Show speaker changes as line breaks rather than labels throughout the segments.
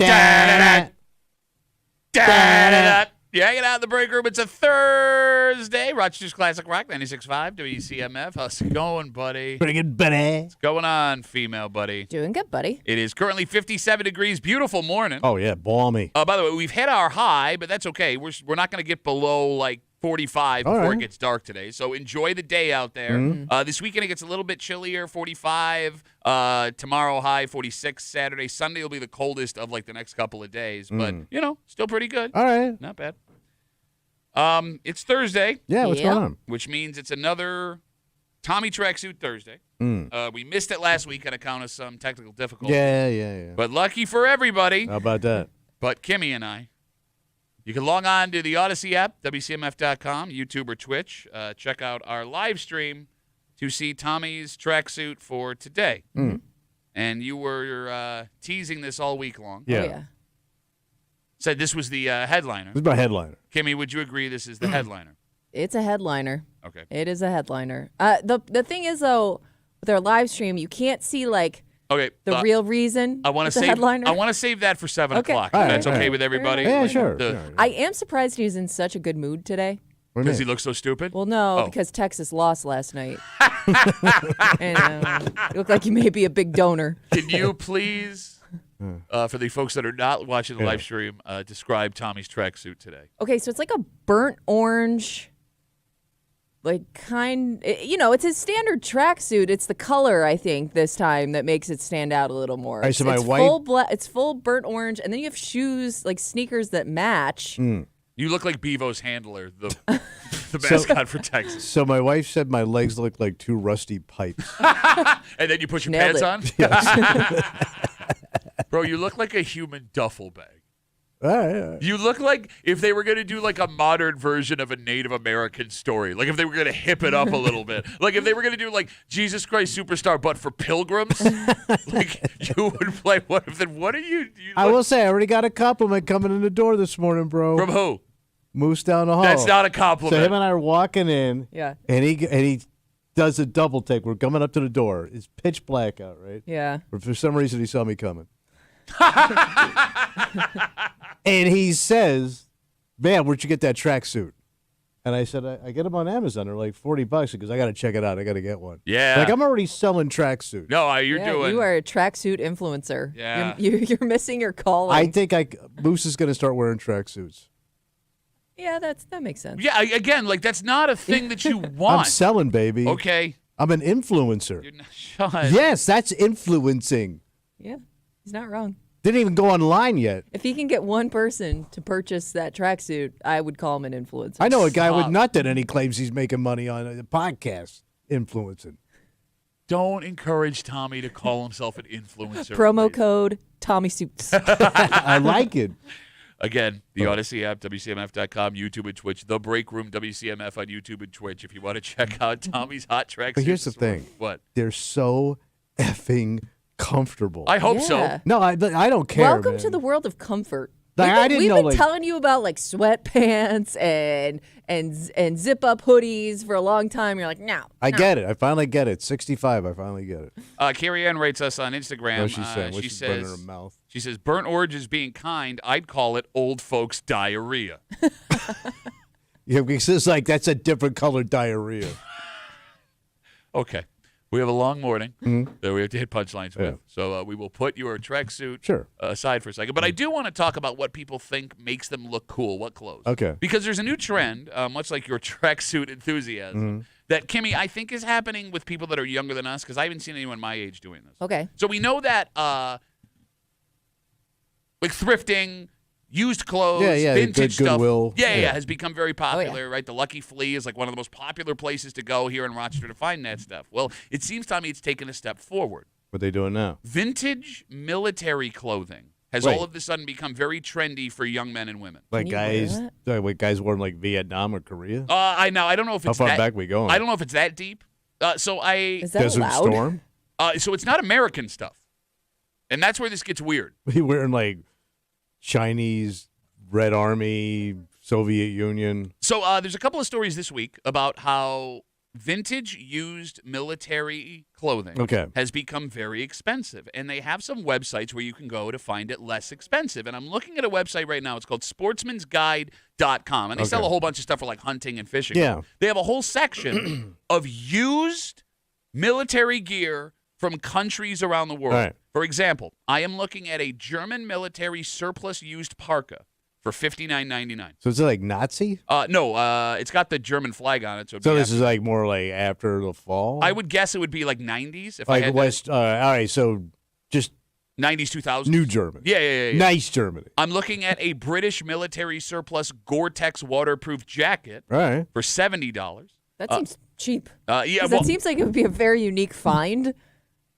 Da-da-da. Da-da-da. You're hanging out in the break room. It's a Thursday. Rochester's Classic Rock, 96.5 WCMF. How's it going, buddy?
Pretty good, buddy.
What's going on, female buddy?
Doing good, buddy.
It is currently 57 degrees. Beautiful morning.
Oh, yeah, balmy.
By the way, we've hit our high, but that's okay. We're not going to get below, like, 45 before it gets dark today. So enjoy the day out there.
Mm-hmm.
This weekend it gets a little bit chillier, 45. Tomorrow high, 46. Saturday. Sunday will be the coldest of like the next couple of days. But, still pretty good.
All right.
Not bad. It's Thursday.
Yeah, what's going on?
Which means it's another Tommy Tracksuit Thursday. We missed it last week on account of some technical difficulties.
Yeah.
But lucky for everybody.
How about that?
But Kimmy and I. You can log on to the Odyssey app, WCMF.com, YouTube or Twitch. Check out our live stream to see Tommy's tracksuit for today. And you were teasing this all week long.
Yeah.
Oh, yeah.
Said this was the headliner.
This is my headliner.
Kimmy, would you agree this is the headliner?
It's a headliner.
Okay.
It is a headliner. The thing is, though, with our live stream, you can't see, like, the real reason
I want
it's
to
a
save.
headliner.
I want to save that for 7 o'clock.
All
If
right,
that's
all
okay
right.
with everybody.
Yeah,
Like,
sure.
I am surprised he's in such a good mood today.
Because he looks so stupid.
Well, no,
Oh.
because Texas lost last night. And you look like you may be a big donor.
Can you please, for the folks that are not watching the live stream, describe Tommy's tracksuit today?
Okay, so it's like a burnt orange, it's his standard tracksuit. It's the color, I think, this time that makes it stand out a little more.
right, so
it's
my
it's full burnt orange, and then you have shoes, like sneakers that match.
You look like Bevo's handler, the mascot for Texas.
So my wife said my legs look like two rusty pipes.
And then you put your
Nailed
pants
it.
on? Bro, you look like a human duffel bag.
All right.
You look like if they were going to do like a modern version of a Native American story. Like if they were going to hip it up a little bit. Like if they were going to do like Jesus Christ Superstar, but for pilgrims. Like you would play what are you?
I will say, I already got a compliment coming in the door this morning, bro.
From who?
Moose down the hall.
That's not a compliment.
So him and I are walking in.
Yeah.
And he does a double take. We're coming up to the door. It's pitch black out, right?
Yeah.
But for some reason, he saw me coming. And he says, "Man, where'd you get that tracksuit?" And I said, "I get them on Amazon. They're like $40 because I got to check it out. I got to get one."
Yeah.
Like I'm already selling tracksuits.
No, you're
Yeah,
doing.
you are a tracksuit influencer.
Yeah.
You're missing your calling.
I think Moose is going to start wearing tracksuits.
Yeah, that makes sense.
Yeah, again, like that's not a thing that you want.
I'm selling, baby.
Okay.
I'm an influencer.
You're not, Sean.
Yes, that's influencing.
Yeah, he's not wrong.
Didn't even go online yet.
If he can get one person to purchase that tracksuit, I would call him an influencer.
I know a guy with nothing, and he claims he's making money on a podcast influencing.
Don't encourage Tommy to call himself an influencer.
Promo
please.
code Tommy Suits.
I like it.
Again, the Odyssey app, WCMF.com, YouTube and Twitch. The Break Room, WCMF on YouTube and Twitch. If you want to check out Tommy's hot tracks.
But here's the thing.
What?
They're so effing comfortable.
I hope
Yeah.
so.
No, I don't care.
Welcome
man.
to the world of comfort.
Like, I didn't
we've
know,
been
like-
telling you about like sweatpants and zip up hoodies for a long time. You're like, no.
I get it. I finally get it. 65. I finally get it.
Carrie Ann writes us on Instagram.
What she said? What
she
she's putting in
says,
her mouth.
she says, burnt orange is being kind. I'd call it old folks diarrhea.
Yeah, because it's like that's a different colored diarrhea.
Okay. We have a long morning
Mm-hmm.
that we have to hit punchlines with. So we will put your tracksuit aside for a second. But I do want to talk about what people think makes them look cool, what clothes.
Okay.
Because there's a new trend, much like your tracksuit enthusiasm, that, Kimmy, I think is happening with people that are younger than us because I haven't seen anyone my age doing this.
Okay.
So we know that like thrifting, used clothes, vintage stuff,
Goodwill.
has become very popular,
yeah.
right? The Lucky Flea is like one of the most popular places to go here in Rochester to find that stuff. Well, it seems, Tommy, it's taken a step forward.
What are they doing now?
Vintage military clothing has all of a sudden become very trendy for young men and women.
Like
Can you wear
guys, like guys wearing like Vietnam or Korea?
I don't know if
How
it's
far
that,
back we going?
I don't know if it's that deep.
Is that
Desert
allowed?
Storm?
So it's not American stuff. And that's where this gets weird.
We wearing like Chinese, Red Army, Soviet Union.
So there's a couple of stories this week about how vintage used military clothing has become very expensive, and they have some websites where you can go to find it less expensive. And I'm looking at a website right now. It's called sportsmansguide.com, and they sell a whole bunch of stuff for like hunting and fishing.
Yeah.
They have a whole section of used military gear from countries around the world.
Right.
For example, I am looking at a German military surplus used parka for $59.99.
So is it like Nazi?
No, it's got the German flag on it. So
this is like more like after the fall?
I would guess it would be like 90s. If
like
I had
West. All right, so just
90s, 2000s.
New Germany.
Yeah.
Nice Germany.
I'm looking at a British military surplus Gore-Tex waterproof jacket
for
$70.
That seems cheap.
Yeah,
that seems like it would be a very unique find.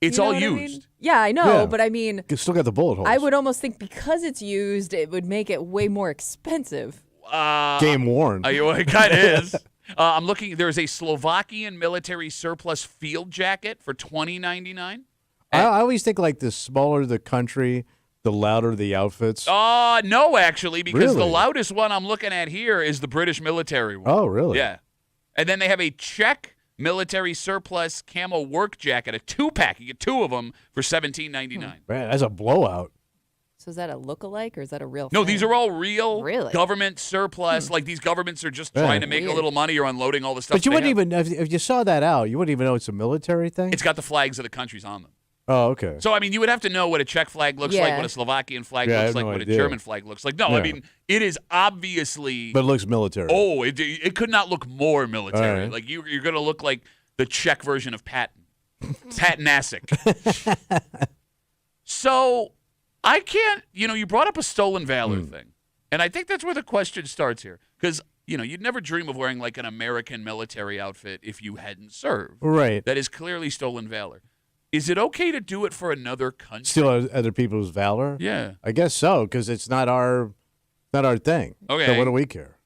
It's all used.
Yeah, I know, but I mean,
it's still got the bullet holes.
I would almost think because it's used, it would make it way more expensive.
Game worn.
It kind of is. I'm looking. There's a Slovakian military surplus field jacket for $20.99.
I always think like the smaller the country, the louder the outfits.
No, actually, because the
Really?
loudest one I'm looking at here is the British military one.
Oh, really?
Yeah. And then they have a Czech military surplus camo work jacket, a 2-pack. You get 2 of them for $17.99.
Man, that's a blowout.
So is that a look-alike or is that a real
No,
thing?
these are all real
Really?
government surplus. Like these governments are just trying to make a little money or unloading all the stuff.
But you
they
wouldn't
have.
even, if you saw that out, you wouldn't even know it's a military thing?
It's got the flags of the countries on them.
Oh, okay.
So, I mean, you would have to know what a Czech flag looks like, what a Slovakian flag
I
looks
have
like,
no
what
idea.
a German flag looks like. No, I mean, it is obviously.
But it looks military.
Oh, it could not look more military.
All right.
Like, you're going to look like the Czech version of Patton. Patton-asic. So, I can't, you brought up a stolen valor thing. And I think that's where the question starts here. Because, you'd never dream of wearing like an American military outfit if you hadn't served.
Right.
That is clearly stolen valor. Is it okay to do it for another country?
Steal other people's valor?
Yeah.
I guess so, because it's not our thing.
Okay.
So what do we care?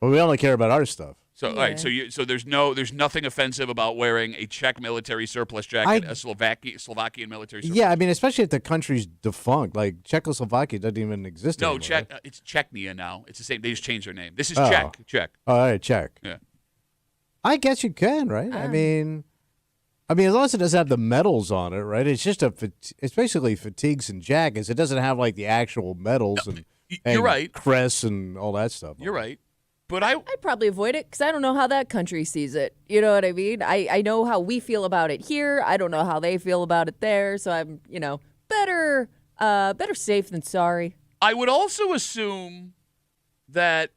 Well, we only care about our stuff.
So all right, so there's nothing offensive about wearing a Czech military surplus jacket, a Slovakian military surplus.
Yeah, I mean, especially if the country's defunct. Like Czechoslovakia doesn't even exist anymore.
No, Czech. It's Czechnia now. It's the same. They just changed their name. This is Czech. Czech.
Oh, all right, Czech.
Yeah.
I guess you can, right? I mean, as long as it doesn't have the medals on it, right? It's just it's basically fatigues and jackets. It doesn't have like the actual medals and
you're right.
crests and all that stuff.
You're right. But I'd
probably avoid it because I don't know how that country sees it. You know what I mean? I know how we feel about it here. I don't know how they feel about it there. So I'm, better safe than sorry.
I would also assume that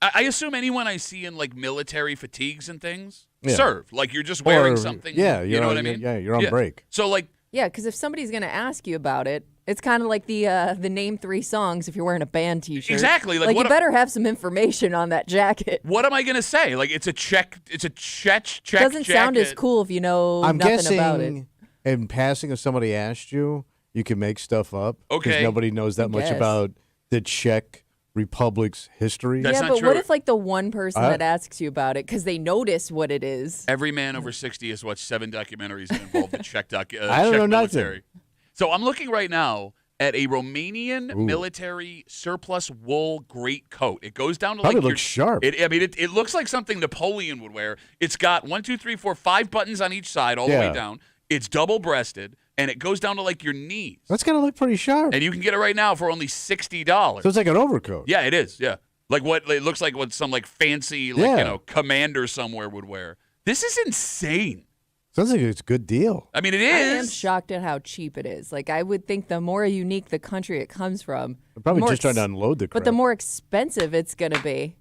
I assume anyone I see in like military fatigues and things serve. Like you're just wearing something.
Yeah,
you know what I mean?
Yeah, you're on break.
So like.
Yeah, because if somebody's going to ask you about it, it's kind of like the name 3 songs if you're wearing a band T-shirt.
Exactly.
Like you better have some information on that jacket.
What am I going to say? Like it's a Czech jacket.
Doesn't sound as cool if you know nothing about it.
In passing, if somebody asked you, you can make stuff up.
Okay.
Because nobody knows that much about the Czech Republic's history.
That's not
but
true.
what if like the one person that asks you about it because they notice what it is?
Every man over 60 has watched 7 documentaries that involve the Czech
I don't know
military.
nothing.
So I'm looking right now at a Romanian military surplus wool great coat. It goes down to
Probably
like
looks sharp.
It looks like something Napoleon would wear. It's got 5 buttons on each side all the way down. It's double-breasted, and it goes down to like your knees.
That's gonna look pretty sharp.
And you can get it right now for only $60.
So it's like an overcoat.
Yeah, it is. Yeah, like what it looks like what some like fancy commander somewhere would wear. This is insane.
Sounds like it's a good deal.
I mean, it is.
I am shocked at how cheap it is. Like I would think the more unique the country it comes from,
They're probably just trying to unload the crap.
But the more expensive it's gonna be.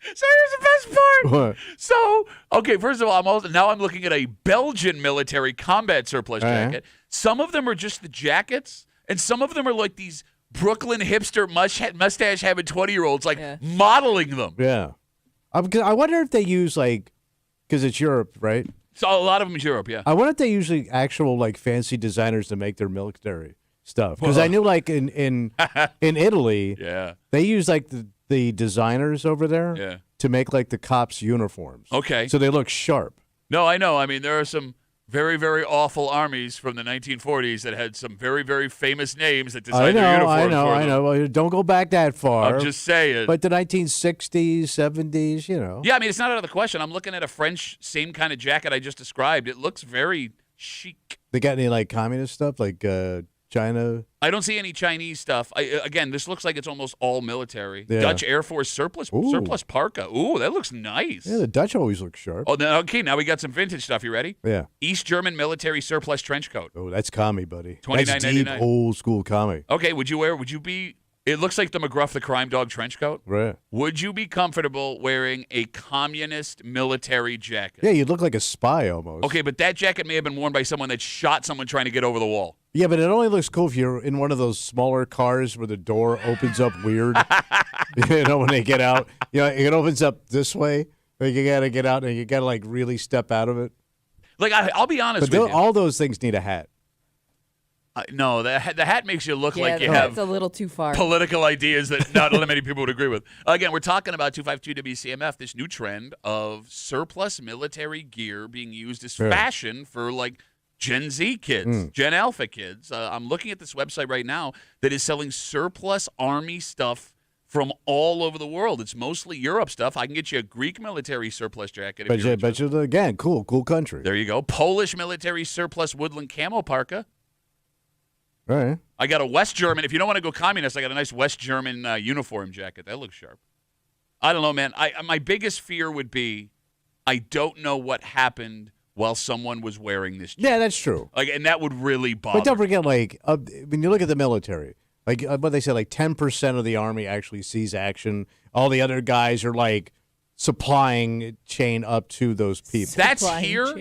So here's the best part.
What?
So, okay, first of all, I'm looking at a Belgian military combat surplus jacket. Some of them are just the jackets, and some of them are like these Brooklyn hipster mustache having 20-year-olds modeling them.
Yeah. I wonder if they use because it's Europe, right?
So a lot of them is Europe, yeah.
I wonder if they use actual fancy designers to make their military stuff. Because I knew in Italy, they use the designers over there to make the cops' uniforms.
Okay.
So they look sharp.
No, I know. I mean, there are some very, very awful armies from the 1940s that had some very, very famous names that
I
designed their uniforms
know.
for them.
Well, don't go back that far.
I'm just saying.
But the 1960s, 70s,
Yeah, I mean, it's not out of the question. I'm looking at a French, same kind of jacket I just described. It looks very chic.
They got any like communist stuff, like China?
I don't see any Chinese stuff. Again, this looks like it's almost all military.
Yeah.
Dutch Air Force surplus parka. Ooh, that looks nice.
Yeah, the Dutch always look sharp.
Oh, okay, now we got some vintage stuff. You ready?
Yeah.
East German military surplus trench coat.
Oh, that's commie, buddy.
$29.99.
That's deep, old school commie.
Okay, would you be, it looks like the McGruff the Crime Dog trench coat.
Right.
Would you be comfortable wearing a communist military jacket?
Yeah, you look like a spy almost.
Okay, but that jacket may have been worn by someone that shot someone trying to get over the wall.
Yeah, but it only looks cool if you're in one of those smaller cars where the door opens up weird. When they get out. It opens up this way. Like you got to get out and you got to like really step out of it.
Like, I'll be honest
But
with you.
all those things need a hat.
No, the hat makes you look like you
that's
have
a little too far.
political ideas that not many people would agree with. Again, we're talking about 252 WCMF, this new trend of surplus military gear being used as fashion for like Gen Z kids, Gen Alpha kids. I'm looking at this website right now that is selling surplus Army stuff from all over the world. It's mostly Europe stuff. I can get you a Greek military surplus jacket.
But you again, cool country.
There you go. Polish military surplus woodland camo parka.
All right.
I got a West German. If you don't want to go communist, I got a nice West German uniform jacket. That looks sharp. I don't know, man. My biggest fear would be I don't know what happened while someone was wearing this jacket.
Yeah, that's true.
And that would really bother
But don't
me.
forget, like, when you look at the military, like what they say, like 10% of the Army actually sees action. All the other guys are like supplying chain up to those people.
That's here.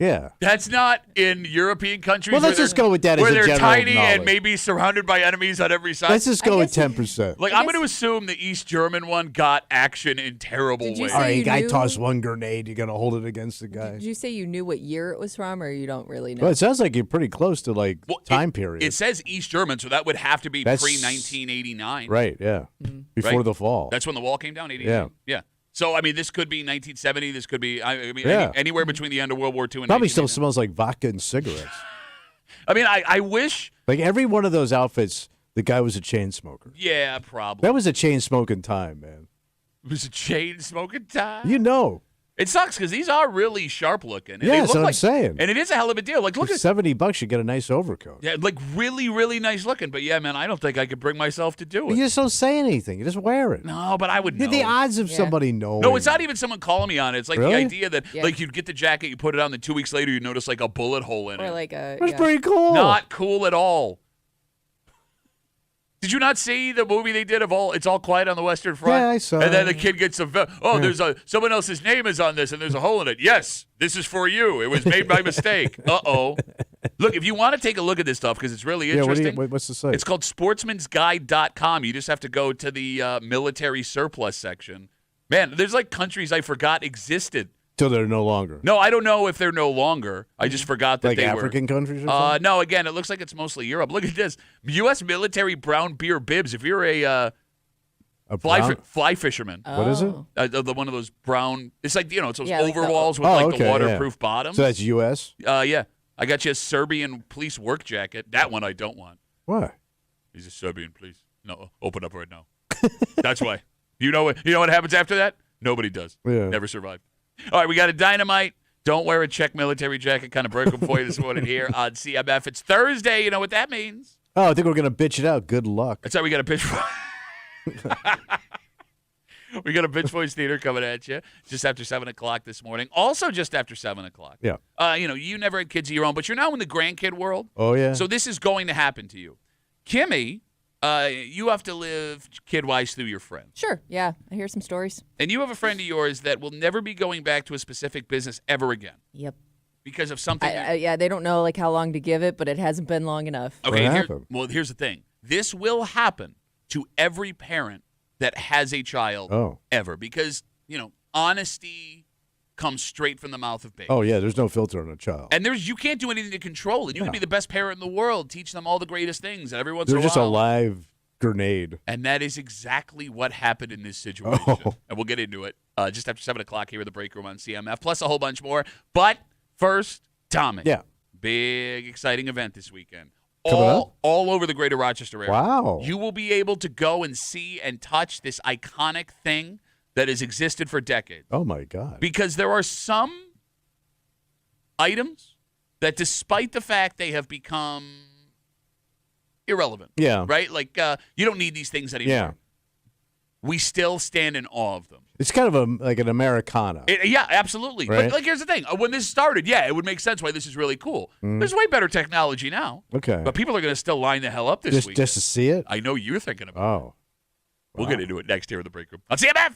Yeah.
That's not in European countries.
Well, let's just go with that as
where
a
they're
general
tiny
knowledge.
and maybe surrounded by enemies on every side.
Let's just go with 10%.
Like, I'm going to assume the East German one got action in terrible
Did you
ways.
say
All right,
you
guy
knew-
tossed one grenade. You got to hold it against the guy.
Did you say you knew what year it was from, or you don't really know?
Well, it sounds like you're pretty close to like time period.
It says East German, so that would have to be
That's-
pre-1989.
Right, yeah. Before
Right.
the fall.
That's when the wall came down, 89. Yeah. So, I mean, this could be 1970. This could be, anywhere between the end of World War II and
Probably still
1989.
smells like vodka and cigarettes.
I mean, I wish.
Like every one of those outfits, the guy was a chain smoker.
Yeah, probably.
That was a chain smoking time, man.
It was a chain smoking time.
You know.
It sucks because these are really sharp looking. And
Yeah,
they
that's
look
what I'm
like,
saying.
And it is a hell of a deal. Like, look
For
at
$70, you get a nice overcoat.
Yeah, like really, really nice looking. But yeah, man, I don't think I could bring myself to do it.
You just don't say anything. You just wear it.
No, but I would know.
The odds of
Yeah.
somebody knowing.
No, it's not even someone calling me on it. It's like
Really?
the idea that
Yeah.
like you'd get the jacket, you put it on, then 2 weeks later you notice like a bullet hole in
Or
it.
like a
That's pretty cool.
Not cool at all. Did you not see the movie they did of It's All Quiet on the Western Front?
Yeah, I saw
And then
it.
the kid gets there's someone else's name is on this and there's a hole in it. Yes, this is for you. It was made by mistake. Uh-oh. Look, if you want to take a look at this stuff because it's really
Yeah,
interesting.
what's the site?
It's called sportsmansguide.com. You just have to go to the military surplus section. Man, there's like countries I forgot existed.
Till they're no longer.
No, I don't know if they're no longer. I just forgot that
Like
they
African
were.
countries or something?
No, again, it looks like it's mostly Europe. Look at this. U.S. military brown beer bibs. If you're a fly fisherman,
What is it?
the one of those brown, it's like, it's those
Yeah, like the-
overalls with
Oh,
like
okay,
the
yeah.
waterproof bottoms.
So that's U.S.?
Yeah. I got you a Serbian police work jacket. That one I don't want.
Why?
He's a Serbian police. No, open up right now. That's why. You know what happens after that? Nobody does.
Yeah.
Never survived. All right, we got a dynamite. Don't wear a check military jacket. Kind of break them for you this morning here on CMF. It's Thursday. You know what that means.
Oh, I think we're going to bitch it out. Good luck.
That's how we got a pitch. We got a Bitch Voice Theater coming at you just after 7 o'clock this morning. Also just after 7 o'clock.
Yeah.
You never had kids of your own, but you're now in the grandkid world.
Oh, yeah.
So this is going to happen to you. Kimmy, you have to live kid-wise through your friends.
Sure. Yeah. I hear some stories.
And you have a friend of yours that will never be going back to a specific business ever again
Yep.
because of something.
Yeah, they don't know like how long to give it, but it hasn't been long enough.
Okay,
What happened?
here's the thing. This will happen to every parent that has a child ever because, honesty comes straight from the mouth of babes.
Oh, yeah. There's no filter on a child.
And you can't do anything to control it. You can be the best parent in the world, teach them all the greatest things, and every once
They're
in a
just a
while.
live grenade.
And that is exactly what happened in this situation.
Oh.
And we'll get into it just after 7 o'clock here in the break room on CMF, plus a whole bunch more. But first, Tommy.
Yeah.
Big, exciting event this weekend.
Coming up?
All over the greater Rochester area.
Wow.
You will be able to go and see and touch this iconic thing that has existed for decades.
Oh, my God.
Because there are some items that, despite the fact they have become irrelevant,
Yeah.
right? Like, you don't need these things anymore.
Yeah.
We still stand in awe of them.
It's kind of like an Americana.
Yeah, absolutely.
Right?
But like, here's the thing: when this started, it would make sense why this is really cool. There's way better technology now.
Okay.
But people are going to still line the hell up this week.
Just to see it?
I know you're thinking about it.
Oh.
We'll
Wow.
get into it next here in the break room on CMF.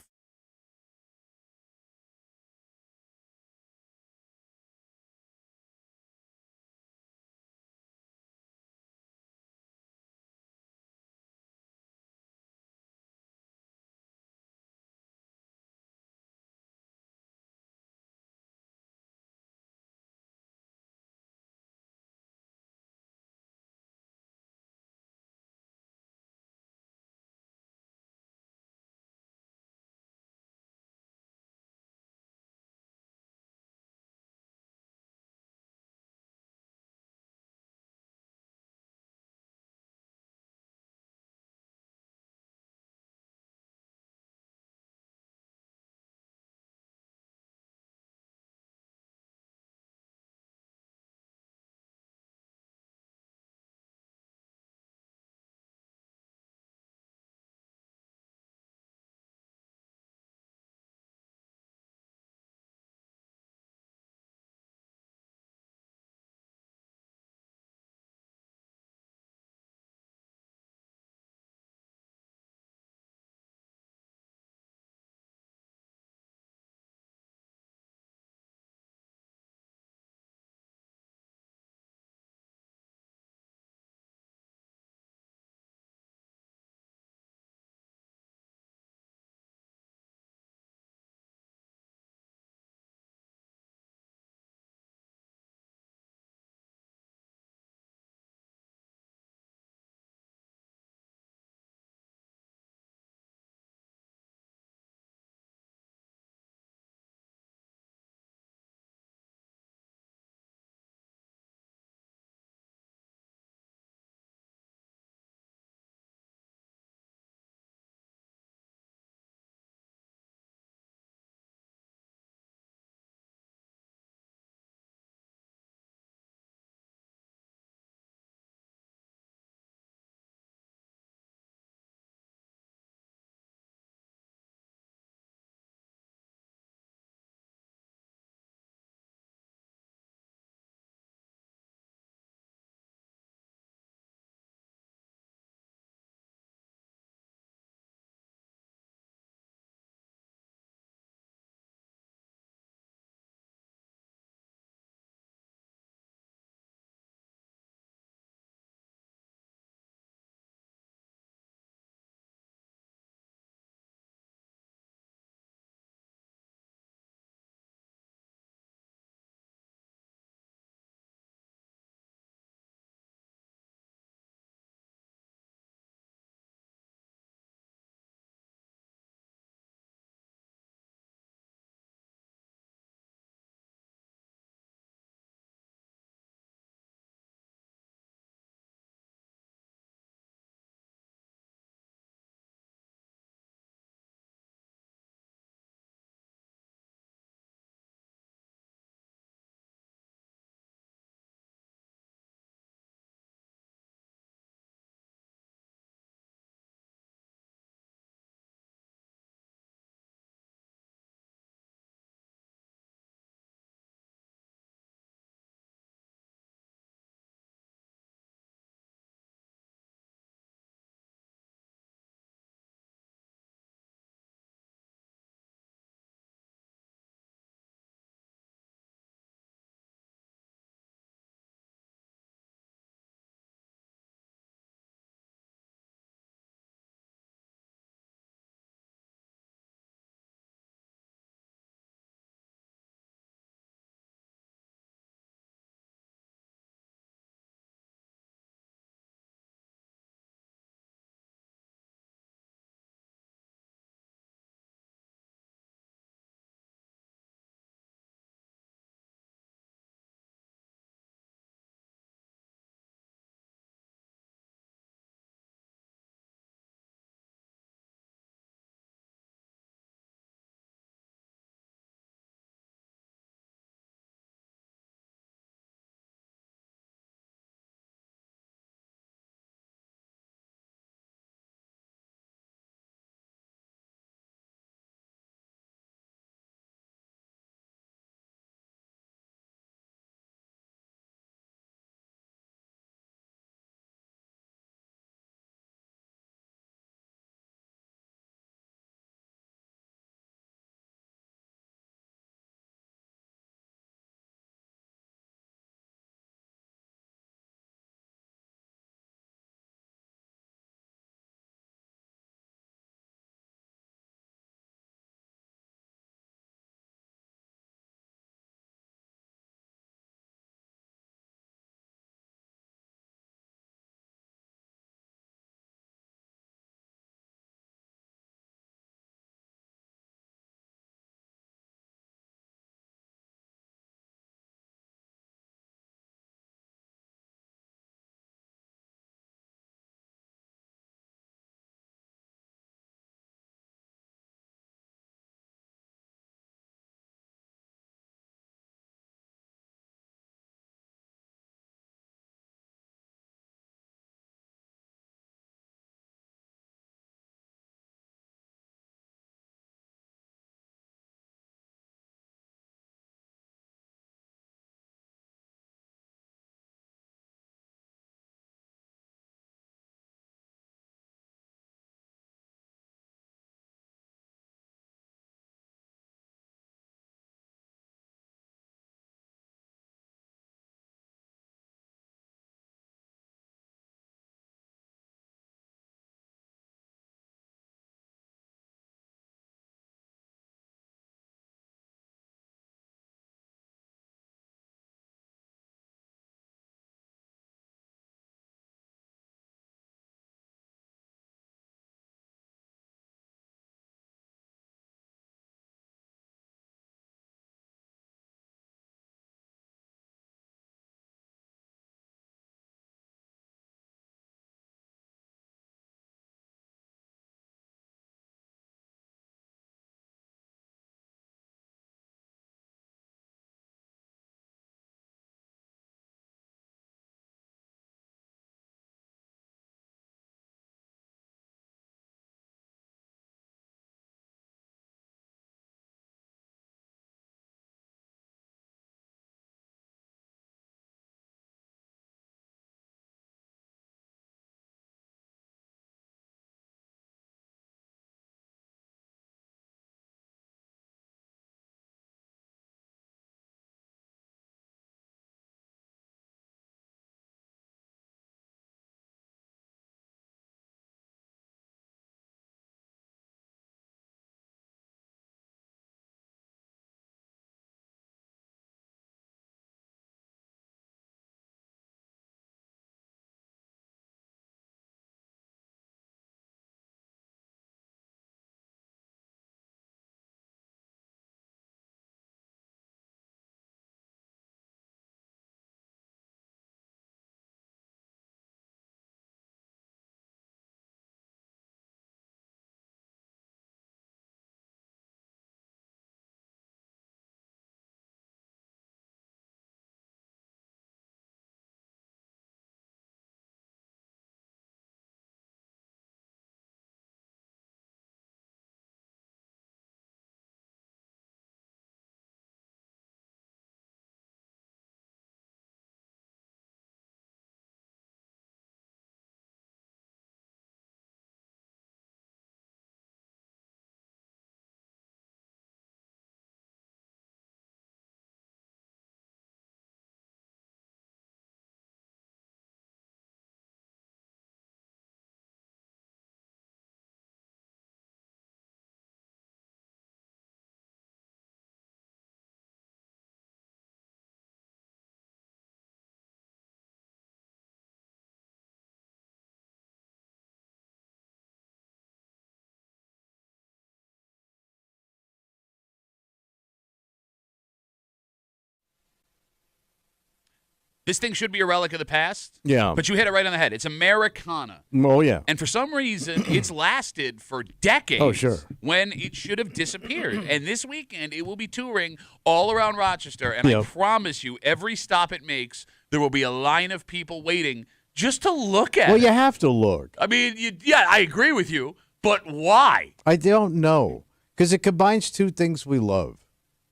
This thing should be a relic of the past.
Yeah.
But you hit it right on the head. It's Americana.
Oh, yeah.
And for some reason, it's lasted for decades.
Oh, sure.
When it should have disappeared. And this weekend, it will be touring all around Rochester. And I
Yep.
promise you, every stop it makes, there will be a line of people waiting just to look at
Well,
it.
you have to look.
I mean, yeah, I agree with you. But why?
I don't know. Because it combines two things we love.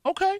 Okay.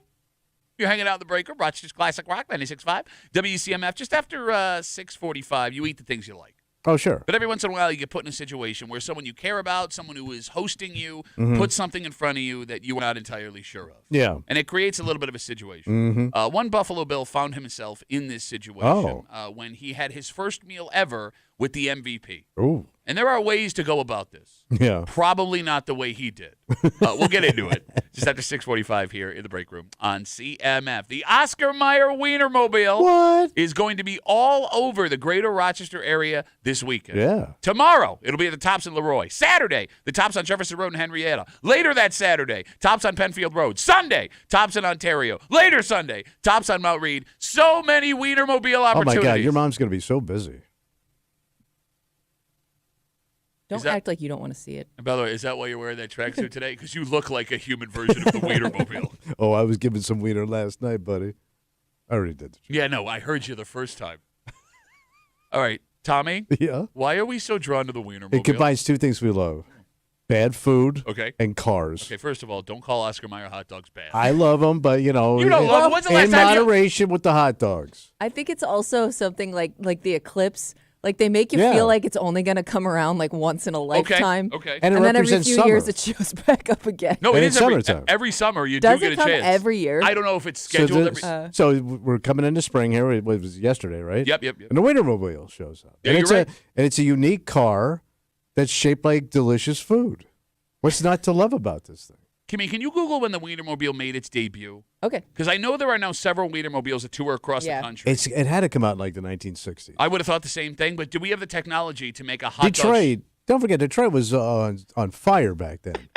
You're hanging out in the break room, Rochester's Classic Rock, 96.5, WCMF. Just after 6:45, you eat the things you like.
Oh, sure.
But every once in a while, you get put in a situation where someone you care about, someone who is hosting you, puts something in front of you that you are not entirely sure of.
Yeah.
And it creates a little bit of a situation. One Buffalo Bill found himself in this situation when he had his first meal ever with the MVP.
Ooh.
And there are ways to go about this.
Yeah.
Probably not the way he did. We'll get into it just after 6:45 here in the break room on CMF. The Oscar Mayer Wienermobile is going to be all over the greater Rochester area this weekend.
Yeah.
Tomorrow, it'll be at the Tops in Leroy. Saturday, the Tops on Jefferson Road in Henrietta. Later that Saturday, Tops on Penfield Road. Sunday, Tops in Ontario. Later Sunday, Tops on Mount Reed. So many Wienermobile
Oh,
opportunities.
my God. Your mom's going to be so busy.
Don't act like you don't want to see it.
And by the way, is that why you're wearing that tracksuit today? Because you look like a human version of the Wienermobile.
Oh, I was giving some wiener last night, buddy. I already did.
Yeah, no, I heard you the first time. All right, Tommy.
Yeah.
Why are we so drawn to the Wienermobile?
It combines two things we love. Bad food and cars.
Okay, first of all, don't call Oscar Mayer hot dogs bad.
I love them, but, you know.
You don't love them. When's the last
in
time
moderation with the hot dogs.
I think it's also something like the eclipse. Like they make you feel like it's only going to come around like once in a lifetime.
Okay.
And,
then every few
summer.
years it shows back up again.
No,
And
it
it's
is
summertime.
every summer you
Does
do get
it
a
come
chance.
every year?
I don't know if it's scheduled
So we're coming into spring here. It was yesterday, right?
Yep.
And the Wienermobile shows up.
Yeah,
and
you're right.
And it's a unique car that's shaped like delicious food. What's not to love about this thing?
Kimmy, can you Google when the Wienermobile made its debut?
Okay.
Because I know there are now several Wienermobiles that tour across the country.
It had to come out in like the 1960s.
I would have thought the same thing, but do we have the technology to make a hot dog?
Detroit. Don't forget, Detroit was on fire back then.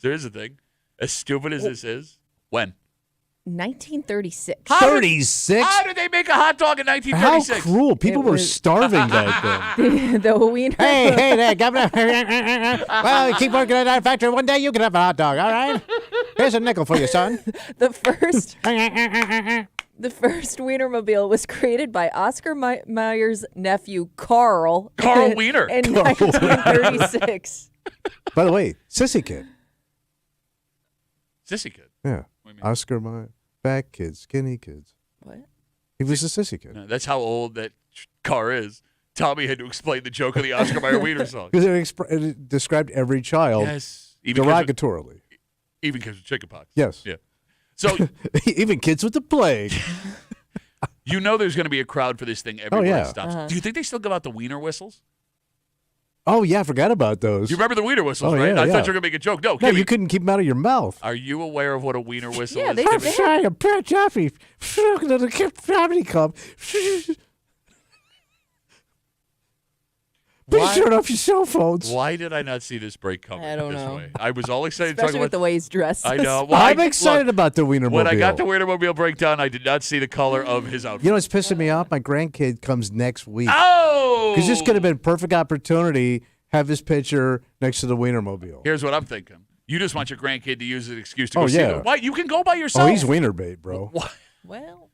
There is a thing. As stupid as this is. When?
1936.
36?
How did they make a hot dog in
How
1936?
cruel. People were starving back then.
The Wiener.
Hey there, Governor. Well, keep working at that factory. One day you can have a hot dog, all right? Here's a nickel for you, son.
The first Wienermobile was created by Oscar Mayer's nephew, Carl.
Carl Wiener.
In 1936.
By the way, Sissy Kid.
Sissy Kid.
Yeah.
What do you mean?
Oscar Mayer. Fat kids, skinny kids.
What?
He was a Sissy Kid.
No, that's how old that car is. Tommy had to explain the joke of the Oscar Mayer Wiener song.
Because it described every child
Yes.
derogatorily.
Even kids with chickenpox.
Yes.
Yeah. So
even kids with the plague.
you know there's going to be a crowd for this thing everywhere
yeah.
it stops. Do you think they still give out the Wiener whistles?
Oh, yeah, I forgot about those.
You remember the Wiener whistles,
Oh,
right?
yeah,
I
yeah.
thought you were going to make a joke. No,
No,
Kimmy,
you couldn't keep them out of your mouth.
are you aware of what a Wiener whistle
Yeah,
is?
they-
Kimmy?
they-
Sorry, a Pat Jeffy. Family Club. Please
Why-
turn off your cell phones.
Why did I not see this break coming
I don't
this
know.
way? I was all excited to
Especially
talk
with the
about
way he's dressed.
I know.
this
Well,
I'm
I-
excited
look,
about the Wienermobile.
When I got the Wienermobile breakdown, I did not see the color of his outfit.
You know what's pissing me off? My grandkid comes next week.
Oh!
Because this could have been a perfect opportunity. Have his picture next to the Wienermobile.
Here's what I'm thinking. You just want your grandkid to use as an excuse to
Oh,
go see
yeah.
them. Why? You can go by yourself.
Oh, he's wiener bait, bro.
What?
Well,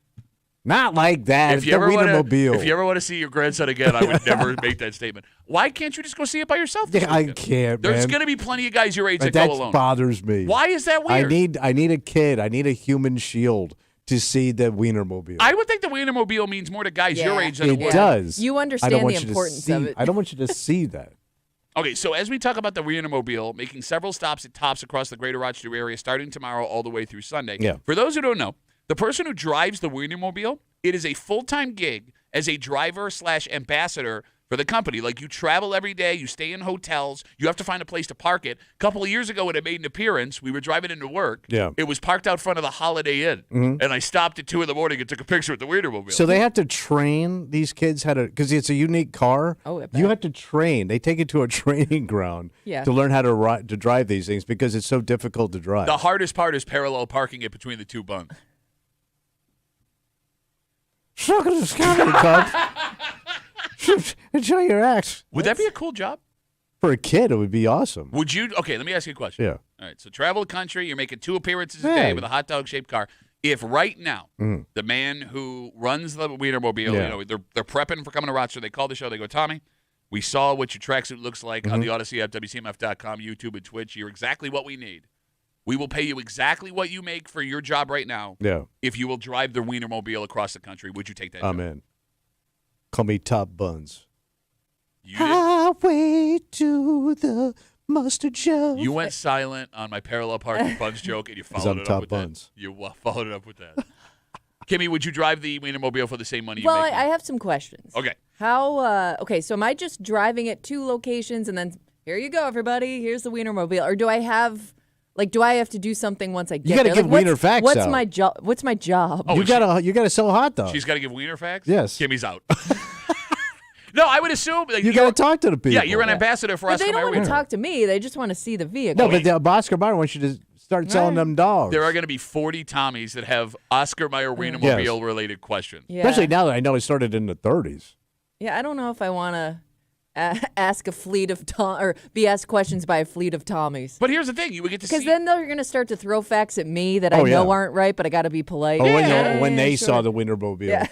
Not like that.
If
It's
you,
the
ever wanna,
Wienermobile.
if you ever want to see your grandson again, I would never make that statement. Why can't you just go see it by yourself? this
Yeah, I
weekend?
can't,
There's
man.
going to be plenty of guys your age that
That
go alone.
bothers me.
Why is that weird?
I need a kid. I need a human shield to see the Wienermobile.
I would think the Wienermobile means more to guys your
Yeah.
age than it
It
would.
does.
You
I
understand
don't want
the
you to
importance
see-
of it.
I don't want you to see that.
Okay, so as we talk about the Wienermobile, making several stops at Tops across the greater Rochester area starting tomorrow all the way through Sunday.
Yeah.
For those who don't know, the person who drives the Wienermobile, it is a full-time gig as a driver/ambassador for the company. Like you travel every day, you stay in hotels, you have to find a place to park it. A couple of years ago when it made an appearance, we were driving into work.
Yeah.
It was parked out front of the Holiday Inn. And I stopped at 2 in the morning and took a picture with the Wienermobile.
So they have to train these kids how to, because it's a unique car.
Oh, I bet.
You have to train. They take it to a training ground
Yeah.
to learn how to drive these things because it's so difficult to drive.
the hardest part is parallel parking it between the two bunks.
Suck at this comedy club. Enjoy your act.
Would that be a cool job?
For a kid, it would be awesome.
Would you? Okay, let me ask you a question.
Yeah.
All right, so travel the country, you're making 2 appearances a day with a hot dog-shaped car. If right now the man who runs the Wienermobile, they're prepping for coming to Rochester, they call the show, they go, Tommy, we saw what your tracksuit looks like on the Odyssey app, WCMF.com, YouTube, and Twitch. You're exactly what we need. We will pay you exactly what you make for your job right now.
Yeah.
If you will drive the Wienermobile across the country, would you take that job?
I'm in. Call me Top Buns.
You did?
Highway to the mustard show.
You went silent on my parallel parking buns joke, and you followed it up with
buns.
that. You followed it up with that. Kimmy, would you drive the Wienermobile for the same money you
Well,
make?
I have some questions.
Okay.
How? Okay, so am I just driving at 2 locations and then here you go, everybody? Here's the Wienermobile, or do I have? Like, do I have to do something once I get
You got to
there?
give
Like,
Wiener facts
what's
out.
my job? What's my job?
Oh,
you gotta sell hot dogs.
She's got to give Wiener facts?
Yes.
Kimmy's out. No, I would assume. Like,
you got to talk to the people.
Yeah, you're an ambassador for
But
Oscar
they don't
Mayer
want to
Wiener.
talk to me. They just want to see the vehicle.
No, but the Oscar Mayer wants you to start selling them dogs.
There are going to be 40 Tommies that have Oscar Mayer Wienermobile-related questions.
Yeah.
Especially now that I know it started in the 30s.
Yeah, I don't know if I want to ask a fleet of or be asked questions by a fleet of Tommies.
But here's the thing: you would get to see.
Because then they're going to start to throw facts at me that I
Oh,
know
yeah.
aren't right, but I got to be polite.
Oh,
Yeah,
when they
sure.
saw the Wienermobile.
Yeah.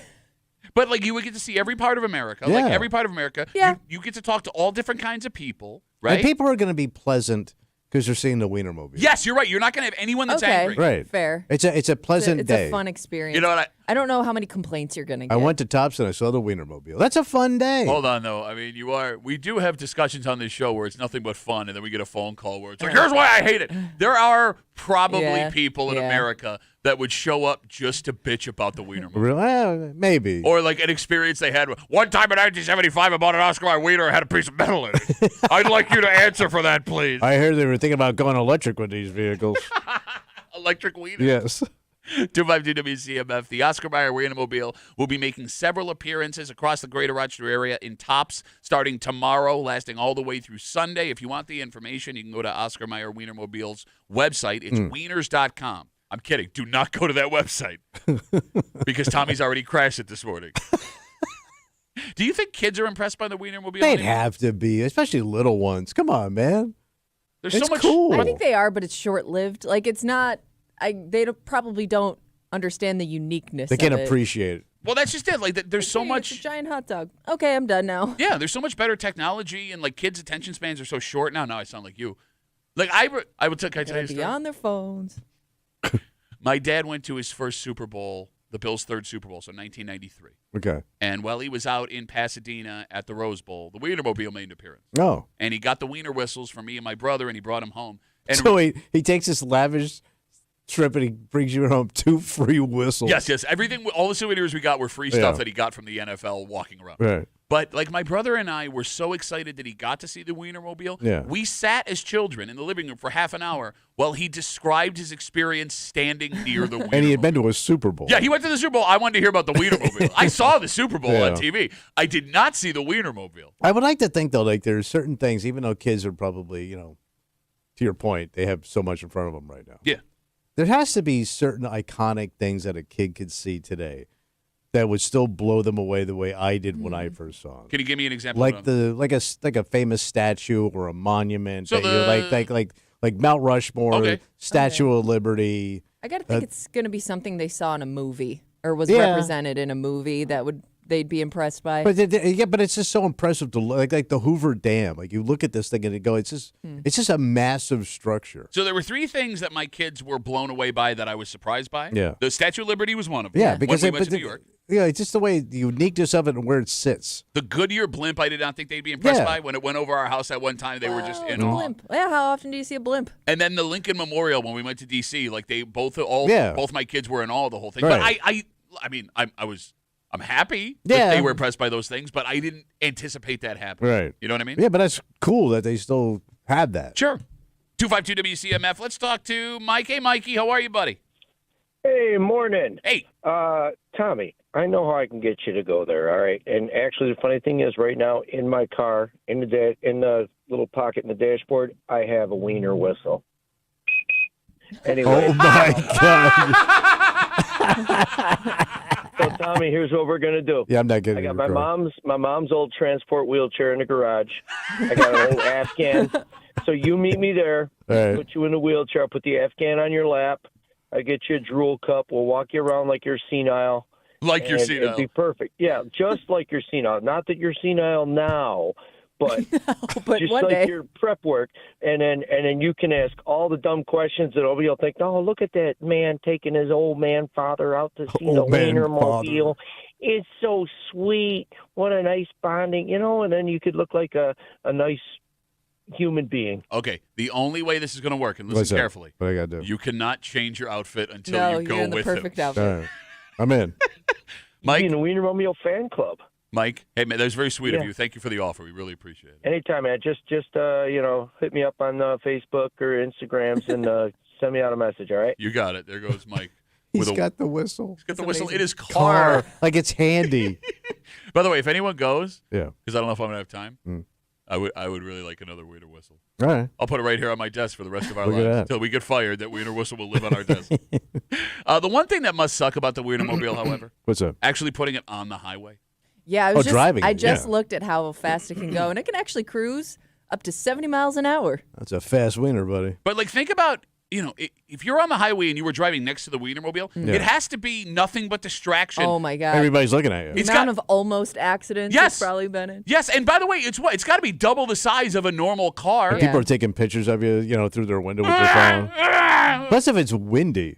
But like you would get to see every part of America.
Yeah.
Like every part of America.
Yeah.
You get to talk to all different kinds of people, right?
And people are going to be pleasant because they're seeing the Wienermobile.
Yes, you're right. You're not going to have anyone that's
Okay.
angry.
Right.
Fair.
It's a pleasant
It's
day.
a fun experience.
You know what?
I don't know how many complaints you're going to get.
I went to Tops and I saw the Wienermobile. That's a fun day.
Hold on, though. I mean, we do have discussions on this show where it's nothing but fun, and then we get a phone call where it's like, here's why I hate it. There are probably
Yeah,
people in
yeah.
America that would show up just to bitch about the Wienermobile.
Really? Maybe.
Or like an experience they had. One time in 1975, I bought an Oscar Mayer Wiener and had a piece of metal in it. I'd like you to answer for that, please.
I heard they were thinking about going electric with these vehicles.
Electric Wiener.
Yes.
252 WCMF. The Oscar Mayer Wienermobile will be making several appearances across the greater Rochester area in Tops starting tomorrow, lasting all the way through Sunday. If you want the information, you can go to Oscar Mayer Wienermobile's website. It's wieners.com. I'm kidding. Do not go to that website because Tommy's already crashed it this morning. Do you think kids are impressed by the Wienermobile?
They'd
anymore?
have to be, especially little ones. Come on, man.
There's
It's
so much.
cool.
I think they are, but it's short-lived. Like, it's not. Probably don't understand the uniqueness.
They can't
of it.
appreciate it.
Well, that's just it. Like, there's so
Hey,
much.
It's a giant hot dog. Okay, I'm done now.
Yeah, there's so much better technology, and like kids' attention spans are so short now. Now I sound like you. Like I will tell. Can I tell you a
They're
story?
on their phones.
My dad went to his first Super Bowl, the Bills' third Super Bowl, so 1993.
Okay.
And while he was out in Pasadena at the Rose Bowl, the Wienermobile made an appearance.
Oh.
And he got the Wiener whistles for me and my brother, and he brought them home. And
So he takes this lavish trip and he brings you home 2 free whistles.
yes, everything, all the souvenirs we got were free
Yeah.
stuff that he got from the NFL walking around.
Right.
But like my brother and I were so excited that he got to see the Wienermobile.
Yeah.
We sat as children in the living room for half an hour while he described his experience standing near the Wienermobile.
And he had been to a Super Bowl.
Yeah, he went to the Super Bowl. I wanted to hear about the Wienermobile. I saw the Super Bowl
Yeah.
on TV. I did not see the Wienermobile.
I would like to think, though, like there's certain things, even though kids are probably, to your point, they have so much in front of them right now.
Yeah.
There has to be certain iconic things that a kid could see today that would still blow them away the way I did when I first saw them.
Can you give me an example?
Like
of
like a famous statue or a monument.
So
that like Mount Rushmore,
Okay.
Statue of Liberty.
I gotta think it's gonna be something they saw in a movie or was
Yeah.
represented in a movie that they'd be impressed by.
But but it's just so impressive to look like the Hoover Dam. Like you look at this thing and it's just a massive structure.
So there were 3 things that my kids were blown away by that I was surprised by.
Yeah.
The Statue of Liberty was one of them.
Yeah, because
when we went to New York.
Yeah, it's just the way the uniqueness of it and where it sits.
The Goodyear blimp, I did not think they'd be impressed
Yeah.
by. When it went over our house at one time, they were just in
a
awe.
blimp. Yeah, how often do you see a blimp?
And then the Lincoln Memorial when we went to D.C., like they both
Yeah.
my kids were in awe of the whole thing.
Right.
But I'm happy
Yeah.
that they were impressed by those things, but I didn't anticipate that happening.
Right.
You know what I mean?
Yeah, but that's cool that they still have that.
Sure. 252 WCMF. Let's talk to Mike. Hey, Mikey, how are you, buddy?
Hey, morning.
Hey.
Tommy, I know how I can get you to go there, all right? And actually, the funny thing is, right now, in my car, in the little pocket in the dashboard, I have a Wiener whistle. Anyway.
Oh, my God.
So Tommy, here's what we're gonna do.
Yeah, I'm not getting
I got
in your car.
my mom's old transport wheelchair in the garage. I got an old Afghan. So you meet me there.
All right.
Put you in a wheelchair. I'll put the Afghan on your lap. I get you a drool cup. We'll walk you around like you're senile.
Like you're
and
senile.
It'd be perfect. Yeah, just like you're senile. Not that you're senile now, but
But
just
one
like
day.
your prep work. And then you can ask all the dumb questions that nobody will think, oh, look at that man taking his old man father out to see the
Old man
Wiener
father.
mobile. It's so sweet. What a nice bonding, and then you could look like a nice human being.
Okay, the only way this is going to work, and listen
What's that?
carefully,
What I got to do?
you cannot change your outfit until
No,
you go
you're in the
with
perfect
him.
outfit.
All right. I'm in.
Mike?
Be in the Wiener Mobile fan club.
Mike, hey, man, that was very sweet of
Yeah.
you. Thank you for the offer. We really appreciate it.
Anytime, man. Just hit me up on Facebook or Instagrams and send me out a message, all right?
You got it. There goes Mike.
He's
with a-
got the whistle.
He's got the
That's
whistle
amazing.
in his car.
Like it's handy.
By the way, if anyone goes,
Yeah.
because I don't know if I'm going to have time,
Mm.
I would really like another Wiener whistle.
All right.
I'll put it right here on my desk for the rest of our
Look at
lives
that.
until we get fired. That Wiener whistle will live on our desk. The one thing that must suck about the Wiener mobile, however,
What's up?
actually putting it on the highway.
Yeah, I was
driving
I
it,
just
yeah.
looked at how fast it can go, and it can actually cruise up to 70 miles an hour.
That's a fast wiener, buddy.
But like, think about if you're on the highway and you were driving next to the Wiener mobile,
Yeah.
it has to be nothing but distraction.
Oh my God!
Everybody's looking at you.
the
It's
amount
got-
of almost accidents
Yes.
it's probably been in.
Yes, and by the way, it's got to be double the size of a normal car.
Yeah.
People are taking pictures of you, through their window with their phone. Plus, if it's windy.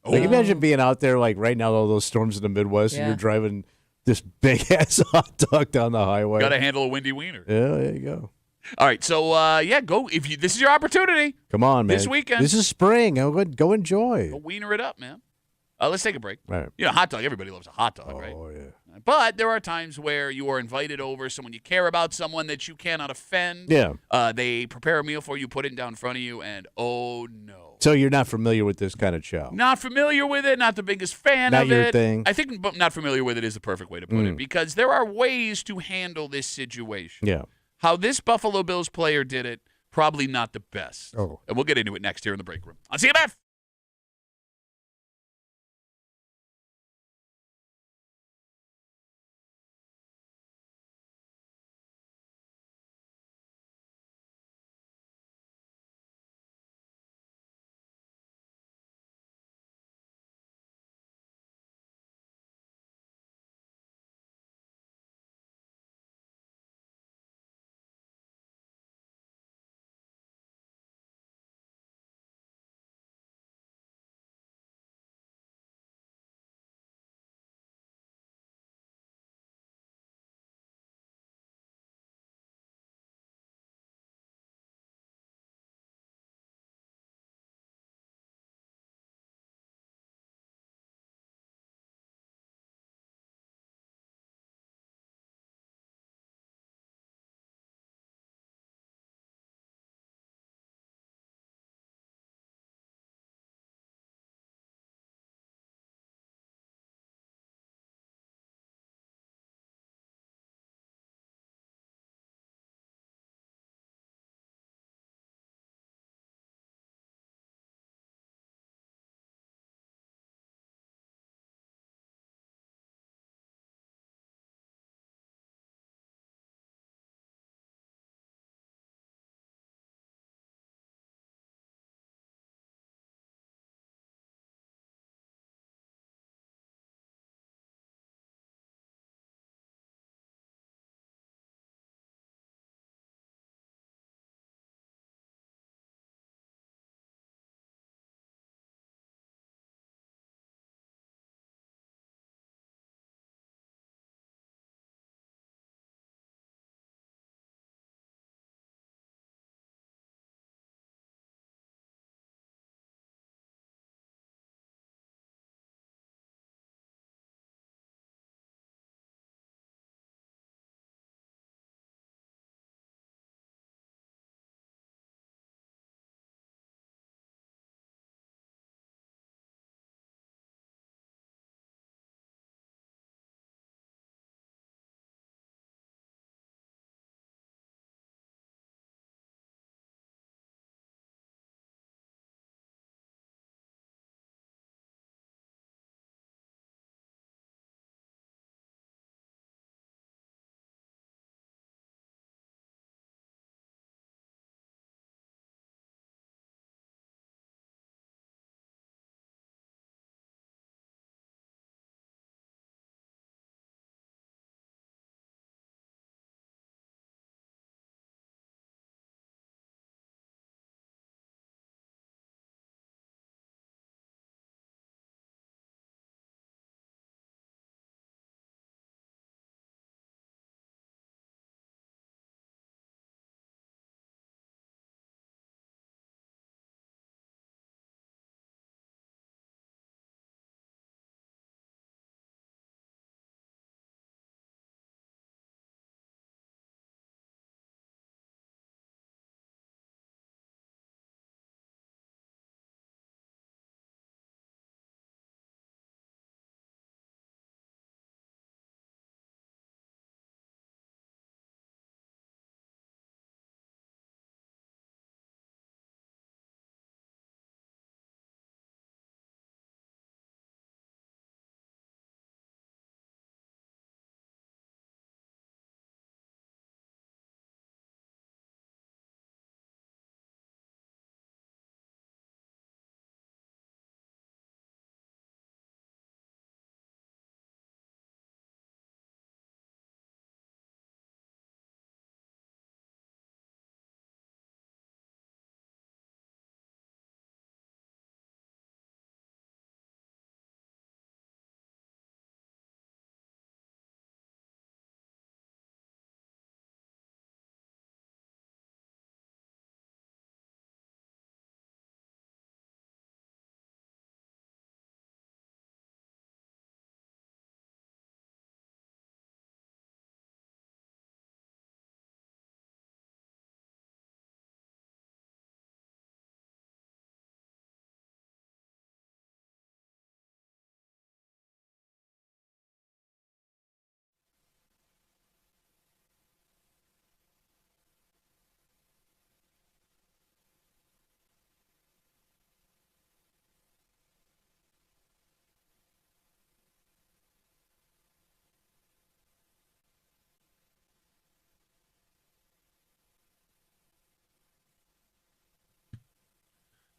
Like, imagine being out there, like, right now, all those storms in the Midwest, and
Yeah.
you're driving this big-ass hot dog down the highway.
Got to handle a windy wiener.
Yeah, there you go.
All right, so go if this is your opportunity.
Come on, man.
This weekend.
This is spring. Go enjoy.
Go wiener it up, man. Let's take a break.
All right.
Hot dog. Everybody loves a hot dog, right?
Oh, yeah.
But there are times where you are invited over, someone you care about, someone that you cannot offend.
Yeah.
They prepare a meal for you, put it down in front of you, and oh no.
So you're not familiar with this kind of chow?
Not familiar with it, not the biggest fan
Not
of
your
it.
thing?
I think but not familiar with it is the perfect way to put it, because there are ways to handle this situation.
Yeah.
How this Buffalo Bills player did it, probably not the best.
Oh.
And we'll get into it next here in the break room on CMF.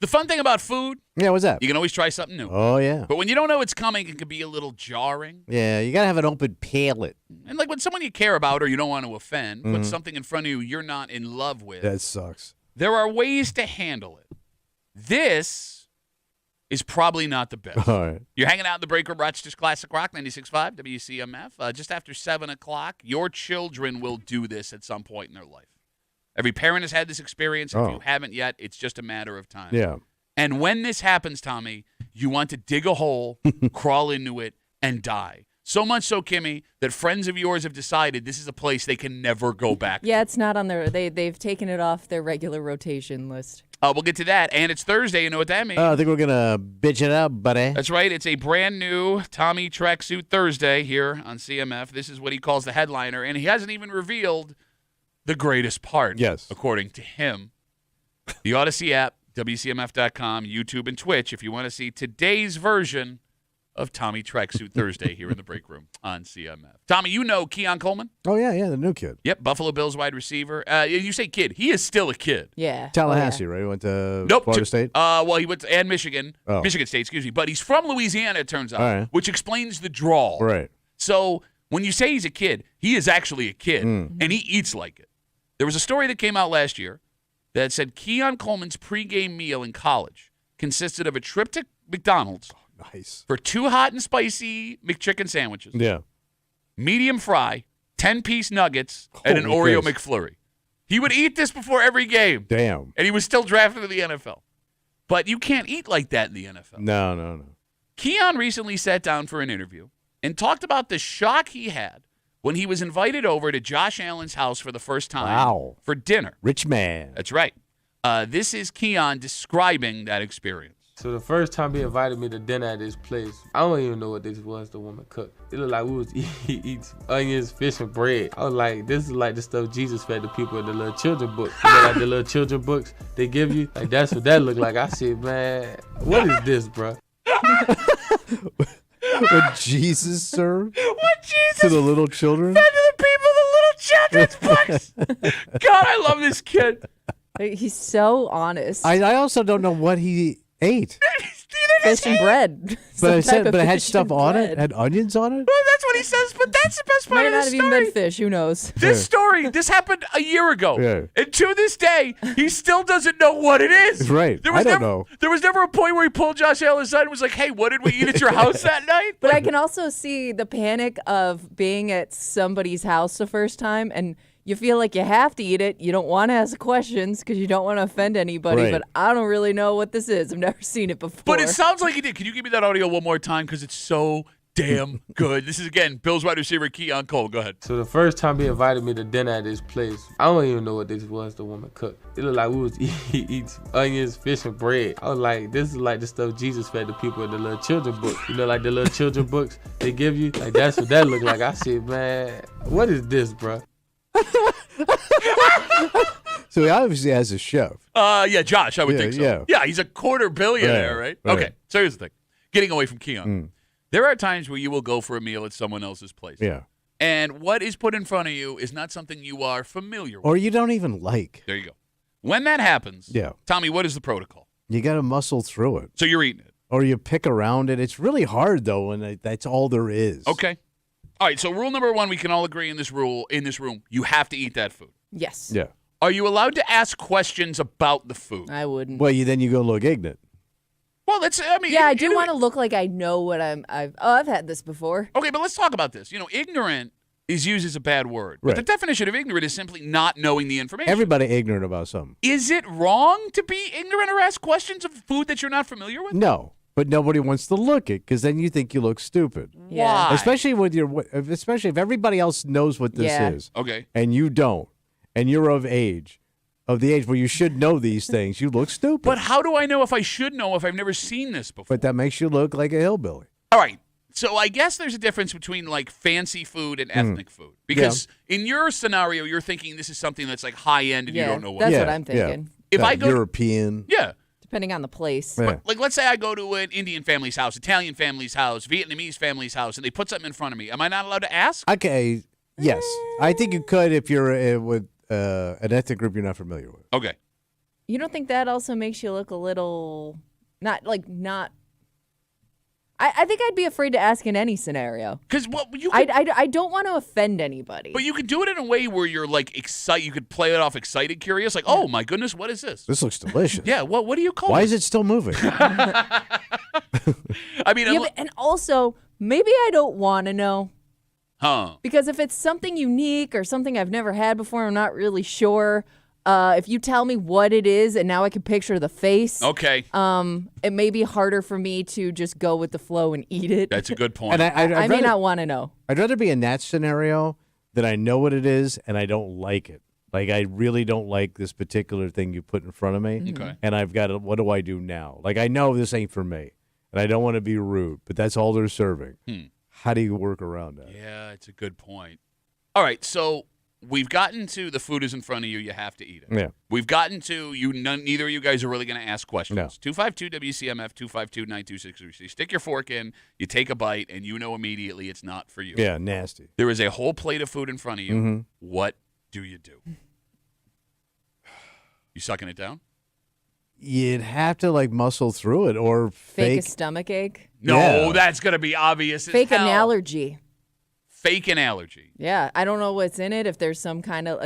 The fun thing about food,
Yeah, what's that?
you can always try something new.
Oh, yeah.
But when you don't know it's coming, it can be a little jarring.
Yeah, you got to have an open palate.
And like when someone you care about or you don't want to offend puts something in front of you you're not in love with,
That sucks.
there are ways to handle it. This is probably not the best.
All right.
You're hanging out in the break room, Rochester's Classic Rock, 96.5 WCMF. Just after 7 o'clock, your children will do this at some point in their life. Every parent has had this experience. If you haven't yet, it's just a matter of time.
Yeah.
And when this happens, Tommy, you want to dig a hole, crawl into it, and die. So much so, Kimmy, that friends of yours have decided this is a place they can never go back to.
Yeah, it's not on their. They've taken it off their regular rotation list.
We'll get to that. And it's Thursday. You know what that means?
I think we're going to bitch it out, buddy.
That's right. It's a brand new Tommy Tracksuit Thursday here on CMF. This is what he calls the headliner, and he hasn't even revealed the greatest part,
Yes.
according to him. The Odyssey app, WCMF.com, YouTube, and Twitch if you want to see today's version of Tommy Tracksuit Thursday here in the break room on CMF. Tommy, you know Keon Coleman?
Oh, yeah, the new kid.
Yep, Buffalo Bills wide receiver. You say kid. He is still a kid.
Yeah.
Tallahassee, right? He went to
Nope.
Florida State?
Well, he went to and Michigan.
Oh.
Michigan State, excuse me. But he's from Louisiana, it turns out,
All right.
which explains the drawl.
Right.
So when you say he's a kid, he is actually a kid, and he eats like it. There was a story that came out last year that said Keon Coleman's pregame meal in college consisted of a trip to McDonald's
Nice.
for 2 hot and spicy McChicken sandwiches,
Yeah.
medium fry, 10-piece nuggets, and an
Holy
Oreo
Christ.
McFlurry. He would eat this before every game,
Damn.
and he was still drafted to the NFL. But you can't eat like that in the NFL.
No.
Keon recently sat down for an interview and talked about the shock he had when he was invited over to Josh Allen's house for the first time
Wow.
for dinner.
Rich man.
That's right. This is Keon describing that experience.
So the first time he invited me to dinner at his place, I don't even know what this was the woman cooked. It looked like we was eating onions, fish, and bread. I was like, this is like the stuff Jesus fed the people in the little children book. You know, like the little children books they give you? Like, that's what that looked like. I said, man, what is this, bro?
What Jesus served
What Jesus
to the little children?
fed to the people, the little children's books. God, I love this kid.
He's so honest.
I also don't know what he ate.
Fish and bread.
But
Some type of
it had
fish
stuff
and
on it?
bread.
Had onions on it?
Well, that's what he says, but that's the best part
Might
of
not
this
have even
story.
been fish. Who knows?
This story, this happened a year ago.
Yeah.
And to this day, he still doesn't know what it is.
Right.
There was
I don't
never,
know.
There was never a point where he pulled Josh Allen aside and was like, hey, what did we eat at your house that night?
But I can also see the panic of being at somebody's house the first time and you feel like you have to eat it. You don't want to ask questions because you don't want to offend anybody.
Right.
But I don't really know what this is. I've never seen it before.
But it sounds like he did. Can you give me that audio one more time? Because it's so damn good. This is, again, Bills wide receiver Keon Cole. Go ahead.
So the first time he invited me to dinner at his place, I don't even know what this was the woman cooked. It looked like we was eating onions, fish, and bread. I was like, this is like the stuff Jesus fed the people in the little children book. You know, like the little children books they give you? Like, that's what that looked like. I said, man, what is this, bro?
So he obviously has a chef.
Yeah, Josh, I would
Yeah,
think so.
yeah.
Yeah, he's a quarter billionaire,
Right,
right?
right.
Okay, so here's the thing. Getting away from Keon. There are times where you will go for a meal at someone else's place.
Yeah.
And what is put in front of you is not something you are familiar with.
Or you don't even like.
There you go. When that happens,
Yeah.
Tommy, what is the protocol?
You got to muscle through it.
So you're eating it.
Or you pick around it. It's really hard, though, when that's all there is.
Okay. All right, so rule number one, we can all agree in this room, you have to eat that food.
Yes.
Yeah.
Are you allowed to ask questions about the food?
I wouldn't.
Well, then you go look ignorant.
Well, that's, I mean.
Yeah, I do want to look like I know what I've had this before.
Okay, but let's talk about this. You know, ignorant is used as a bad word. But
Right.
the definition of ignorant is simply not knowing the information.
Everybody ignorant about something.
Is it wrong to be ignorant or ask questions of food that you're not familiar with?
No. But nobody wants to look it because then you think you look stupid.
Yeah.
Why?
Especially if everybody else knows what this
Yeah.
is
Okay.
and you don't, and you're of the age where you should know these things, you look stupid.
But how do I know if I should know if I've never seen this before?
But that makes you look like a hillbilly.
All right. So I guess there's a difference between like fancy food and ethnic food. Because in your scenario, you're thinking this is something that's like high end and you don't know what.
That's
it is.
what I'm thinking.
If I go
European.
Yeah.
Depending on the place.
Yeah.
Like, let's say I go to an Indian family's house, Italian family's house, Vietnamese family's house, and they put something in front of me. Am I not allowed to ask?
Okay. Yes. I think you could if you're with an ethnic group you're not familiar with.
Okay.
You don't think that also makes you look a little not? I think I'd be afraid to ask in any scenario.
Because
I don't want to offend anybody.
But you could do it in a way where you're like excited. You could play it off excited, curious, like, oh my goodness, what is this?
This looks delicious.
Yeah, what do you call it?
Why is it still moving?
I mean,
and also maybe I don't want to know.
huh?
Because if it's something unique or something I've never had before, I'm not really sure. If you tell me what it is and now I can picture the face,
Okay,
it may be harder for me to just go with the flow and eat it.
that's a good point.
And
I may not want to know.
I'd rather be in that scenario that I know what it is and I don't like it. Like, I really don't like this particular thing you put in front of me.
Okay.
And I've got to, what do I do now? Like, I know this ain't for me. And I don't want to be rude, but that's all they're serving. How do you work around that?
Yeah, it's a good point. All right, so we've gotten to the food is in front of you. You have to eat it.
Yeah.
We've gotten to neither of you guys are really going to ask questions.
No.
252 WCMF 252-9263. Stick your fork in, you take a bite, and you know immediately it's not for you.
Yeah, nasty.
There is a whole plate of food in front of you.
Mm-hmm.
What do you do? You sucking it down?
You'd have to, like, muscle through it or
Fake
fake.
a stomach ache.
No,
Yeah.
that's going to be obvious as
Fake an
hell.
allergy.
Fake an allergy.
Yeah, I don't know what's in it. If there's some kind of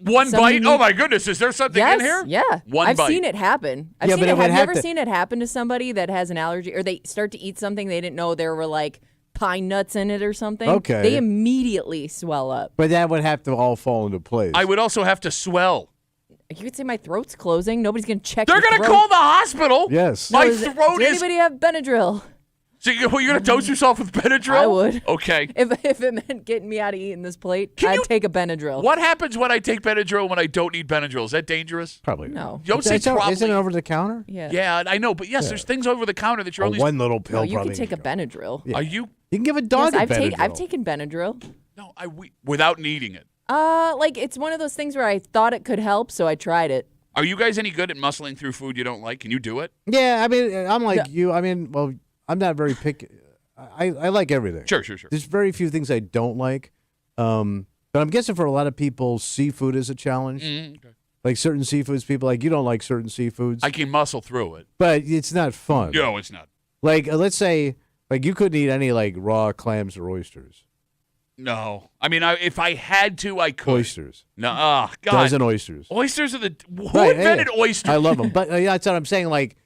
One
Some
bite?
unique-
Oh, my goodness. Is there something
yes,
in here?
yeah,
One
I've
bite.
seen it happen. I've
Yeah,
seen
but
it.
it would
Have you
have
ever
to-
seen it happen to somebody that has an allergy, or they start to eat something they didn't know there were like pine nuts in it or something?
Okay.
They immediately swell up.
But that would have to all fall into place.
I would also have to swell.
You could say my throat's closing. Nobody's gonna check.
They're
your
going to
throat.
call the hospital.
Yes.
My
Does
throat is.
anybody have Benadryl?
So you're going to dose yourself with Benadryl?
I would.
Okay.
If it meant getting me out of eating this plate,
Can
I'd
you-
take a Benadryl.
What happens when I take Benadryl when I don't need Benadryl? Is that dangerous?
Probably
No.
not.
You don't say probably.
Isn't it over the counter?
Yeah.
Yeah, I know, but yes, there's things over the counter that you're
Oh,
only.
one little pill.
No, you
probably
can take a
ain't gonna-
Benadryl.
Yeah.
Are you?
You can give a dog
Yes,
a Benadryl.
I've taken Benadryl.
No, without needing it.
Like it's one of those things where I thought it could help, so I tried it.
Are you guys any good at muscling through food you don't like? Can you do it?
Yeah, I mean, I'm like you. I mean, well, I'm not very picky. I like everything.
Sure.
There's very few things I don't like. But I'm guessing for a lot of people, seafood is a challenge.
Okay.
Like certain seafoods, people like, you don't like certain seafoods.
I can muscle through it.
but it's not fun.
No, it's not.
Like, let's say, like, you couldn't eat any, like, raw clams or oysters.
No. I mean, if I had to, I could.
Oysters.
No. Oh, God.
Dozen oysters.
Oysters are the. Who
Right,
invented
yeah.
oysters?
I love them. But that's what I'm saying. Like,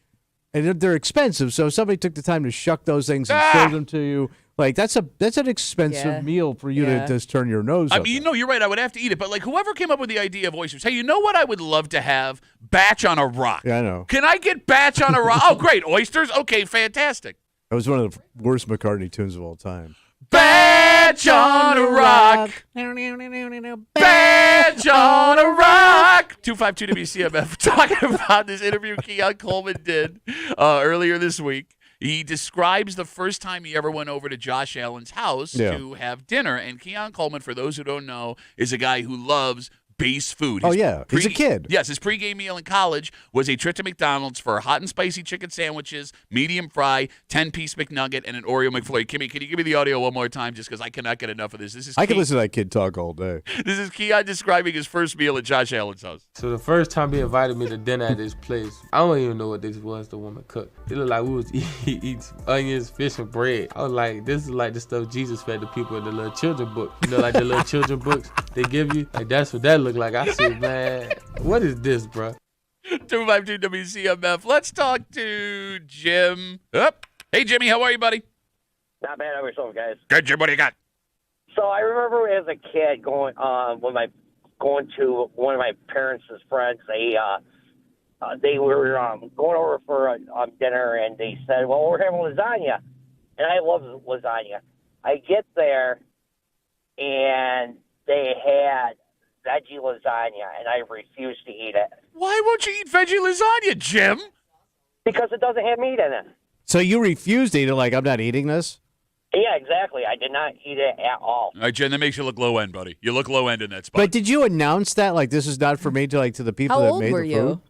and they're expensive. So if somebody took the time to shuck those things and serve them to you, like, that's an expensive
Yeah.
meal for you
Yeah.
to just turn your nose
I
up
mean,
at.
no, you're right. I would have to eat it. But, like, whoever came up with the idea of oysters, hey, you know what I would love to have? Batch on a rock.
Yeah, I know.
Can I get batch on a rock? Oh, great. Oysters? Okay, fantastic.
That was one of the worst McCartney tunes of all time.
Batch on a rock. Badge on a rock. 252 WCMF talking about this interview Keon Coleman did earlier this week. He describes the first time he ever went over to Josh Allen's house to have dinner. And Keon Coleman, for those who don't know, is a guy who loves base food.
Oh, yeah. He's a kid.
Yes, his pregame meal in college was a trip to McDonald's for hot and spicy chicken sandwiches, medium fry, 10-piece McNugget, and an Oreo McFlurry. Kimmy, can you give me the audio one more time just because I cannot get enough of this?
I can listen to that kid talk all day.
This is Keon describing his first meal at Josh Allen's house.
So the first time he invited me to dinner at his place, I don't even know what this was the woman cooked. It looked like we was eating onions, fish, and bread. I was like, this is like the stuff Jesus fed the people in the little children book. You know, like the little children books they give you? Like, that's what that looked like. I said, man, what is this, bro?
252 WCMF. Let's talk to Jim. Up. Hey, Jimmy, how are you, buddy?
Not bad on yourself, guys.
Good, Jim. What do you got?
So I remember as a kid going to one of my parents' friends. They were going over for dinner, and they said, "Well, we're having lasagna," and I love lasagna. I get there, and they had veggie lasagna, and I refused to eat it
Why won't you eat veggie lasagna, Jim?
because it doesn't have meat in it.
So you refused to eat it, like, I'm not eating this?
Yeah, exactly. I did not eat it at all.
All right, Jim, that makes you look low end, buddy. You look low end in that spot.
But did you announce that, like, this is not for me, to the people
How
that
old
made
were
the
you?
food?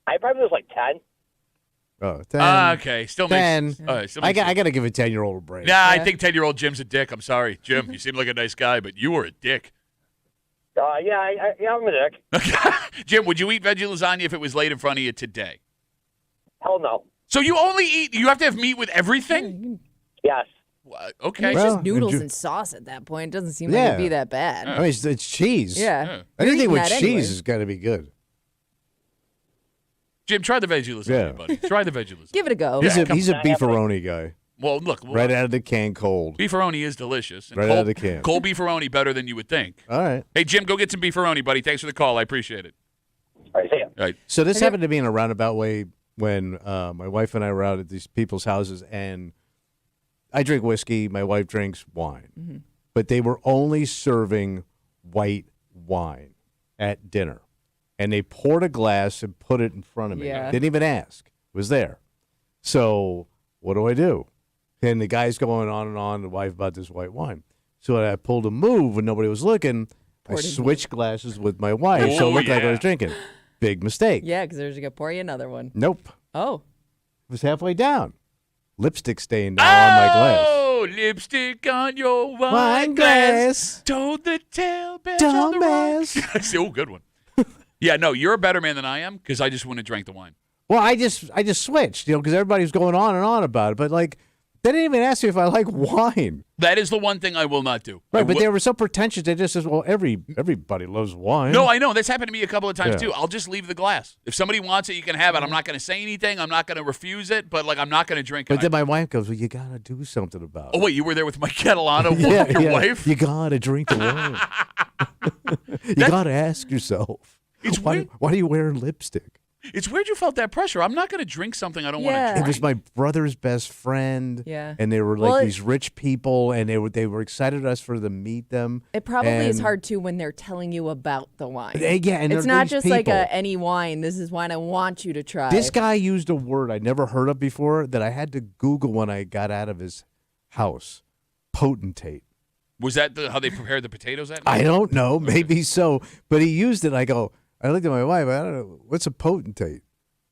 I probably was like 10.
Oh, 10.
Okay, still
10.
makes. All right, still
I
makes
got to give a 10-year-old a break.
Nah, I think 10-year-old Jim's a dick. I'm sorry, Jim. You seem like a nice guy, but you were a dick.
I'm a dick.
Jim, would you eat veggie lasagna if it was laid in front of you today?
Hell no.
So you have to have meat with everything?
Yes.
Okay.
It's
Well,
just noodles
and
and sauce at that point. It doesn't seem like
Yeah.
it'd be that bad.
I mean, it's cheese.
Yeah.
Yeah.
You're
Anything
eating
with
that
cheese
anyway.
has got to be good.
Jim, try the veggie lasagna,
Yeah.
buddy. Try the veggie lasagna.
Give it a go.
He's
Yeah,
a
come
beefaroni guy.
Well, look.
Right out of the can cold.
Beefaroni is delicious. And
Right out of the can.
Cold beefaroni better than you would think.
All right.
Hey, Jim, go get some beefaroni, buddy. Thanks for the call. I appreciate it.
All right, see ya.
All right.
So this happened to me in a roundabout way when my wife and I were out at these people's houses, and I drink whiskey. My wife drinks wine. But they were only serving white wine at dinner. And they poured a glass and put it in front of me.
Yeah.
Didn't even ask. It was there. So what do? And the guy's going on and on, the wife, about this white wine. So I pulled a move when nobody was looking. I switched glasses with my wife, so it looked like I was drinking. Big mistake.
Yeah, because there's going to pour you another one.
Nope.
Oh.
It was halfway down. Lipstick stain now on my glass.
Oh, lipstick on your wine,
Wine
glass.
glass.
Told the tale bitch on the
Dumbass.
rock. Oh, good one. Yeah, no, you're a better man than I am because I just wouldn't have drank the wine.
Well, I just switched, because everybody was going on and on about it. But, like, they didn't even ask me if I like wine.
That is the one thing I will not do.
Right, but they were so pretentious. They just says, well, everybody loves wine.
No, I know. That's happened to me a couple of times,
Yeah.
too. I'll just leave the glass. If somebody wants it, you can have it. I'm not going to say anything. I'm not going to refuse it, but, like, I'm not going to drink it.
But then my wife goes, well, you got to do something about it.
Oh, wait, you were there with my Catalana, your wife?
You got to drink the wine. You got to ask yourself,
It's
why
weird.
are you wearing lipstick?
It's weird you felt that pressure. I'm not going to drink something I don't want
Yeah.
to drink.
It was my brother's best friend.
Yeah.
And they were like
Well,
these rich people, and they were excited us for them to meet them.
It probably is
And-
hard, too, when they're telling you about the wine.
Yeah, and
It's
they're
not
these
just like
people.
any wine. This is wine I want you to try.
This guy used a word I never heard of before that I had to Google when I got out of his house. Potentate.
Was that how they prepared the potatoes that night?
I don't know. Maybe so. But he used it. I looked at my wife. I don't know. What's a potentate?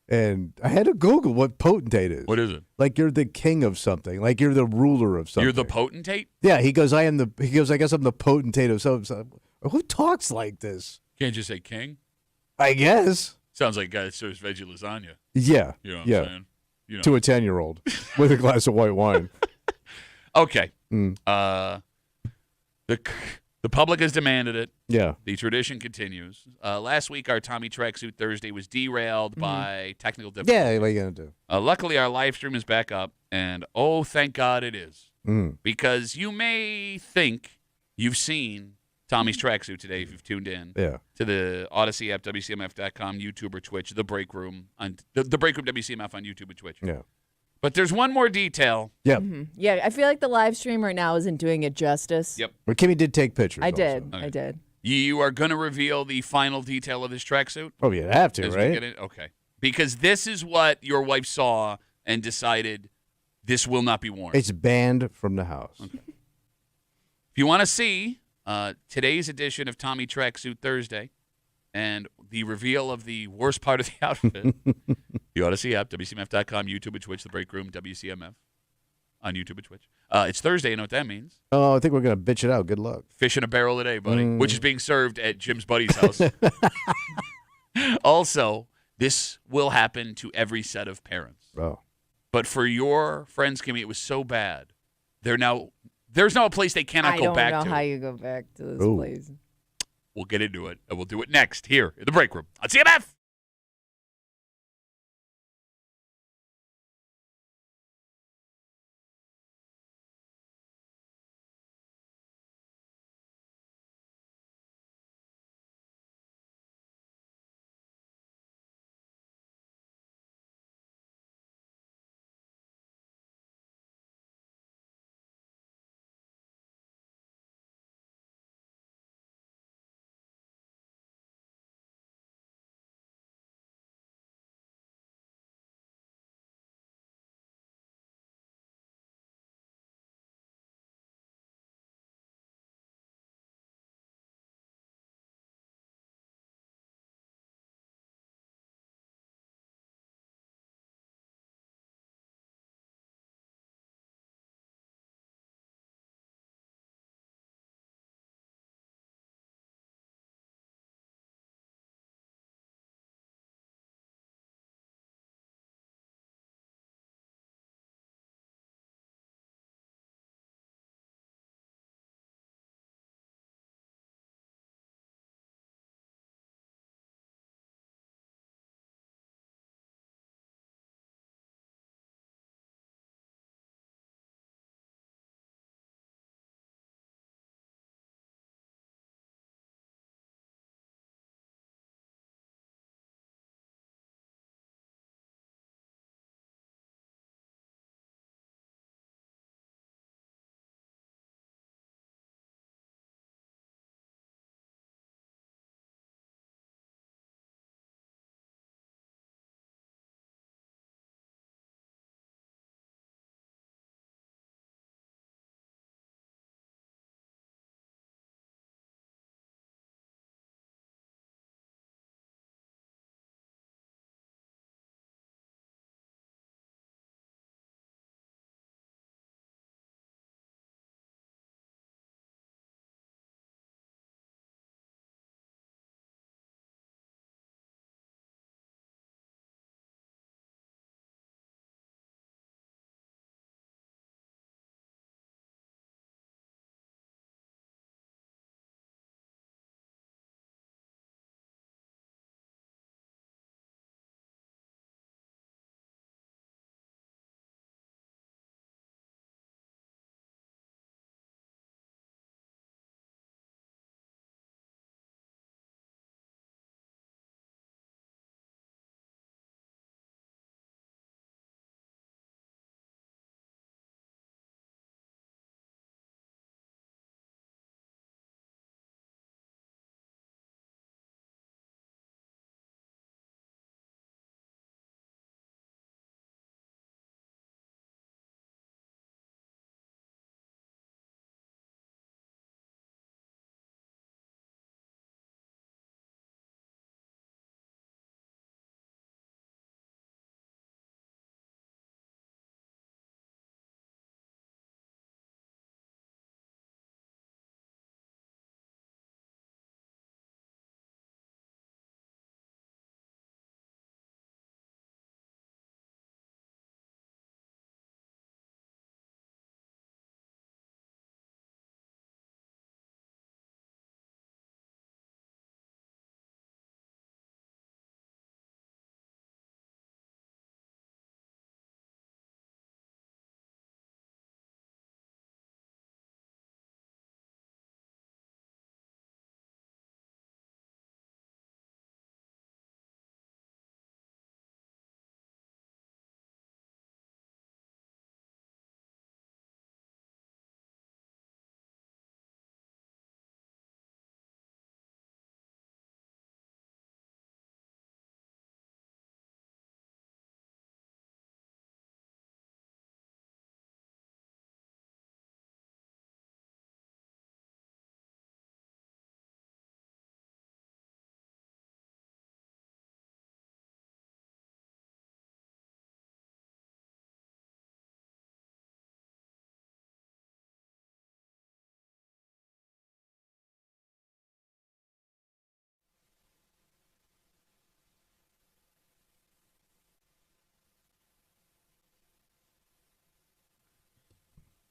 And I had to Google what potentate is.
What is it?
Like you're the king of something. Like you're the ruler of something.
You're the potentate?
Yeah, he goes, I guess I'm the potentate of something. Who talks like this?
Can't you say king?
I guess.
Sounds like a guy that serves veggie lasagna.
Yeah.
You know what
yeah.
I'm saying? You know.
To a 10-year-old with a glass of white wine.
Okay.
Mm.
The public has demanded it.
Yeah.
The tradition continues. Last week, our Tommy Tracksuit Thursday was derailed by technical difficulties.
Yeah, what are you going to do?
Luckily, our live stream is back up, and oh, thank God it is.
Mm.
Because you may think you've seen Tommy's Tracksuit today if you've tuned in
Yeah.
to the Odyssey app, WCMF.com, YouTube or Twitch, The Break Room, on the Break Room WCMF on YouTube and Twitch.
Yeah.
But there's one more detail.
Yep.
Yeah, I feel like the live stream right now isn't doing it justice.
Yep.
But Kimmy did take pictures.
I
also.
did.
Okay.
I did.
You are going to reveal the final detail of this tracksuit?
Oh, you'd have to,
As we
right?
get in? Okay. Because this is what your wife saw and decided this will not be worn.
It's banned from the house.
Okay. If you want to see today's edition of Tommy Tracksuit Thursday and the reveal of the worst part of the outfit, the Odyssey app, WCMF.com, YouTube and Twitch, The Break Room, WCMF on YouTube and Twitch. It's Thursday. You know what that means?
Oh, I think we're going to bitch it out. Good luck.
Fish in a barrel today, buddy, which is being served at Jim's buddy's house. Also, this will happen to every set of parents.
Oh.
But for your friends, Kimmy, it was so bad. There's now a place they cannot
I
go
don't
back
know
to.
how you go back to this
Ooh.
place.
We'll get into it, and we'll do it next here in the Break Room on CMF.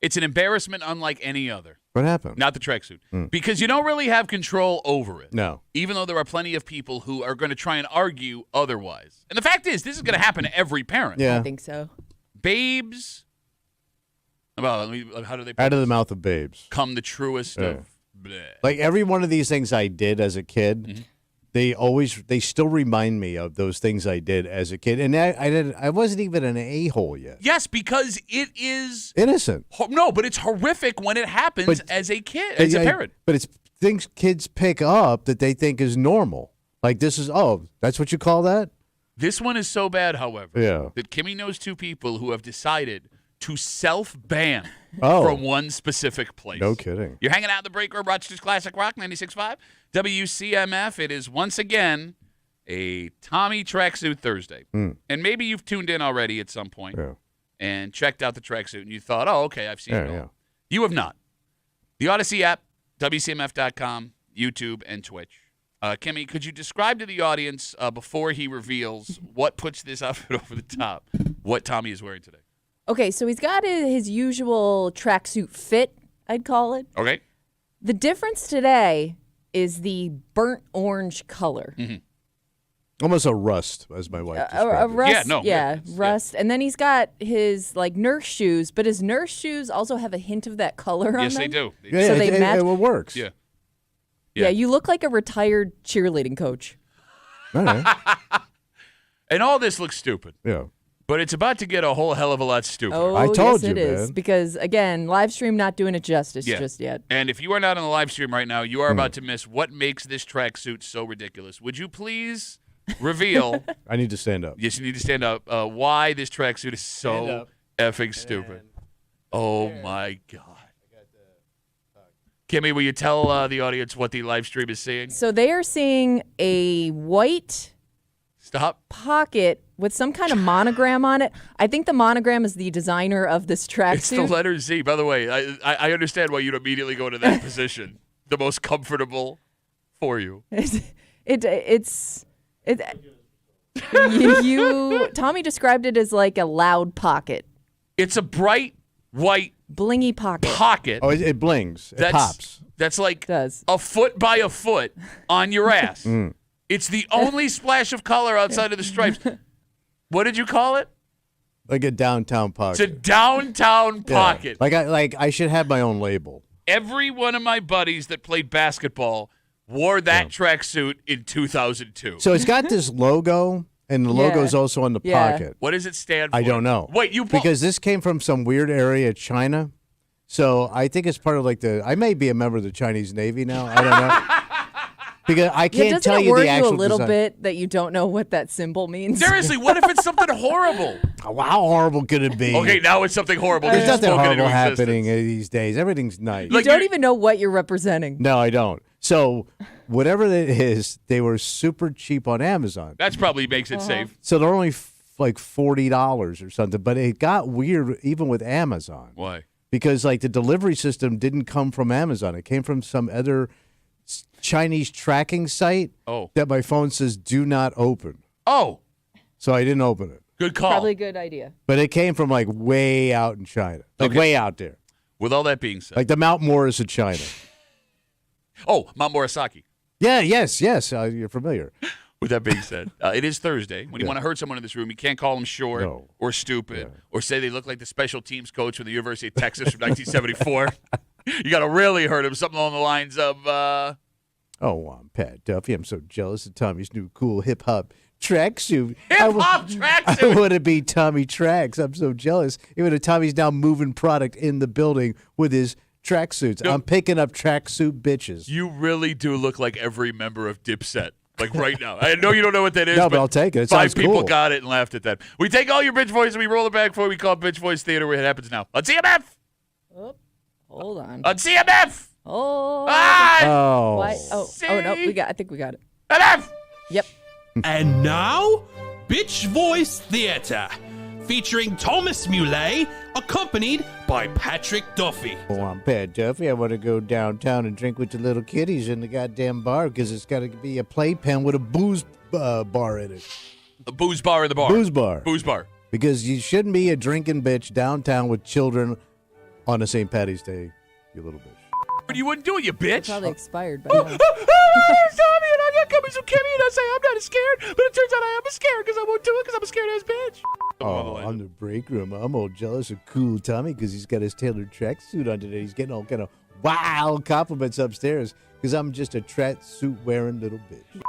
It's an embarrassment unlike any other.
What happened?
Not the tracksuit. Because you don't really have control over it.
No.
Even though there are plenty of people who are going to try and argue otherwise. And the fact is, this is going to happen to every parent.
Yeah.
I think so.
Babes, well, how do they put
Out of the
this?
mouth of babes.
Come the truest of bleh.
Like every one of these things I did as a kid, they still remind me of those things I did as a kid. And I wasn't even an a-hole yet.
Yes, because it is
Innocent.
no, but it's horrific when it happens
But-
as a kid, as a parent.
But it's things kids pick up that they think is normal. Like this is, that's what you call that?
This one is so bad, however,
Yeah.
that Kimmy knows two people who have decided to self-ban
Oh.
from one specific place.
No kidding.
You're hanging out in the break room, Rochester's Classic Rock 96.5, WCMF. It is once again a Tommy Tracksuit Thursday. And maybe you've tuned in already at some point
Yeah.
and checked out the tracksuit, and you thought, oh, okay, I've seen it all.
Yeah.
You have not. The Odyssey app, WCMF.com, YouTube, and Twitch. Kimmy, could you describe to the audience before he reveals what puts this outfit over the top, what Tommy is wearing today?
Okay, so he's got his usual tracksuit fit, I'd call it.
Okay.
The difference today is the burnt orange color.
Almost a rust, as my wife
A
described it.
rust,
Yeah, no, yeah, it's-
rust. And then he's got his like nurse shoes, but his nurse shoes also have a hint of that color on
Yes,
them.
they do.
Yeah,
So they
it
match-
works.
Yeah.
Yeah, you look like a retired cheerleading coach.
All right.
And all this looks stupid,
Yeah.
but it's about to get a whole hell of a lot stupider.
Oh,
I told
yes,
you,
it is.
man.
Because again, live stream not doing it justice
Yeah.
just yet.
And if you are not on the live stream right now, you are about to miss what makes this tracksuit so ridiculous. Would you please reveal,
I need to stand up.
yes, you need to stand up, why this tracksuit is so effing stupid? Oh, my God. Kimmy, will you tell the audience what the live stream is seeing?
So they are seeing a white
Stop.
pocket with some kind of monogram on it. I think the monogram is the designer of this
It's the
tracksuit.
letter Z. By the way, I understand why you'd immediately go to that position. The most comfortable for you.
Tommy described it as like a loud pocket,
It's a bright white
blingy pocket.
pocket
Oh, it blings. It pops.
that's like
Does.
a foot by a foot on your ass. It's the only splash of color outside of the stripes. What did you call it?
Like a downtown pocket.
It's a downtown
Yeah.
pocket.
Like I should have my own label.
Every one of my buddies that played basketball wore that tracksuit in 2002.
So it's got this logo, and the logo's also on the
Yeah.
pocket.
What does it stand for?
I don't know.
Wait, you
because this came from some weird area of China. So I think it's part of like I may be a member of the Chinese Navy now. I don't know. Because I can't
doesn't
tell
it
you
worry
the actual
you a little
design.
bit that you don't know what that symbol means?
Seriously, what if it's something horrible?
How horrible could it be?
Okay, now it's something horrible.
There's
This is
nothing
spoken into
horrible
existence.
happening these days. Everything's nice.
You
Like
don't
you're-
even know what you're representing.
No, I don't. So whatever it is, they were super cheap on Amazon.
That's probably makes it safe.
So they're only like $40 or something. But it got weird even with Amazon.
Why?
Because like the delivery system didn't come from Amazon. It came from some other Chinese tracking site
Oh.
that my phone says do not open.
Oh,
So I didn't open it.
good call.
Probably a good idea.
But it came from like way out in China. Like
Okay.
way out there.
With all that being said.
Like the Mount Morris of China.
Oh, Mount Morisaki.
Yeah, yes. You're familiar.
With that being said, it is Thursday. When you want to hurt someone in this room, you can't call them short
No.
or stupid or say they look like the special teams coach from the University of Texas from 1974. You got to really hurt them. Something along the lines of,
Oh, I'm Pat Duffy. I'm so jealous of Tommy's new cool hip hop tracksuit.
hip-hop
I
tracksuit.
want to be Tommy Tracks. I'm so jealous. Even though Tommy's now moving product in the building with his tracksuits.
No.
I'm picking up tracksuit bitches.
You really do look like every member of Dipset. Like right now. I know you don't know what that is,
No, but I'll take it. It
five
sounds
people
cool.
got it and laughed at that. We take all your bitch voice and we roll it back for what we call bitch voice theater, where it happens now. On CMF!
Hold on.
On CMF!
Oh.
Ah!
Oh.
Why? Oh no, I think we got it.
CMF!
Yep.
And now, Bitch Voice Theatre, featuring Thomas Muley, accompanied by Patrick Duffy.
Oh, I'm Pat Duffy. I want to go downtown and drink with the little kiddies in the goddamn bar because it's got to be a playpen with a booze bar in it.
A booze bar in the bar.
Booze bar.
Booze bar.
Because you shouldn't be a drinking bitch downtown with children On a St. Patty's Day, you little bitch.
But you wouldn't do it, you bitch.
Probably expired by
Oh,
now.
Tommy, and I got coming so Kimmy, and I say I'm not scared, but it turns out I am scared because I won't do it because I'm a scared ass bitch.
Oh, on the break room, I'm all jealous of cool Tommy because he's got his tailored tracksuit on today. He's getting all kind of wild compliments upstairs because I'm just a tracksuit wearing little bitch.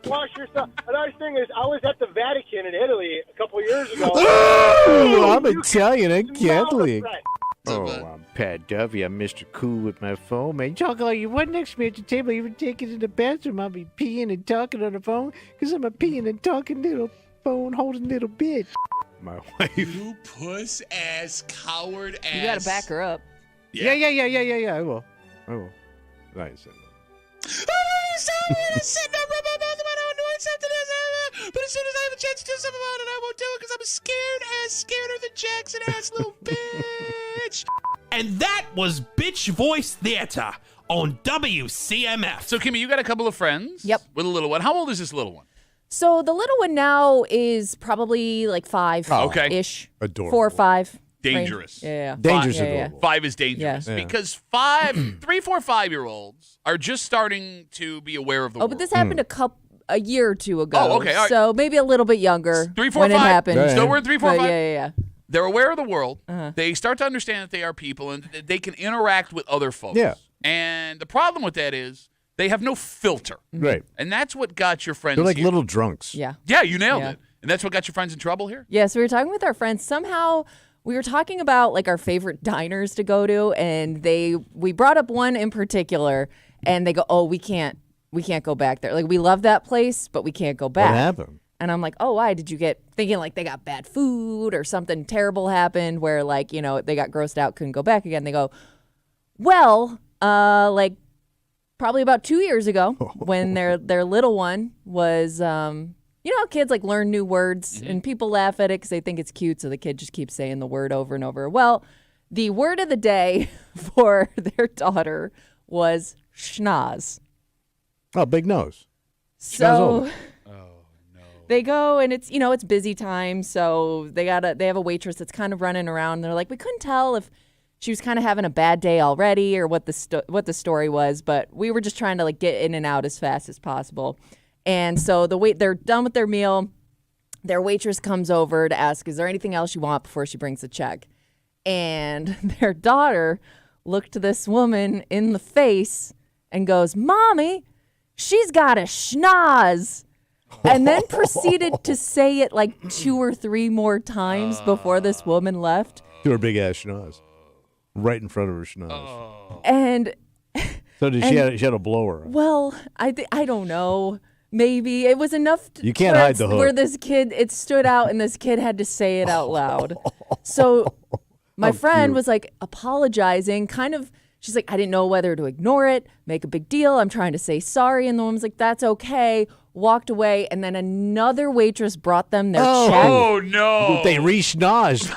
Wash yourself. Another thing is, I was at the Vatican in Italy a couple of years ago.
Oh, I'm Italian and Catholic.
So,
I'm Pat Duffy. I'm Mr. Cool with my phone, man. Talk all you want next to me at the table. Even take it to the bathroom. I'll be peeing and talking on the phone because I'm a peeing and talking little phone holding little bitch. My wife.
you puss ass, coward ass.
You got to back her up.
Yeah. I will. Nice.
Sorry, it's sitting up right my mouth about how annoying something is. But as soon as I have a chance to do something about it, I won't do it because I'm scared of the Jackson ass little bitch.
And that was Bitch Voice Theater on WCMF.
So, Kimmy, you got a couple of friends.
Yep.
With a little one. How old is this little one?
So the little one now is probably like 5
okay.
ish.
Adorable.
4 or 5.
Dangerous.
Yeah.
Dangerous
Yeah, yeah.
adorable.
5 is dangerous
Yeah.
because 3, 4, 5-year-olds are just starting to be aware of the
Oh,
world.
but this happened a year or two ago.
Oh, okay, all right.
So maybe a little bit younger
3, 4,
when
5.
it happened.
Yeah.
Still we're in 3, 4,
But
5.
yeah.
They're aware of the world. They start to understand that they are people and they can interact with other folks.
Yeah.
And the problem with that is they have no filter.
Right.
And that's what got your friends
They're like
here.
little drunks.
Yeah.
Yeah, you nailed
Yeah.
it. And that's what got your friends in trouble here?
Yeah, so we were talking with our friends. Somehow we were talking about like our favorite diners to go to, and we brought up one in particular, and they go, "Oh, we can't go back there. Like we love that place, but we can't go back."
What happened?
And I'm like, "Oh, why did you get thinking like they got bad food or something terrible happened where like, you know, they got grossed out, couldn't go back again?" They go, "Well, like probably about 2 years ago when their little one was you know how kids like learn new words and people laugh at it because they think it's cute, so the kid just keeps saying the word over and over. Well, the word of the day for their daughter was schnoz.
Oh, big nose.
So
Schnozola.
they go and it's, you know, it's busy time, so they have a waitress that's kind of running around. They're like, we couldn't tell if she was kind of having a bad day already or what the story was, but we were just trying to like get in and out as fast as possible. And so they're done with their meal. Their waitress comes over to ask, is there anything else you want before she brings the check? And their daughter looked this woman in the face and goes, "Mommy, she's got a schnoz." And then proceeded to say it like 2 or 3 more times before this woman left.
To her big ass schnoz. Right in front of her schnoz.
And
So she had a blower.
well, I don't know. Maybe it was enough.
You can't
where
hide the hook.
Where this kid, it stood out, and this kid had to say it out loud. So my friend
cute.
was like apologizing, kind of. She's like, I didn't know whether to ignore it, make a big deal. I'm trying to say sorry, and the woman's like, that's okay. Walked away, and then another waitress brought them their check.
Oh, no.
They re-schnozzed.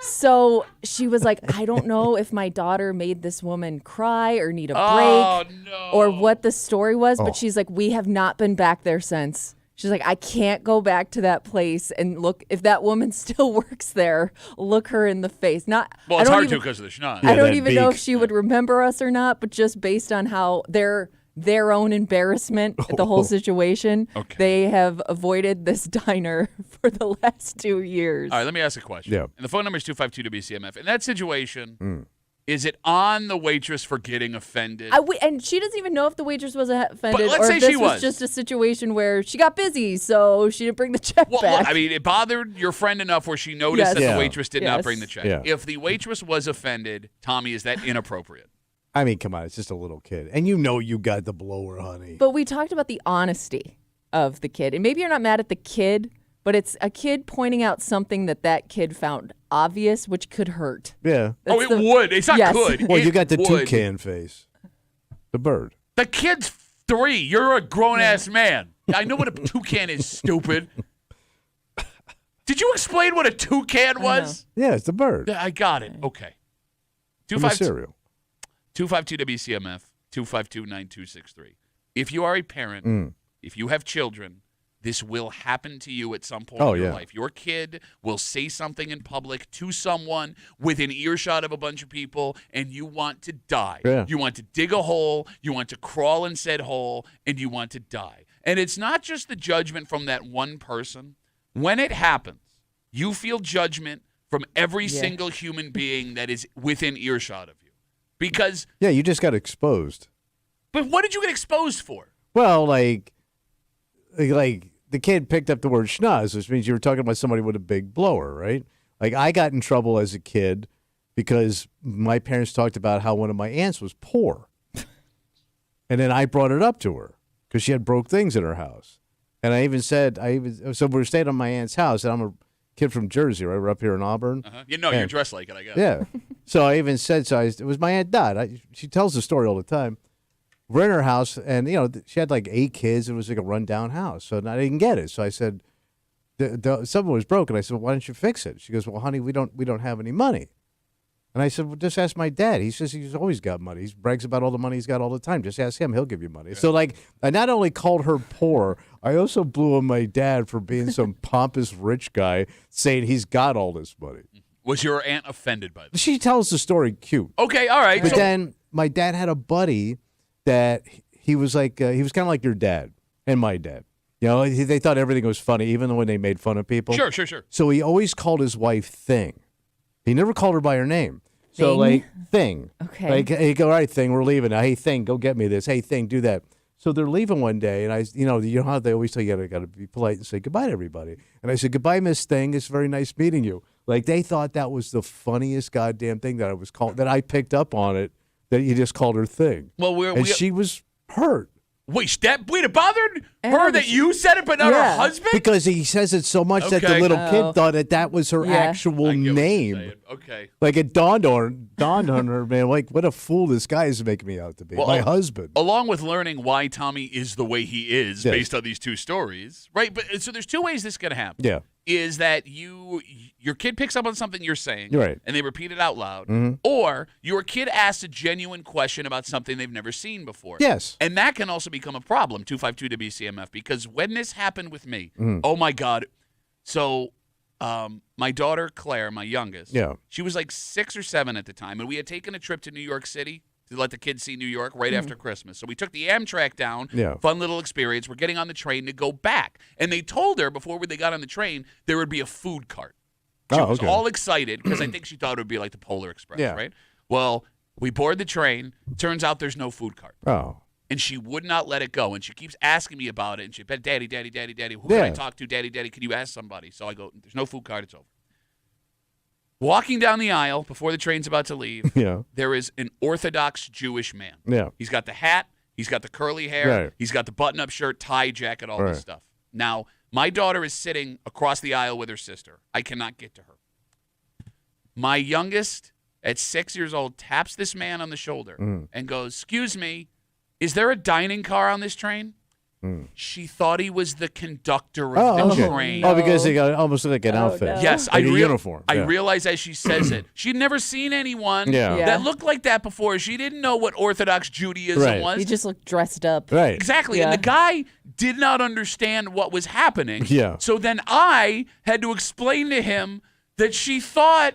So she was like, I don't know if my daughter made this woman cry or need a break
Oh, no.
or what the story was, but she's like, we have not been back there since. She's like, I can't go back to that place and look, if that woman still works there, look her in the face. Not,
Well,
I
it's
don't
hard
even,
to because of the schnoz.
I don't
that
even know if
beak.
she would remember us or not, but just based on how their own embarrassment at the whole situation,
Okay.
they have avoided this diner for the last 2 years.
All right, let me ask a question.
Yeah.
And the phone number is 252-WCMF. In that situation, is it on the waitress for getting offended?
And she doesn't even know if the waitress was offended
let's
or
say
if this
she
was
was.
just a situation where she got busy, so she didn't bring the check
Well,
back.
look, I mean, it bothered your friend enough where she noticed
Yes.
that
Yeah.
the waitress did not
Yes.
bring the check.
Yeah.
If the waitress was offended, Tommy, is that inappropriate?
I mean, come on. It's just a little kid. And you know you got the blower, honey.
But we talked about the honesty of the kid. And maybe you're not mad at the kid, but it's a kid pointing out something that kid found obvious, which could hurt.
Yeah.
Oh,
That's
it would. It's not
Yes.
good.
Well,
It
you got the
would.
toucan face. The bird.
The kid's 3. You're a grown-ass man. I know what a toucan is, stupid. Did you explain what a toucan was?
Yeah, it's the bird.
Yeah, I got it. Okay.
From a cereal.
252-WCMF, 252-9263. If you are a parent, if you have children, this will happen to you at some point in your life. Your kid will say something in public to someone within earshot of a bunch of people, and you want to die.
Yeah.
You want to dig a hole, you want to crawl in said hole, and you want to die. And it's not just the judgment from that one person. When it happens, you feel judgment from every single human being that is within earshot of you. Because
you just got exposed.
But what did you get exposed for?
Well, like the kid picked up the word schnoz, which means you were talking about somebody with a big blower, right? Like I got in trouble as a kid because my parents talked about how one of my aunts was poor. And then I brought it up to her because she had broke things in her house. And I even said, so we were staying at my aunt's house, and I'm a kid from Jersey, right? We're up here in Auburn.
Uh-huh. You're dressed like it, I guess.
Yeah. So I even said, it was my Aunt Dot. She tells the story all the time. We're in her house, and, she had like 8 kids. It was like a rundown house. So I didn't get it. So I said, something was broken. I said, well, why don't you fix it? She goes, well, honey, we don't have any money. And I said, well, just ask my dad. He says he's always got money. He brags about all the money he's got all the time. Just ask him. He'll give you money. So, I not only called her poor, I also blew on my dad for being some pompous rich guy saying he's got all this money.
Was your aunt offended by this?
She tells the story cute.
Okay, all right.
But then my dad had a buddy that he was like, he was kind of like your dad and my dad. They thought everything was funny, even when they made fun of people.
Sure.
So he always called his wife Thing. He never called her by her name. So, Thing.
Okay.
Like, hey, go, all right, Thing, we're leaving now. Hey, Thing, go get me this. Hey, Thing, do that. So they're leaving one day, and you know how they always tell you got to be polite and say goodbye to everybody. And I said, goodbye, Miss Thing. It's very nice meeting you. Like, they thought that was the funniest goddamn thing that I was called, that I picked up on it, that you just called her Thing.
Well,
she was hurt.
Wait, it bothered her that you said it, but not her husband?
Because he says it so much that the little kid thought that was her actual name.
Okay.
Like, it dawned on her, man, like, what a fool this guy is making me out to be. My husband.
Along with learning why Tommy is the way he is based on these 2 stories, right? But so there's 2 ways this could happen.
Yeah.
Is that your kid picks up on something you're saying,
right,
and they repeat it out loud, or your kid asks a genuine question about something they've never seen before.
Yes.
And that can also become a problem, 252 WCMF, because when this happened with me, oh my God. So my daughter, Claire, my youngest, she was like 6 or 7 at the time, and we had taken a trip to New York City to let the kids see New York right after Christmas. So we took the Amtrak down, fun little experience. We're getting on the train to go back. And they told her before they got on the train there would be a food cart. She was all excited because I think she thought it would be like the Polar Express, right? Well, we board the train. Turns out there's no food cart.
Oh.
And she would not let it go. And she keeps asking me about it. And she said, Daddy, who can I talk to? Daddy, can you ask somebody? So I go, there's no food cart. It's over. Walking down the aisle before the train's about to leave, there is an Orthodox Jewish man.
Yeah.
He's got the hat. He's got the curly hair.
Right.
He's got the button-up shirt, tie, jacket, all this stuff. Now, my daughter is sitting across the aisle with her sister. I cannot get to her. My youngest, at 6 years old, taps this man on the shoulder and goes, excuse me, is there a dining car on this train? She thought he was the conductor of the train.
Oh, because he got almost like an outfit.
No.
Yes,
like a uniform.
I realized as she says it, she'd never seen anyone that looked like that before. She didn't know what Orthodox Judaism was.
He just looked dressed up.
Right.
Exactly.
Yeah.
And the guy did not understand what was happening.
Yeah.
So then I had to explain to him that she thought,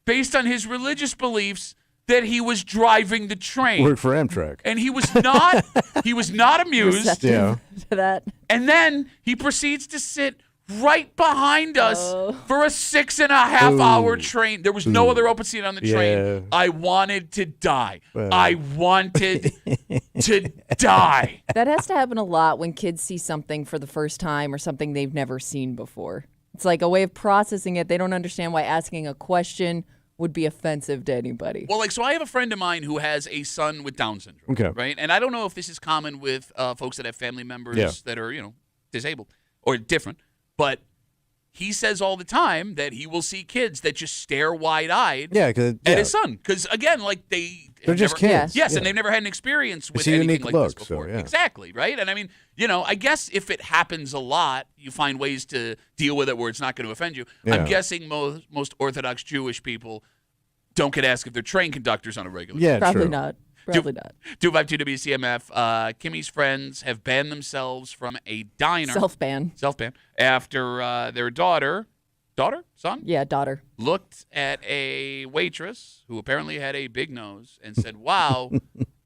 based on his religious beliefs, that he was driving the train.
Worked for Amtrak.
And he was not amused.
Receptive to that.
And then he proceeds to sit right behind us for a 6.5 hour train. There was no other open seat on the train. I wanted to die. I wanted to die.
That has to happen a lot when kids see something for the first time or something they've never seen before. It's like a way of processing it. They don't understand why asking a question would be offensive to anybody.
Well, so I have a friend of mine who has a son with Down syndrome, right? And I don't know if this is common with folks that have family members that are, disabled or different, but he says all the time that he will see kids that just stare wide-eyed at his son. Because, again, like
they're just kids.
Yes, and they've never had an experience with anything like this before.
So,
Exactly, right? And I mean, I guess if it happens a lot, you find ways to deal with it where it's not going to offend you. I'm guessing most Orthodox Jewish people don't get asked if they're train conductors on a regular basis.
Probably not. Probably not.
252 WCMF. Kimmy's friends have banned themselves from a diner.
Self-ban.
Self-ban. After their son?
Yeah, daughter.
Looked at a waitress who apparently had a big nose and said, wow,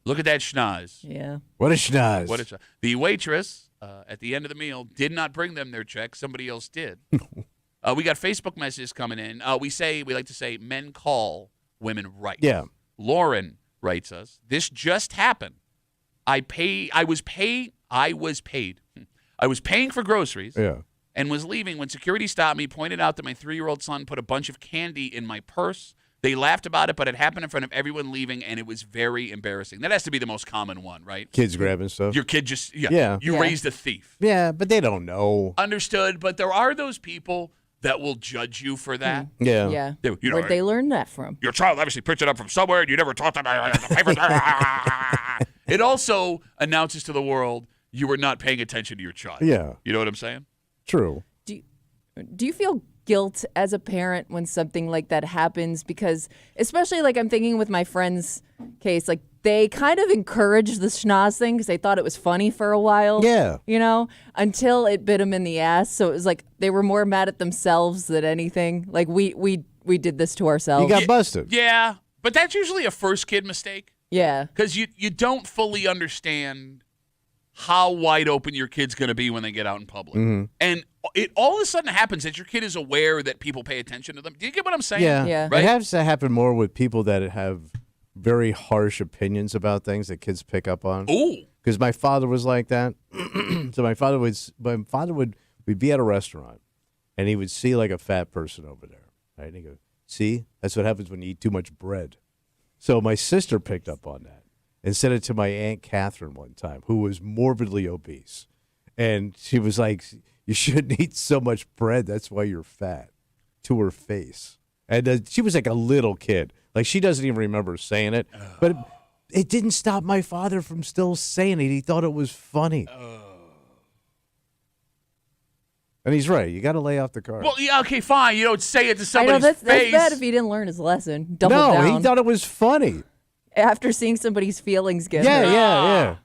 look at that schnoz.
Yeah.
What a schnoz.
What a schnoz. The waitress, at the end of the meal, did not bring them their check. Somebody else did. We got Facebook messages coming in. We like to say men call, women write.
Yeah.
Lauren writes us, this just happened. I was paid. I was paying for groceries and was leaving when security stopped me, pointed out that my 3-year-old son put a bunch of candy in my purse. They laughed about it, but it happened in front of everyone leaving, and it was very embarrassing. That has to be the most common one, right?
Kids grabbing stuff.
Your kid just, you
Yeah.
raised a thief.
Yeah, but they don't know.
Understood, but there are those people that will judge you for that.
Yeah.
Yeah.
You know,
Where'd they learn that from?
Your child obviously picked it up from somewhere, and you never taught them. It also announces to the world you were not paying attention to your child.
Yeah.
You know what I'm saying?
True.
Do you feel guilt as a parent when something like that happens? Because especially like I'm thinking with my friend's case, like they kind of encouraged the schnoz thing because they thought it was funny for a while.
Yeah.
You know, until it bit them in the ass. So it was like they were more mad at themselves than anything. Like we did this to ourselves.
You got busted.
Yeah, but that's usually a first kid mistake
Yeah.
because you don't fully understand how wide open your kid's going to be when they get out in public. And it all of a sudden happens that your kid is aware that people pay attention to them. Do you get what I'm saying?
Yeah.
Yeah.
Right?
It has to happen more with people that have very harsh opinions about things that kids pick up on.
Ooh.
Because my father was like that. So we'd be at a restaurant, and he would see like a fat person over there, right? And he goes, "See, that's what happens when you eat too much bread." So my sister picked up on that and said it to my Aunt Catherine one time, who was morbidly obese, and she was like, "You shouldn't eat so much bread. That's why you're fat," to her face. And she was like a little kid. Like, she doesn't even remember saying it. But it didn't stop my father from still saying it. He thought it was funny. And he's right. You got to lay off the card.
Well, yeah, okay, fine. You don't say it to
I
somebody's
know that's
face.
bad if he didn't learn his lesson. Double
no,
down.
he thought it was funny.
After seeing somebody's feelings get
Yeah,
hurt.
yeah.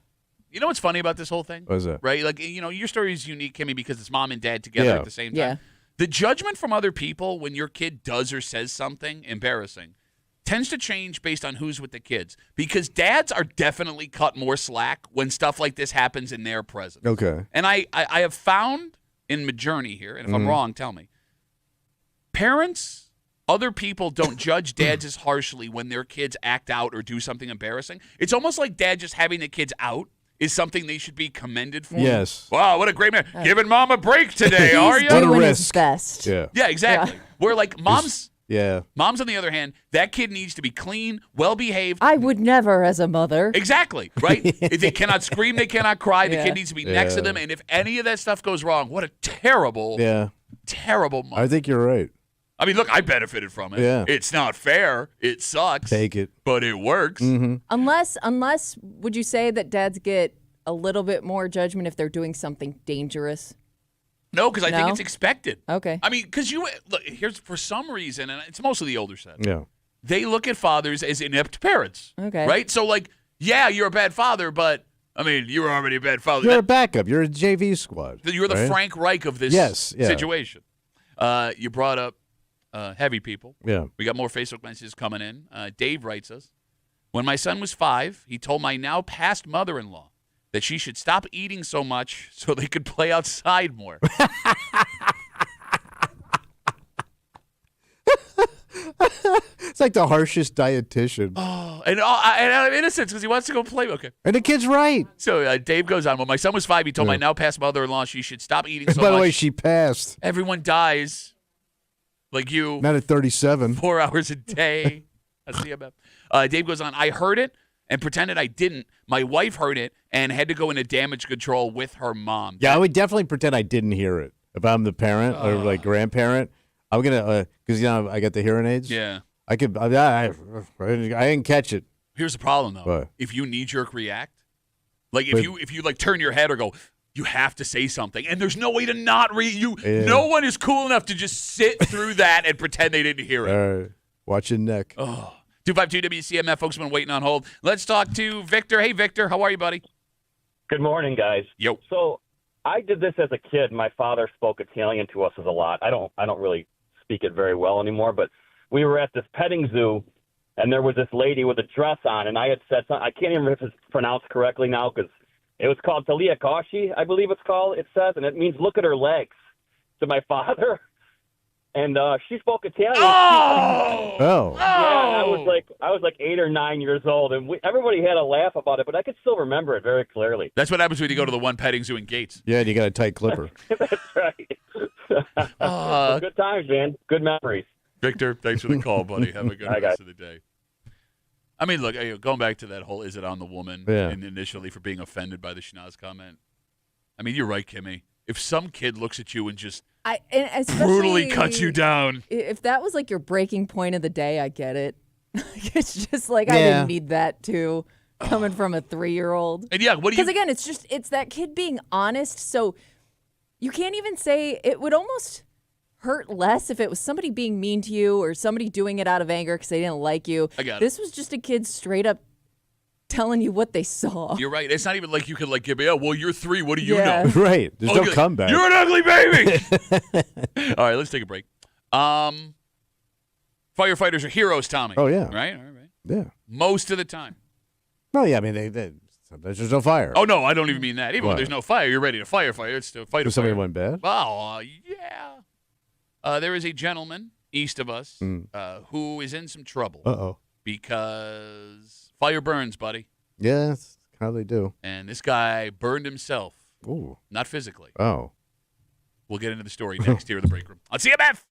You know what's funny about this whole thing?
What is that?
Right? Like, you know, your story is unique, Kimmy, because it's mom and dad together
Yeah.
at the same time.
Yeah.
The judgment from other people when your kid does or says something embarrassing tends to change based on who's with the kids, because dads are definitely cut more slack when stuff like this happens in their presence.
Okay.
And I have found in my journey here, and if I'm wrong, tell me, parents, other people don't judge dads as harshly when their kids act out or do something embarrassing. It's almost like dad just having the kids out is something they should be commended for.
Yes.
Wow, what a great man. Giving mom a break today, are you?
What a
Doing his
risk.
best.
Yeah.
Yeah, exactly.
Yeah.
Where like moms,
Yeah.
on the other hand, that kid needs to be clean, well-behaved.
I would never as a mother.
Exactly, right? If they cannot scream, they cannot cry. The
Yeah.
kid needs to be next to
Yeah.
them. And if any of that stuff goes wrong, what a terrible,
Yeah.
terrible mother.
I think you're right.
I mean, look, I benefited from it.
Yeah.
It's not fair. It sucks.
Take it.
But it works.
Unless, would you say that dads get a little bit more judgment if they're doing something dangerous?
No, because I think
No?
it's expected.
Okay.
I mean, because look, here's for some reason, and it's mostly the older set.
Yeah.
They look at fathers as inept parents.
Okay.
Right? So, like, yeah, you're a bad father, but, I mean, you were already a bad father.
You're a backup. You're a JV squad.
You're the
right?
Frank Reich of this
Yes, yeah.
situation. You brought up heavy people.
Yeah.
We got more Facebook messages coming in. Dave writes us, when my son was 5, he told my now past mother-in-law that she should stop eating so much so they could play outside more.
It's like the harshest dietitian.
And out of innocence because he wants to go play. Okay.
And the kid's right.
So Dave goes on. When my son was 5, he told my now past mother-in-law she should stop eating so
By the
much.
way, she passed.
Everyone dies. Like you.
Not at 37.
4 hours a day. That's CMF. Dave goes on. I heard it and pretended I didn't. My wife heard it and had to go into damage control with her mom.
Yeah, I would definitely pretend I didn't hear it. If I'm the parent or like grandparent, I'm gonna because I got the hearing aids.
Yeah.
I didn't catch it.
Here's the problem though.
What?
If you knee-jerk react, like if
But-
you like turn your head or go, you have to say something, and there's no way to not read you.
Yeah.
No one is cool enough to just sit through that and pretend they didn't hear it.
All right, watch your neck.
Oh, 252 WCMF, folks, been waiting on hold. Let's talk to Victor. Hey, Victor, how are you, buddy?
Good morning, guys.
Yo.
So I did this as a kid. My father spoke Italian to us a lot. I don't really speak it very well anymore, but we were at this petting zoo, and there was this lady with a dress on, and I had said something. I can't even remember if it's pronounced correctly now because it was called Talia Kashi, I believe it's called. It says, and it means look at her legs to my father. And she spoke Italian.
Oh.
Yeah, I was like 8 or 9 years old, and everybody had a laugh about it, but I could still remember it very clearly.
That's what happens when you go to the one petting zoo in Gates.
Yeah, and you got a tight clipper.
That's right. Well, good times, man. Good memories.
Victor, thanks for the call, buddy. Have a good
Bye,
rest
guys.
of the day. I mean, look, going back to that whole "is it on the woman?"
Yeah.
and initially for being offended by the schnoz comment. I mean, you're right, Kimmy. If some kid looks at you and just
and
brutally cuts you down,
if that was like your breaking point of the day, I get it. It's just like I
Yeah.
didn't need that too, coming from a 3-year-old.
and yeah, what do you?
Because again, it's that kid being honest. So you can't even say it would almost hurt less if it was somebody being mean to you or somebody doing it out of anger because they didn't like you.
I got it.
This was just a kid straight up telling you what they saw.
You're right. It's not even like you could give me. Oh, well, you're 3. What do you
Yeah.
know?
Right. There's no
you're-
comeback.
You're an ugly baby. All right, let's take a break. Firefighters are heroes, Tommy.
Oh, yeah.
Right. All right.
Yeah.
Most of the time.
No, yeah, I mean, they sometimes there's no fire.
Oh no, I don't even mean that. Even when
What?
there's no fire, you're ready to firefight. It's to fight a
If somebody
fire.
went bad?
Well, yeah. There is a gentleman east of us who is in some trouble
Uh-oh.
because fire burns, buddy.
Yeah, that's how they do.
And this guy burned himself,
Ooh.
not physically.
Oh.
We'll get into the story next here in the break room on CMF.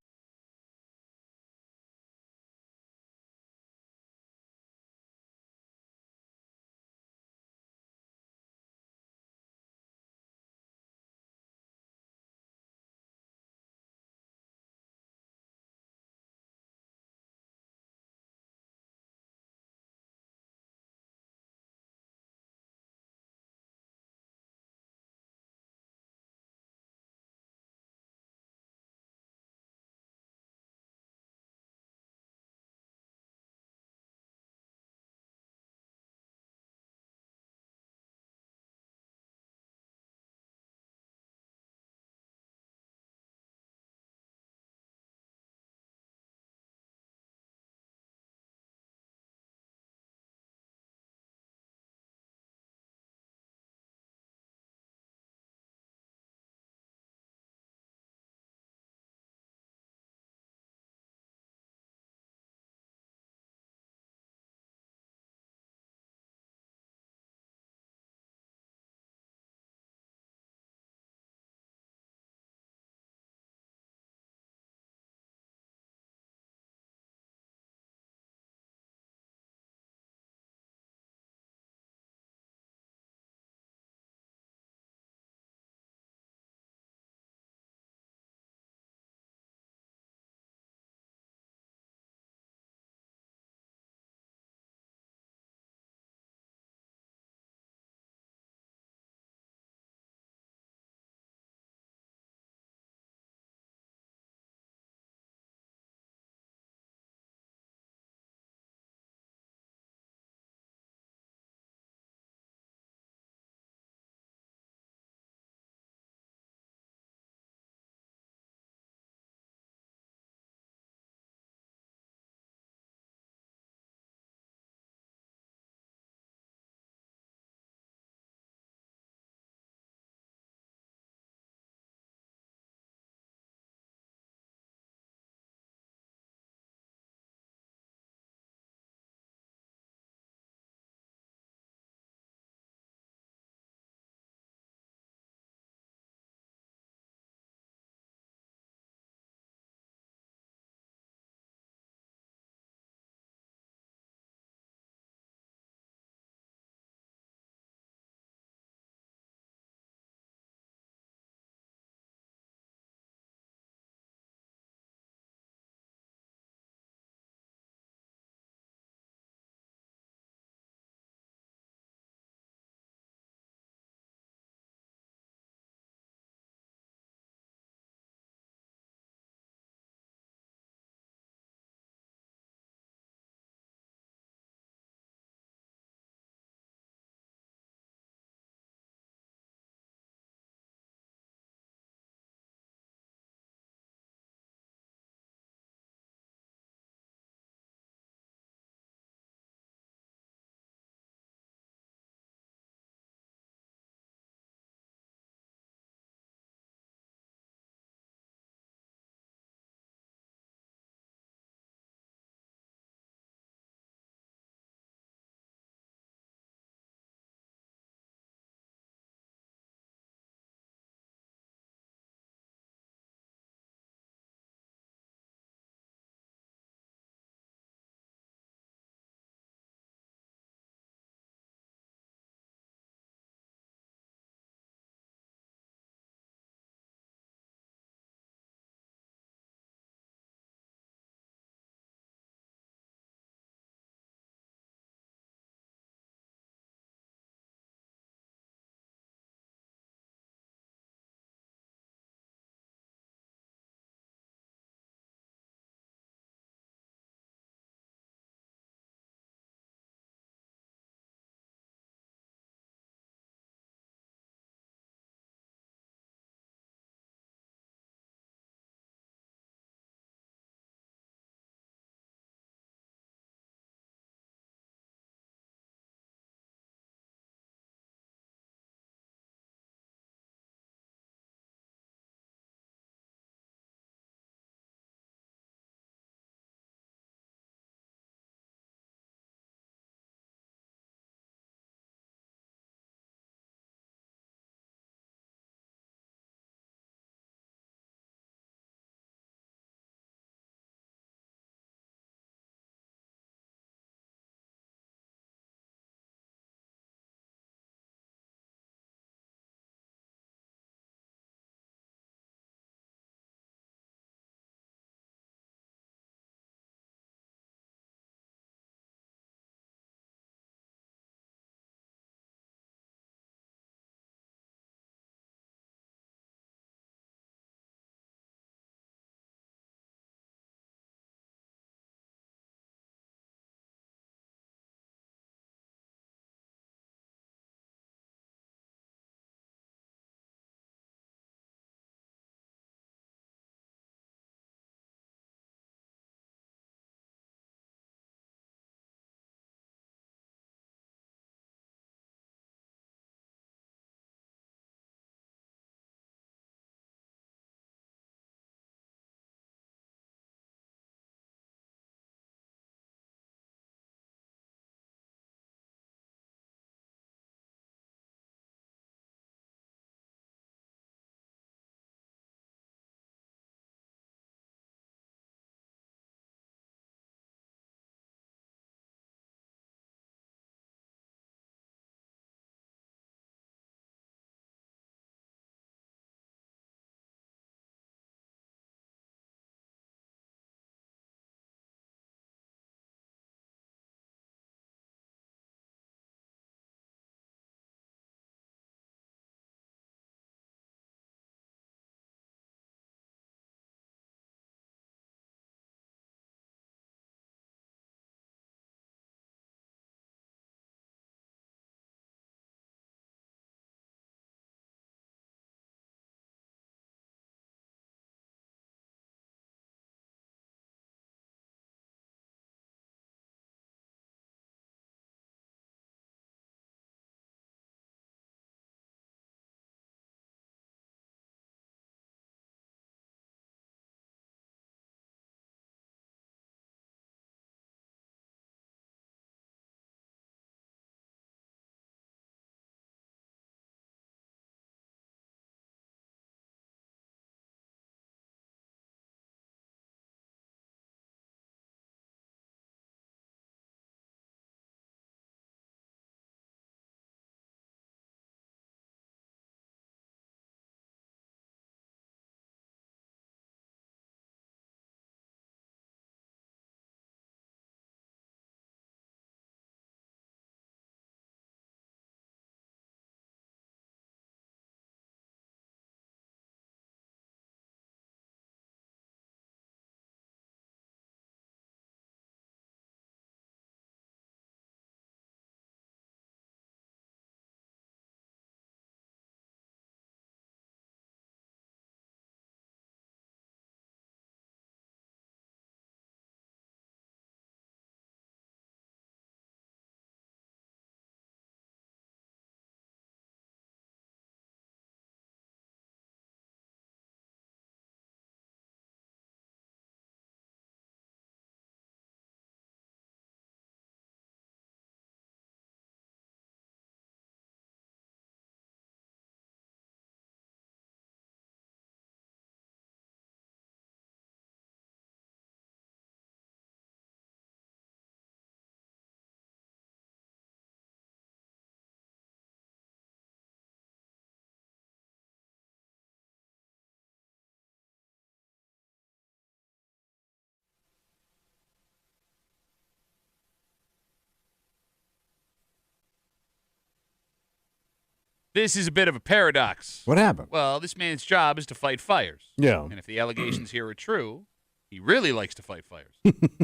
This is a bit of a paradox.
What happened?
Well, this man's job is to fight fires.
Yeah.
And if the allegations here are true, he really likes to fight fires.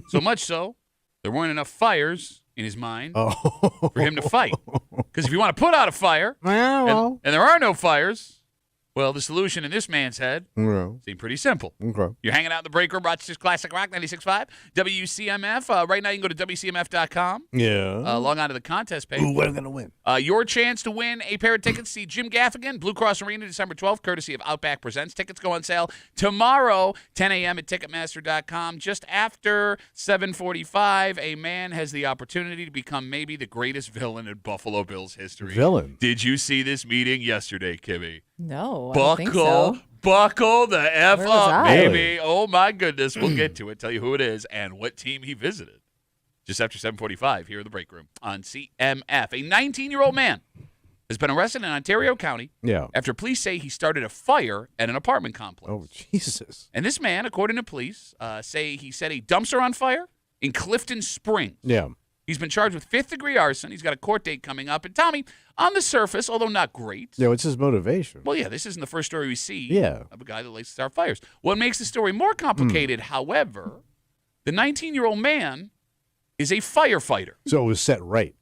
So much so, there weren't enough fires in his mind for him to fight. Because if you want to put out a fire, and there are no fires, well, the solution in this man's head seemed pretty simple.
Okay.
You're hanging out in the break room, Rochester's Classic Rock 96.5, WCMF. Right now you can go to WCMF.com.
Yeah.
Log on to the contest page.
Ooh, what am I going to win?
Your chance to win a pair of tickets to see Jim Gaffigan, Blue Cross Arena, December 12th, courtesy of Outback Presents. Tickets go on sale tomorrow, 10 a.m. at Ticketmaster.com. Just after 7:45, a man has the opportunity to become maybe the greatest villain in Buffalo Bills history.
Villain?
Did you see this meeting yesterday, Kimmy?
No, I don't think so.
Buckle the F
Where was
up,
I?
baby. Oh, my goodness. We'll get to it, tell you who it is and what team he visited. Just after 7:45 here in the break room on CMF. A 19-year-old man has been arrested in Ontario County after police say he started a fire at an apartment complex.
Oh, Jesus.
And this man, according to police, say he set a dumpster on fire in Clifton Springs.
Yeah.
He's been charged with 5th-degree arson. He's got a court date coming up. And Tommy, on the surface, although not great.
Yeah, what's his motivation?
Well, yeah, this isn't the first story we see of a guy that likes to start fires. What makes the story more complicated, however, the 19-year-old man is a firefighter.
So it was set right.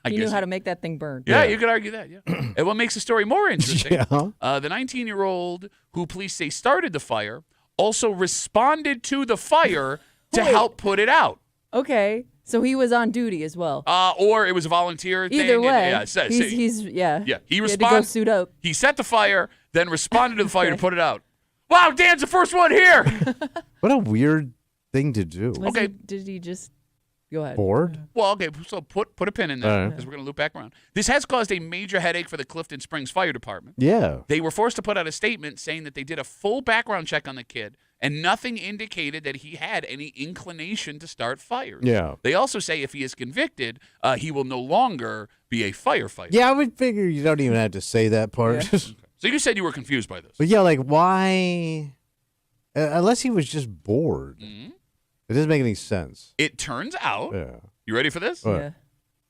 He knew how to make that thing burn.
Yeah, you could argue that, yeah. And what makes the story more interesting,
Yeah.
the 19-year-old who police say started the fire also responded to the fire to help put it out.
Okay, so he was on duty as well.
Or it was a volunteer thing.
Either way,
Yeah,
he
responded.
had to go suit up.
He set the fire, then responded to the fire to put it out. Wow, Dan's the first one here.
What a weird thing to do.
Did he just go ahead?
Bored?
Well, okay, so put a pin in there
All right.
because we're going to loop back around. This has caused a major headache for the Clifton Springs Fire Department.
Yeah.
They were forced to put out a statement saying that they did a full background check on the kid and nothing indicated that he had any inclination to start fires.
Yeah.
They also say if he is convicted, he will no longer be a firefighter.
Yeah, I would figure you don't even have to say that part.
Yeah.
So you said you were confused by this.
But yeah, like why? Unless he was just bored.
Mm-hmm.
It doesn't make any sense.
It turns out,
Yeah.
you ready for this?
What?
Yeah.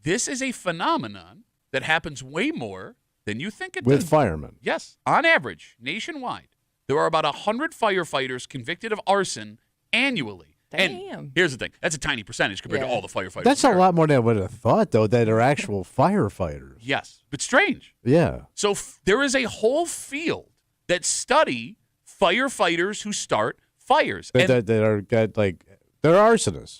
This is a phenomenon that happens way more than you think it
With
does.
firemen.
Yes. On average, nationwide, there are about 100 firefighters convicted of arson annually.
Damn.
And here's the thing. That's a tiny percentage compared to
Yeah.
all the firefighters.
That's
in
a
America.
lot more than I would have thought, though, that are actual firefighters.
Yes. But strange.
Yeah.
So there is a whole field that study firefighters who start fires.
That are got like they're arsonists.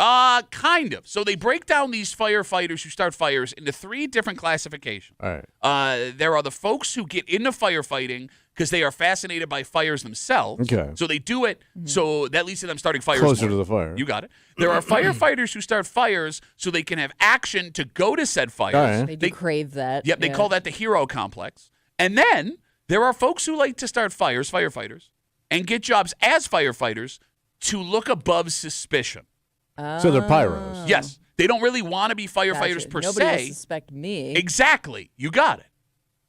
Kind of. So they break down these firefighters who start fires into 3 different classifications.
All right.
There are the folks who get into firefighting because they are fascinated by fires themselves.
Okay.
So they do it, so that leads to them starting fires
Closer
more.
to the fire.
You got it. There are firefighters who start fires so they can have action to go to said fires.
All right.
They do crave that.
Yep, they call that the hero complex. And then there are folks who like to start fires, firefighters, and get jobs as firefighters to look above suspicion.
So they're pyros.
Yes. They don't really want to be firefighters per
Nobody will
se.
suspect me.
Exactly. You got it.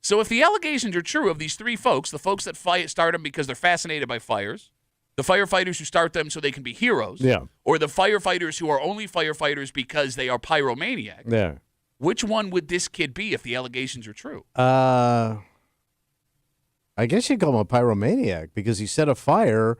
So if the allegations are true of these 3 folks, the folks that start them because they're fascinated by fires, the firefighters who start them so they can be heroes, or the firefighters who are only firefighters because they are pyromaniacs,
Yeah.
which one would this kid be if the allegations are true?
I guess you'd call him a pyromaniac because he set a fire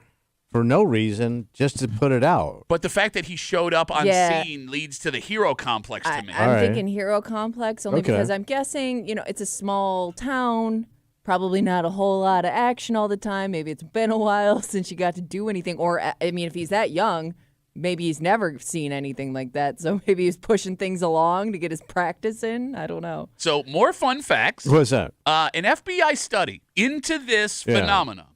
for no reason, just to put it out.
But the fact that he showed up on
Yeah.
scene leads to the hero complex to me.
I'm
All right.
thinking hero complex only
Okay.
because I'm guessing, it's a small town, probably not a whole lot of action all the time. Maybe it's been a while since you got to do anything. Or, I mean, if he's that young, maybe he's never seen anything like that. So maybe he's pushing things along to get his practice in. I don't know.
So more fun facts.
What's that?
An FBI study into this phenomenon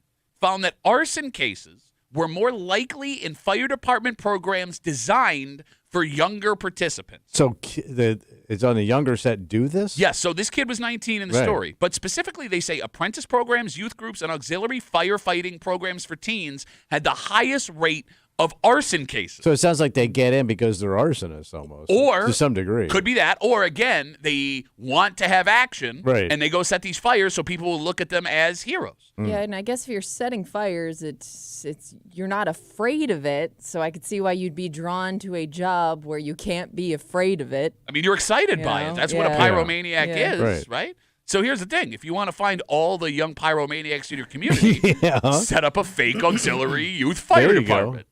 found that arson cases were more likely in fire department programs designed for younger participants.
So it's on the younger set do this?
Yes, so this kid was 19 in the
Right.
story. But specifically, they say apprentice programs, youth groups, and auxiliary firefighting programs for teens had the highest rate of arson cases.
So it sounds like they get in because they're arsonists almost.
Or
to some degree.
Could be that. Or again, they want to have action.
Right.
And they go set these fires so people will look at them as heroes.
Yeah, and I guess if you're setting fires, it's you're not afraid of it. So I could see why you'd be drawn to a job where you can't be afraid of it.
I mean, you're excited by it.
know?
That's what a
Yeah.
pyromaniac
Yeah.
is,
Right.
right? So here's the thing. If you want to find all the young pyromaniacs in your community, set up a fake auxiliary youth fire department.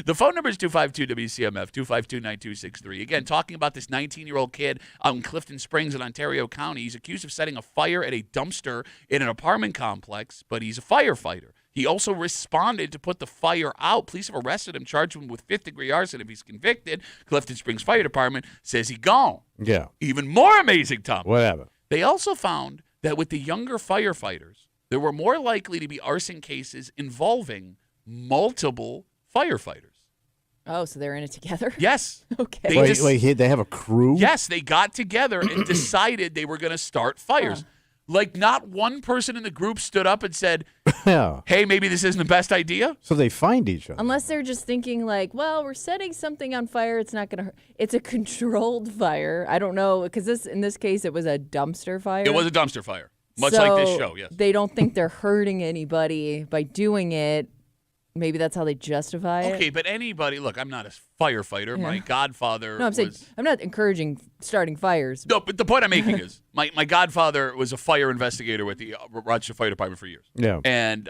The phone number is 252-WCMF, 252-9263. Again, talking about this 19-year-old kid out in Clifton Springs in Ontario County. He's accused of setting a fire at a dumpster in an apartment complex, but he's a firefighter. He also responded to put the fire out. Police have arrested him, charged him with fifth-degree arson. If he's convicted, Clifton Springs Fire Department says he gone.
Yeah.
Even more amazing, Tom.
Whatever.
They also found that with the younger firefighters, there were more likely to be arson cases involving multiple firefighters.
Oh, so they're in it together?
Yes.
Okay.
Wait, they have a crew?
Yes, they got together and decided they were going to start fires. Like, not one person in the group stood up and said, hey, maybe this isn't the best idea.
So they find each other.
Unless they're just thinking like, well, we're setting something on fire. It's not going to hurt. It's a controlled fire. I don't know, because in this case, it was a dumpster fire.
It was a dumpster fire, much like this show, yes.
They don't think they're hurting anybody by doing it. Maybe that's how they justify it.
Okay, but anybody, look, I'm not a firefighter. My godfather
No, I'm saying I'm not encouraging starting fires.
No, but the point I'm making is my godfather was a fire investigator with the Rochester Fire Department for years.
Yeah.
And,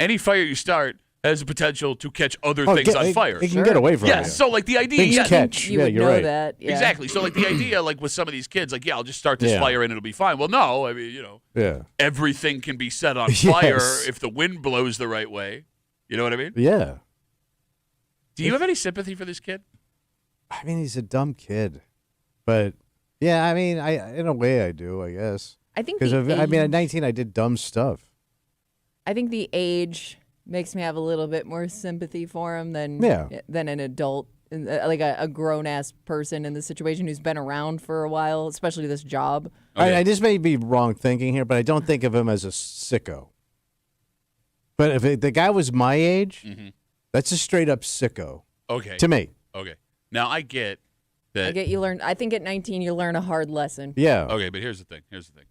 any fire you start has the potential to catch other things on fire.
It can get away from
Yes,
you.
so like the idea.
Things catch.
You would
you're
know
right.
that. Yeah.
Exactly. So like the idea, like with some of these kids, like, I'll just start this fire and it'll be fine. Well, no, I mean, everything can be set on fire if the wind blows the right way. You know what I mean?
Yeah.
Do you have any sympathy for this kid?
I mean, he's a dumb kid. But, yeah, I mean, in a way I do, I guess.
I think
because at 19, I did dumb stuff.
I think the age makes me have a little bit more sympathy for him than an adult, like a grown-ass person in the situation who's been around for a while, especially this job.
Okay. I just may be wrong thinking here, but I don't think of him as a sicko. But if the guy was my age, that's a straight-up sicko.
Okay.
To me.
Okay. Now, I get that.
I think at 19 you learn a hard lesson.
Yeah.
Okay, but here's the thing.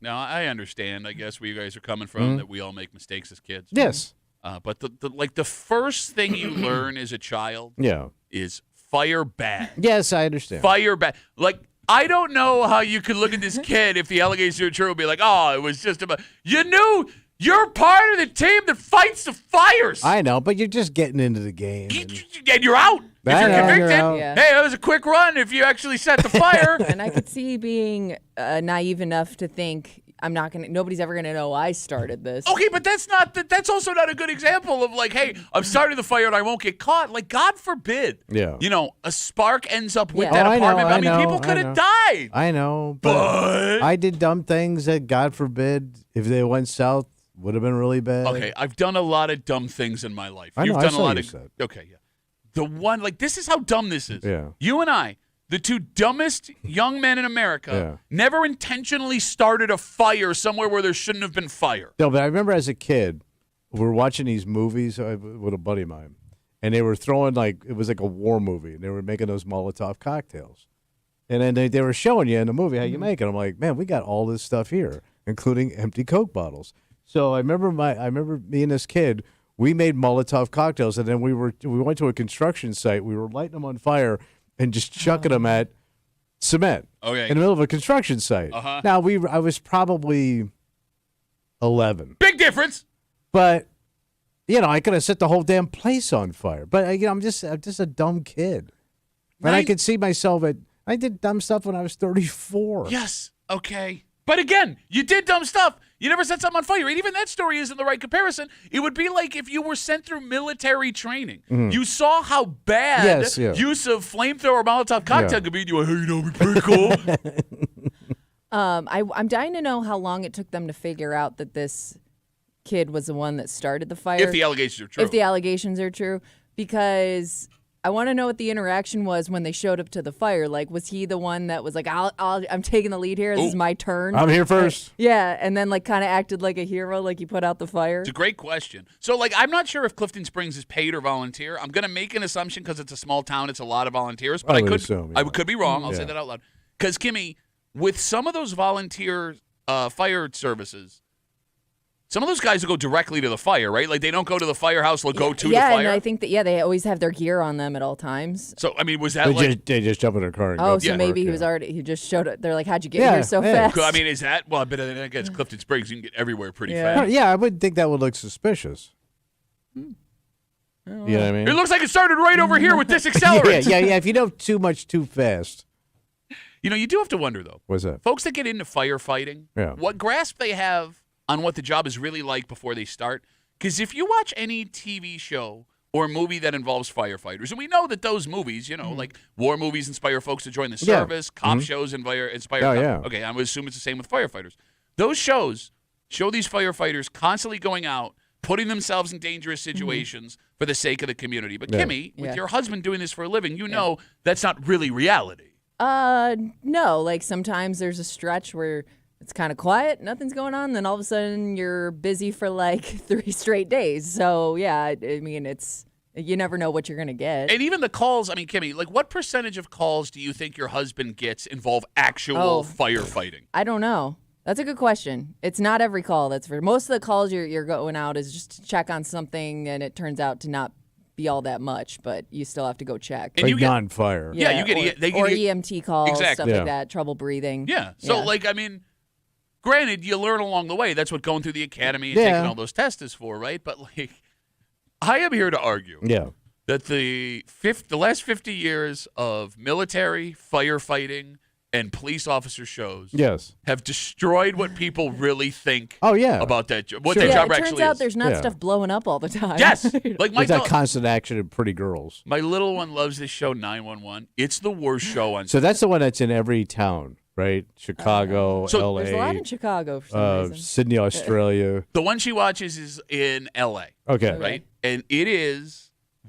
Now, I understand, I guess, where you guys are coming from, that we all make mistakes as kids.
Yes.
But the first thing you learn as a child is fire bad.
Yes, I understand.
Fire bad. Like, I don't know how you could look at this kid if the allegations are true and be like, oh, it was just about, you knew you're part of the team that fights the fires.
I know, but you're just getting into the game.
And you're out. If you're convicted,
Yeah.
hey, that was a quick run if you actually set the fire.
And I could see being naive enough to think nobody's ever gonna know I started this.
Okay, but that's also not a good example of like, hey, I'm starting the fire and I won't get caught. Like, God forbid.
Yeah.
A spark ends up with
Yeah.
that
I know,
apartment.
I know,
people could have died.
I know, but I did dumb things that, God forbid, if they went south, would have been really bad.
Okay, I've done a lot of dumb things in my life.
I know,
You've
I
done
saw
a lot
you
of.
said.
Okay, yeah. The one, like, this is how dumb this is.
Yeah.
You and I, the two dumbest young men in America, never intentionally started a fire somewhere where there shouldn't have been fire.
No, but I remember as a kid, we were watching these movies with a buddy of mine, and they were throwing, it was like a war movie, and they were making those Molotov cocktails. And then they were showing you in the movie how you make it. I'm like, man, we got all this stuff here, including empty Coke bottles. So I remember me and this kid, we made Molotov cocktails, and then we went to a construction site. We were lighting them on fire and just chucking them at cement in the middle of a construction site. Now I was probably 11.
Big difference.
But I could have set the whole damn place on fire. But I'm just a dumb kid, and I could see myself I did dumb stuff when I was 34.
Yes. Okay. But again, you did dumb stuff. You never set something on fire. And even that story isn't the right comparison. It would be like if you were sent through military training. You saw how bad use of flamethrower Molotov cocktail could be. And you went, hey, it'd be pretty cool.
I'm dying to know how long it took them to figure out that this kid was the one that started the fire.
If the allegations are true.
If the allegations are true. Because I want to know what the interaction was when they showed up to the fire. Like, was he the one that was like, I'm taking the lead here. This is my turn.
I'm here first.
Yeah, and then kind of acted like a hero, like he put out the fire.
It's a great question. So, I'm not sure if Clifton Springs is paid or volunteer. I'm going to make an assumption because it's a small town. It's a lot of volunteers. But I could be wrong. I'll say that out loud. Because, Kimmy, with some of those volunteer fire services, Some of those guys will go directly to the fire, right? Like they don't go to the firehouse; they'll go to the
Yeah,
fire.
and I think that they always have their gear on them at all times.
So I mean, was that
They just jump in their car and go.
Oh, so maybe he just showed it. They're like, "How'd you get here so fast?"
I mean, is that but then again, it's Clifton Springs. You can get everywhere pretty
Yeah.
fast.
Yeah, I would think that would look suspicious. You know what I mean?
It looks like it started right over here with this accelerant.
yeah. If you know too much too fast.
You know, you do have to wonder though.
What's that?
Folks that get into firefighting, what grasp they have on what the job is really like before they start. Because if you watch any TV show or movie that involves firefighters, and we know that those movies, like war movies inspire folks to join the service, cop shows inspire Okay, I would assume it's the same with firefighters. Those shows show these firefighters constantly going out, putting themselves in dangerous situations for the sake of the community. But Kimmy, with your husband doing this for a living, you know that's not really reality.
No. Like sometimes there's a stretch where it's kind of quiet, nothing's going on, then all of a sudden you're busy for like 3 straight days. So yeah, I mean you never know what you're gonna get.
And even the calls, I mean, Kimmy, like what percentage of calls do you think your husband gets involve actual firefighting?
I don't know. That's a good question. It's not every call. That's for most of the calls you're going out is just to check on something, and it turns out to not be all that much, but you still have to go check.
And you get non-fire.
Yeah, you get
or EMT calls,
exactly.
stuff like that, trouble breathing.
Yeah. So like, I mean, granted, you learn along the way. That's what going through the academy and taking all those tests is for, right? But like, I am here to argue that the last 50 years of military, firefighting, and police officer shows have destroyed what people really think about that job. What that job actually is.
It turns out there's not stuff blowing up all the time.
Yes. Like
There's that constant action of pretty girls.
My little one loves this show, 911. It's the worst show on
So that's the one that's in every town, right? Chicago, L.A.
There's a lot in Chicago for some reason.
Sydney, Australia.
The one she watches is in L.A.
Okay.
Right? And it is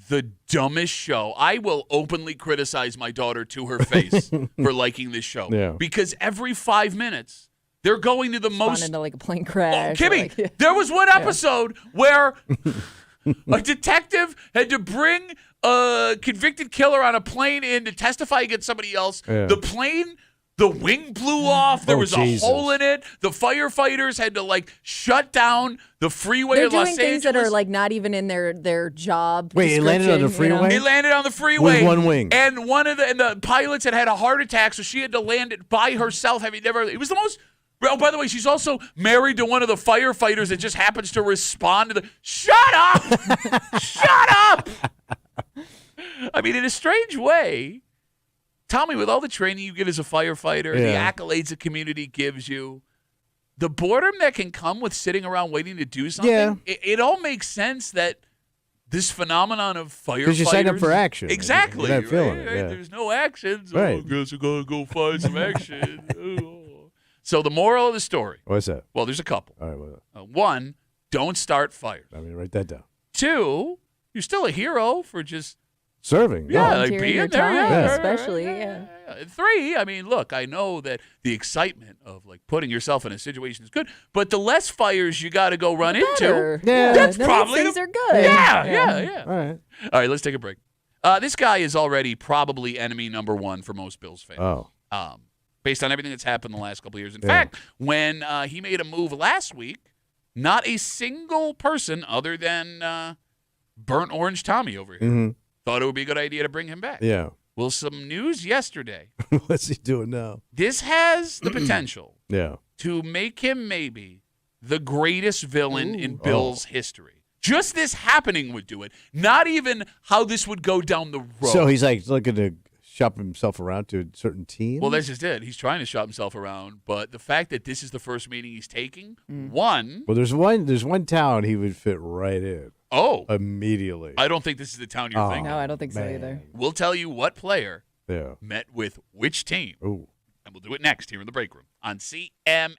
the dumbest show. I will openly criticize my daughter to her face for liking this show.
Yeah.
Because every 5 minutes, they're going to the most...
into like a plane crash.
Kimmy, there was one episode where a detective had to bring a convicted killer on a plane in to testify against somebody else.
Yeah.
The plane... The wing blew off. There was a hole in it. The firefighters had to like shut down the freeway
They're
of Los
doing things
Angeles.
that are like not even in their job.
Wait, it landed on the freeway?
It landed on the freeway
with one wing.
And the pilots had a heart attack, so she had to land it by herself. It was the most. Oh, by the way, she's also married to one of the firefighters that just happens to respond to the. Shut up! Shut up! I mean, in a strange way. Tommy, with all the training you get as a firefighter, the accolades the community gives you, the boredom that can come with sitting around waiting to do something, it all makes sense that this phenomenon of firefighters...
Because you sign up for action.
Exactly.
You're not feeling it,
There's no action, so
Right.
I guess we're going to go find some action. So the moral of the story...
What's that?
Well, there's a couple.
All right,
one, don't start fires.
I mean, write that down.
2, you're still a hero for just...
Serving.
Yeah, like
Volunteering
being
your
there,
time, especially, yeah.
3, I mean, look, I know that the excitement of like putting yourself in a situation is good, but the less fires you got to go run into, that's probably
things are good.
Yeah.
All
All right, let's take a break. This guy is already probably enemy number 1 for most Bills fans.
Oh.
Based on everything that's happened the last couple of years. In fact, when he made a move last week, not a single person other than Burnt Orange Tommy over here thought it would be a good idea to bring him back.
Yeah.
Well, some news yesterday.
What's he doing now?
This has the potential
to
make him maybe the greatest villain in Bills history. Just this happening would do it. Not even how this would go down the road.
So he's like looking to shop himself around to a certain team?
Well, that's just it. He's trying to shop himself around, but the fact that this is the first meeting he's taking, one.
Well, there's one town he would fit right in.
Oh.
Immediately.
I don't think this is the town you're thinking.
No, I don't think so either.
We'll tell you what player met with which team.
Ooh.
And we'll do it next here in the break room on CMF.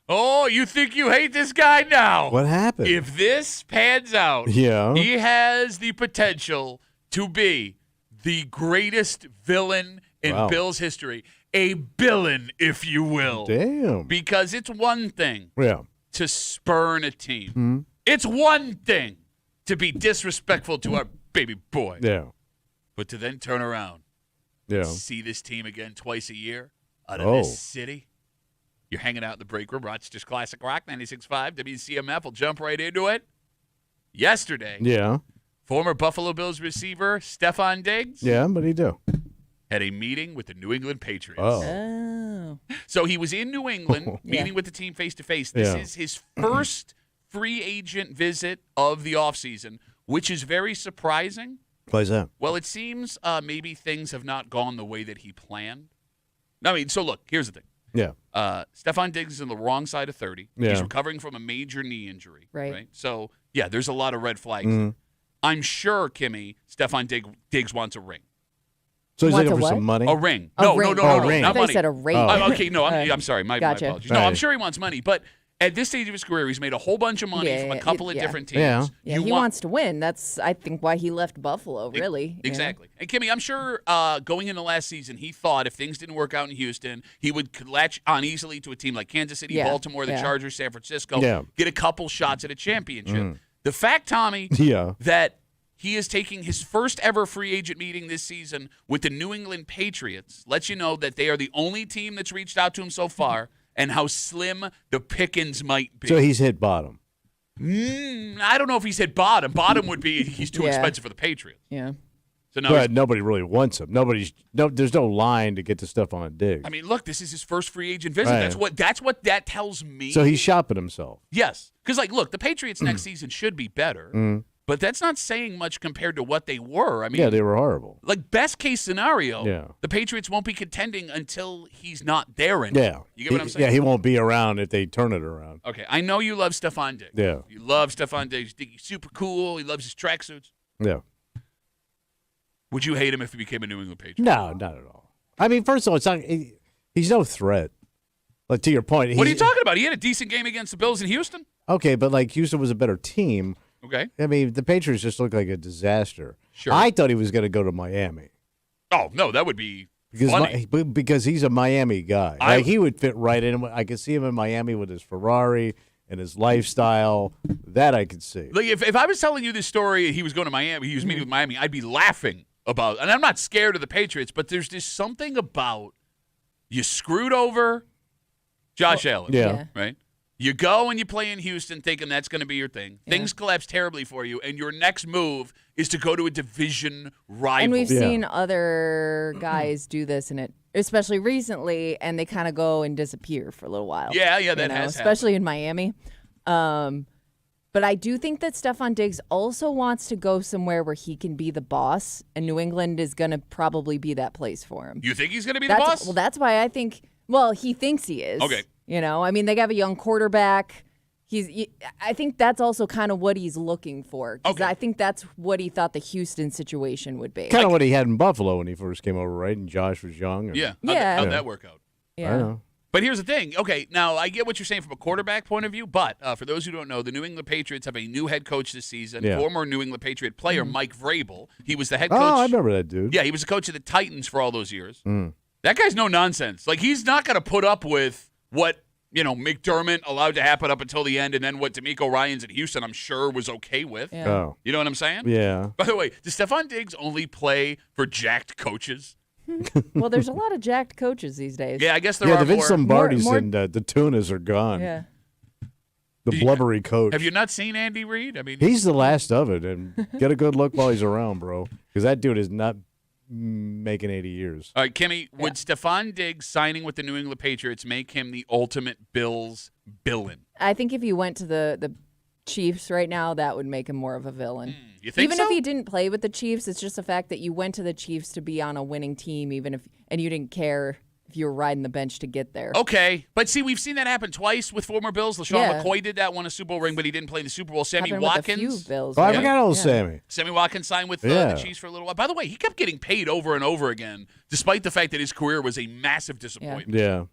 Oh, you think you hate this guy now?
What happened?
If this pans out,
Yeah.
he has the potential to be the greatest villain in
Wow.
Bills history. A villain, if you will.
Damn.
Because it's one thing
Yeah.
to spurn a team.
Mm-hmm.
It's one thing to be disrespectful to our baby boy.
Yeah.
But to then turn around,
Yeah.
see this team again twice a year out of
Oh.
this city. You're hanging out in the break room, Rochester's Classic Rock, 96.5, WCMF. We'll jump right into it. Yesterday,
Yeah.
former Buffalo Bills receiver Stefon Diggs
Yeah. What do you do?
had a meeting with the New England Patriots.
Oh.
Oh.
So he was in New England meeting with the team face-to-face. This
Yeah.
is his first free agent visit of the offseason, which is very surprising.
Why's that?
Well, it seems maybe things have not gone the way that he planned. I mean, so look, here's the thing.
Yeah.
Stefon Diggs is on the wrong side of 30.
Yeah.
He's recovering from a major knee injury.
Right.
So, yeah, there's a lot of red flags.
Mhm.
I'm sure, Kimmy, Stefon Diggs wants a ring.
So he's
Wants
looking
a
for some
what?
money?
A ring.
A
No,
ring.
no,
Oh,
no,
ring.
not
I thought you
money.
said a rate.
Oh.
Okay, no, I'm sorry. My
Gotcha.
apologies. No, I'm
Right.
sure he wants money, but at this stage of his career, he's made a whole bunch of money
Yeah,
from a couple of
yeah.
different teams.
Yeah.
Yeah,
You
he
want-
wants to win. That's, I think, why he left Buffalo, really. you know?
Exactly. And Kimmy, I'm sure going into last season, he thought if things didn't work out in Houston, he could latch on easily to a team like Kansas City,
Yeah,
Baltimore, the
yeah.
Chargers, San Francisco,
Yeah.
get a couple shots at a championship. The fact, Tommy,
Yeah.
that he is taking his first ever free agent meeting this season with the New England Patriots lets you know that they are the only team that's reached out to him so far and how slim the pickings might be.
So he's hit bottom.
I don't know if he's hit bottom. Bottom would be he's too
Yeah.
expensive for the Patriots.
Yeah.
So now
But nobody really wants him. There's no line to get the stuff on Diggs.
I mean, look, this is his first free agent visit.
Right.
That's what that tells me.
So he's shopping himself.
Yes, because look, the Patriots next season should be better, but that's not saying much compared to what they were. I mean,
Yeah, they were horrible.
best case scenario,
Yeah.
the Patriots won't be contending until he's not there anymore.
Yeah.
You get what I'm saying?
Yeah, he won't be around if they turn it around.
Okay, I know you love Stefon Diggs.
Yeah.
You love Stefon Diggs. You think he's super cool. He loves his tracksuits.
Yeah.
Would you hate him if he became a New England Patriot?
No, not at all. I mean, first of all, it's not. He's no threat. Like to your point.
What are you talking about? He had a decent game against the Bills in Houston.
Okay, but like Houston was a better team.
Okay.
I mean, the Patriots just look like a disaster.
Sure.
I thought he was going to go to Miami
Oh no, that would be funny.
because he's a Miami guy. Like he would fit right in. I could see him in Miami with his Ferrari and his lifestyle. That I could see.
Like if I was telling you this story, he was going to Miami, he was meeting with Miami, I'd be laughing about. And I'm not scared of the Patriots, but there's just something about you screwed over Josh Allen.
Yeah.
Right? You go and you play in Houston thinking that's going to be your thing.
Yeah.
Things collapse terribly for you, and your next move is to go to a division rival.
And we've
Yeah.
seen other guys do this, and especially recently, and they kind of go and disappear for a little while.
Yeah,
you
that
know,
has
especially in Miami. But I do think that Stefon Diggs also wants to go somewhere where he can be the boss, and New England is going to probably be that place for him.
You think he's going to be the
That's,
boss?
well, that's why I think. Well, he thinks he is.
Okay.
You know, I mean, they have a young quarterback. I think that's also kind of what he's looking for. 'Cause
Okay.
I think that's what he thought the Houston situation would be.
Kind of what he had in Buffalo when he first came over, right? And Josh was young. and-
Yeah.
Yeah.
How'd that work out?
I
Yeah.
know.
But here's the thing. Okay, now I get what you're saying from a quarterback point of view, but for those who don't know, the New England Patriots have a new head coach this season,
Yeah.
former New England Patriot player Mike Vrabel. He was the head coach.
Oh, I remember that dude.
Yeah, he was the coach of the Titans for all those years. That guy's no nonsense. Like, he's not going to put up with what, McDermott allowed to happen up until the end, and then what DeMeco Ryans in Houston, I'm sure, was okay with.
Yeah.
Oh,
You know what I'm saying?
yeah.
By the way, does Stefon Diggs only play for jacked coaches?
Well, there's a lot of jacked coaches these days.
Yeah, I guess there
Yeah,
are
the Vince
more.
Lombardi's
more-
and the Tunas are gone.
Yeah.
The blubbery coach.
Have you not seen Andy Reid? I mean,
He's the last of it, and get a good look while he's around, bro. Because that dude is not making 80 years.
All right, Kimmy, would Stefon Diggs signing with the New England Patriots make him the ultimate Bills villain?
I think if he went to the Chiefs right now, that would make him more of a villain.
You think
Even
so?
if he didn't play with the Chiefs, it's just the fact that you went to the Chiefs to be on a winning team, and you didn't care if you were riding the bench to get there.
Okay, but see, we've seen that happen twice with former Bills. LaShawn
Yeah.
McCoy did that, won a Super Bowl ring, but he didn't play in the Super Bowl. Sammy
Happened with a few
Watkins.
Bills.
Oh, I
right?
forgot old
Yeah.
Sammy.
Sammy Watkins signed with
Yeah.
the Chiefs for a little while. By the way, he kept getting paid over and over again, despite the fact that his career was a massive disappointment.
Yeah.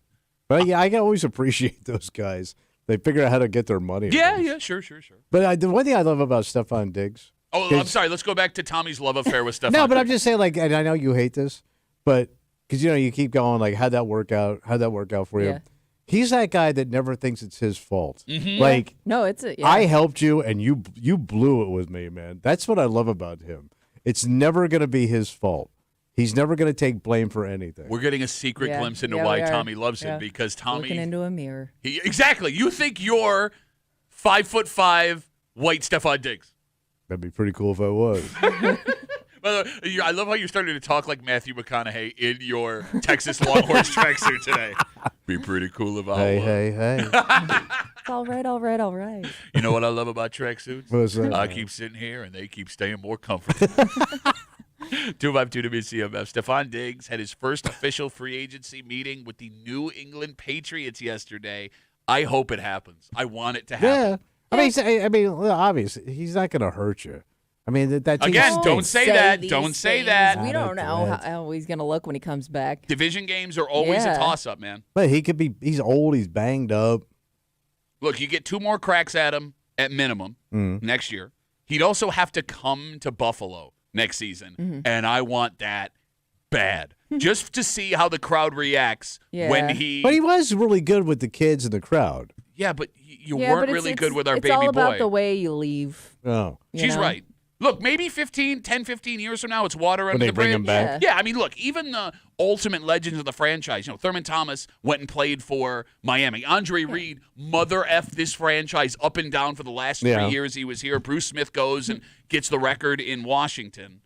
But yeah, I can always appreciate those guys. They figure out how to get their money.
Yeah, sure.
But the one thing I love about Stefon Diggs.
Oh, I'm sorry. Let's go back to Tommy's love affair with Stefon.
No, but
Diggs.
I'm just saying, like, and I know you hate this, but because you keep going, like, how'd that work out? How'd that work out for you?
Yeah.
He's that guy that never thinks it's his fault.
Mm-hmm.
Like,
No, it's a, yeah.
I helped you, and you blew it with me, man. That's what I love about him. It's never going to be his fault. He's never going to take blame for anything.
We're getting a secret
Yeah.
glimpse into
Yeah,
why
we are.
Tommy loves him
Yeah.
because Tommy
looking into a mirror.
exactly. You think you're 5'5" white Stefon Diggs.
That'd be pretty cool if I was.
By the way, I love how you're starting to talk like Matthew McConaughey in your Texas Longhorns tracksuit today. Be pretty cool if I was.
Hey.
It's all right.
You know what I love about tracksuits?
What's that?
I keep sitting here and they keep staying more comfortable. 252 WCMF. Stefon Diggs had his first official free agency meeting with the New England Patriots yesterday. I hope it happens. I want it to happen.
Yeah. I mean, obviously, he's not going to hurt you. I mean, that team
Again,
stinks.
don't say that.
these
Don't say
things.
that.
We don't know
Not a
how he's going to look when he comes back.
Division games are always a
Yeah.
toss-up, man.
But he's old, he's banged up.
Look, you get 2 more cracks at him at minimum next year. He'd also have to come to Buffalo next season, and I want that bad. Just to see how the crowd reacts when he...
But he was really good with the kids in the crowd.
Yeah, but you
Yeah,
weren't
but
really good with our
it's
baby
all about
boy.
the way you leave.
Oh.
She's
know?
right. Look, maybe 10, 15 years from now, it's water
When
under
they
the
bring
bridge.
him back?
Yeah, I mean, look, even the ultimate legends of the franchise, Thurman Thomas went and played for Miami. Andre Reed mother F this franchise up and down for the last 3 years he was here. Bruce Smith goes and gets the record in Washington.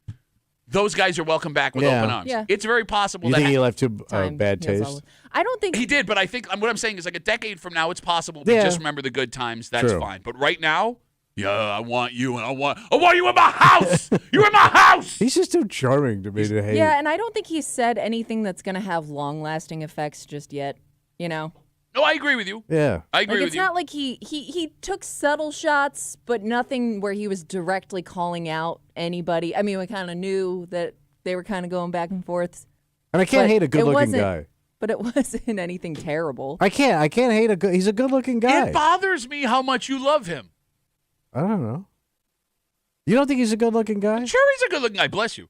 Those guys are welcome back with open arms.
Yeah.
It's very possible
You
that
think he left too
Time
bad
heals
taste?
all- I don't think
he did, but I think what I'm saying is like a decade from now, it's possible to
Yeah.
just remember the good times. That's
True.
fine. But right now, yeah, I want you, and I want you in my house. You're in my house.
He's just too charming to me to hate.
Yeah, and I don't think he said anything that's going to have long-lasting effects just yet.
No, I agree with you.
Yeah.
I agree
Like
with
it's
you.
not like he took subtle shots, but nothing where he was directly calling out anybody. I mean, we kind of knew that they were kind of going back and forth,
And I can't
But
hate a
it
good-looking
wasn't-
guy.
but it wasn't anything terrible.
I can't hate he's a good-looking guy.
It bothers me how much you love him.
I don't know. You don't think he's a good-looking guy?
Sure, he's a good-looking guy. Bless you.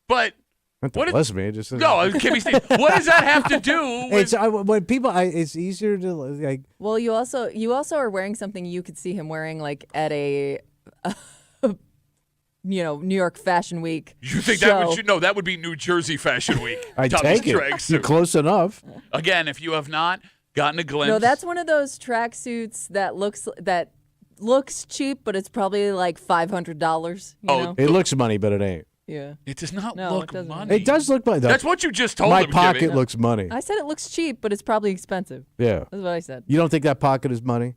But
Not to
What did-
bless me. Just
no, Kimmy Steve. What does that have to do with?
when people. it's easier to like.
Well, you also are wearing something you could see him wearing like at a New York Fashion Week.
You think
show.
that would be New Jersey Fashion Week?
I
Tommy's
take it.
tracksuit.
You're close enough.
Again, if you have not gotten a glimpse,
No, that's one of those tracksuits that looks cheap, but it's probably like $500. You
Oh,
know?
It looks money, but it ain't.
Yeah.
it does not
No,
look
it doesn't.
money.
It does look money.
That's what you just told
My
him,
pocket
Jimmy.
looks money.
I said it looks cheap, but it's probably expensive.
Yeah.
That's what I said.
You don't think that pocket is money?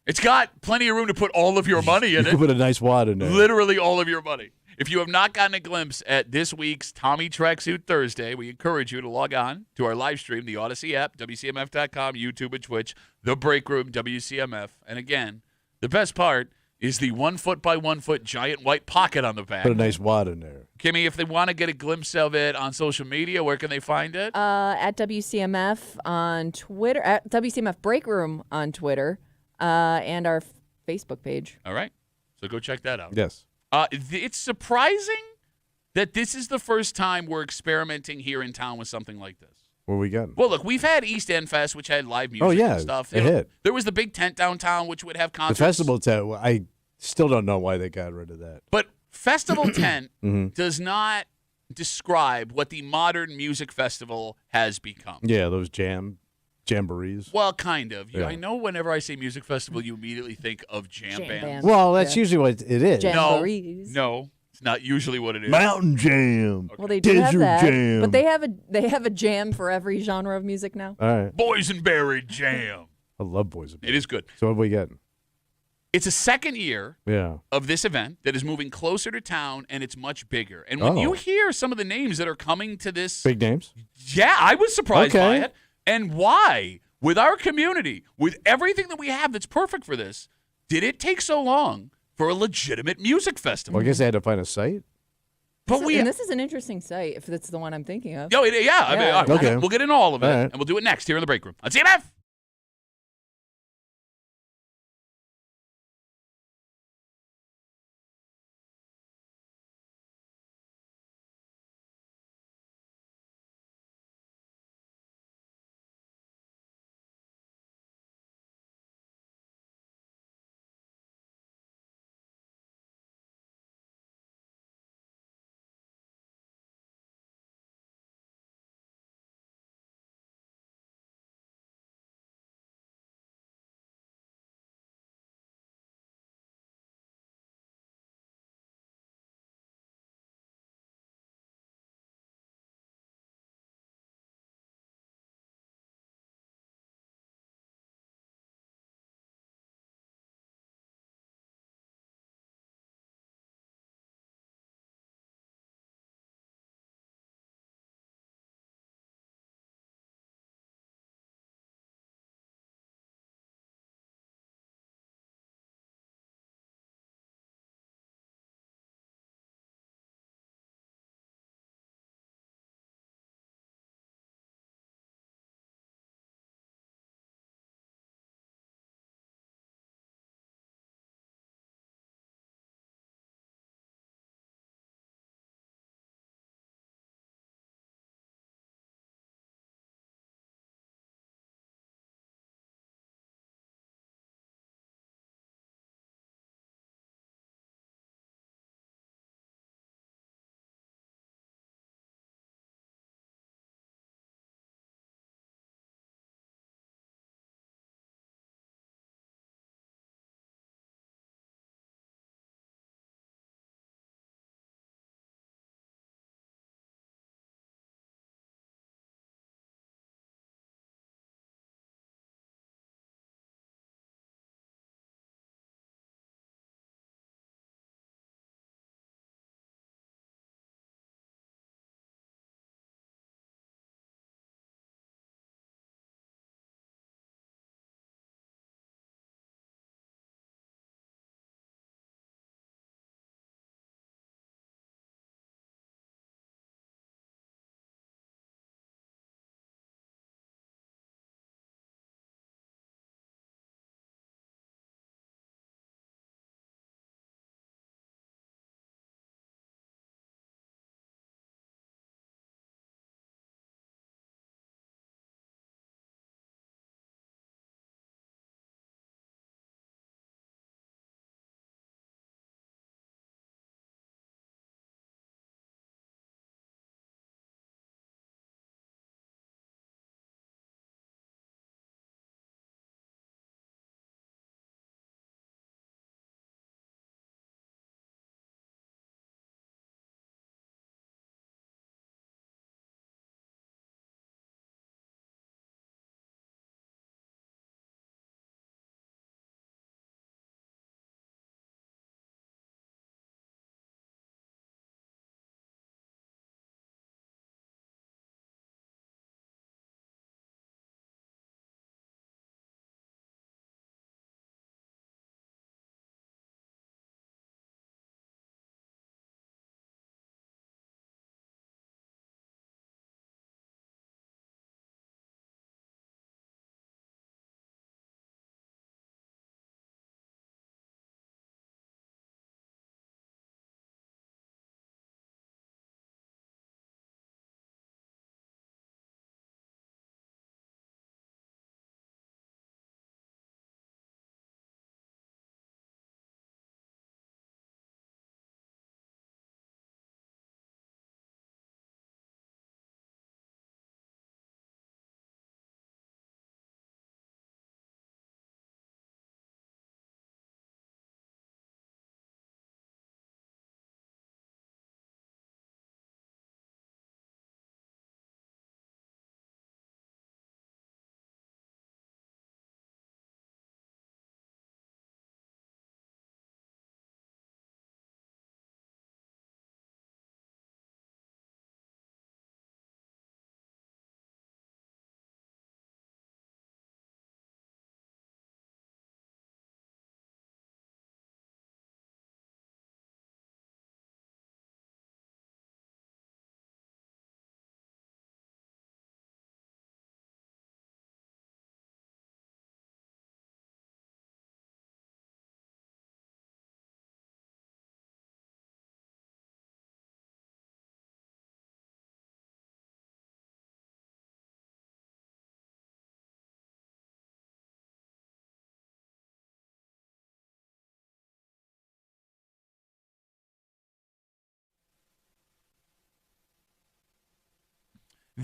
It's got plenty of room to put all of your money
You
in
could
it.
put a nice wad in there.
Literally all of your money. If you have not gotten a glimpse at this week's Tommy Tracksuit Thursday, we encourage you to log on to our live stream, the Odyssey app, WCMF.com, YouTube and Twitch, The Break Room, WCMF. And again, the best part is the 1 foot by 1 foot giant white pocket on the back.
Put a nice wad in there.
Kimmy, if they want to get a glimpse of it on social media, where can they find it?
At WCMF on Twitter, at WCMF Break Room on Twitter, and our Facebook page.
All right. So go check that out.
Yes.
It's surprising that this is the first time we're experimenting here in town with something like this.
What we got?
Well, look, we've had East End Fest, which had live music
Oh, yeah,
and stuff.
it hit.
There was the big tent downtown, which would have
The
concerts.
festival tent. I still don't know why they got rid of that.
But festival tent
Mm-hmm.
does not describe what the modern music festival has become.
Yeah, those jamborees.
Well, kind of.
Yeah.
I know whenever I say music festival, you immediately think of jam
Jam
bands.
band.
Well, that's
Yeah.
usually what it is.
Jamborees.
No, it's not usually what it is.
Mountain jam.
Well, they do have
Desert
that,
jam.
but they have a jam for every genre of music now.
All right.
Boysenberry Jam.
I love Boys.
It is good.
So what we getting?
It's a second year
Yeah.
of this event that is moving closer to town, and it's much bigger. And when
Oh.
you hear some of the names that are coming to this,
Big names.
yeah, I was surprised by
Okay.
it. And why, with our community, with everything that we have that's perfect for this, did it take so long for a legitimate music festival?
Well, I guess they had to find a site.
But
and this is an interesting site if it's the one I'm thinking of.
Oh, yeah. I mean,
Yeah.
Okay.
we'll get into all of it,
All right.
and we'll do it next here in the break room on CMF.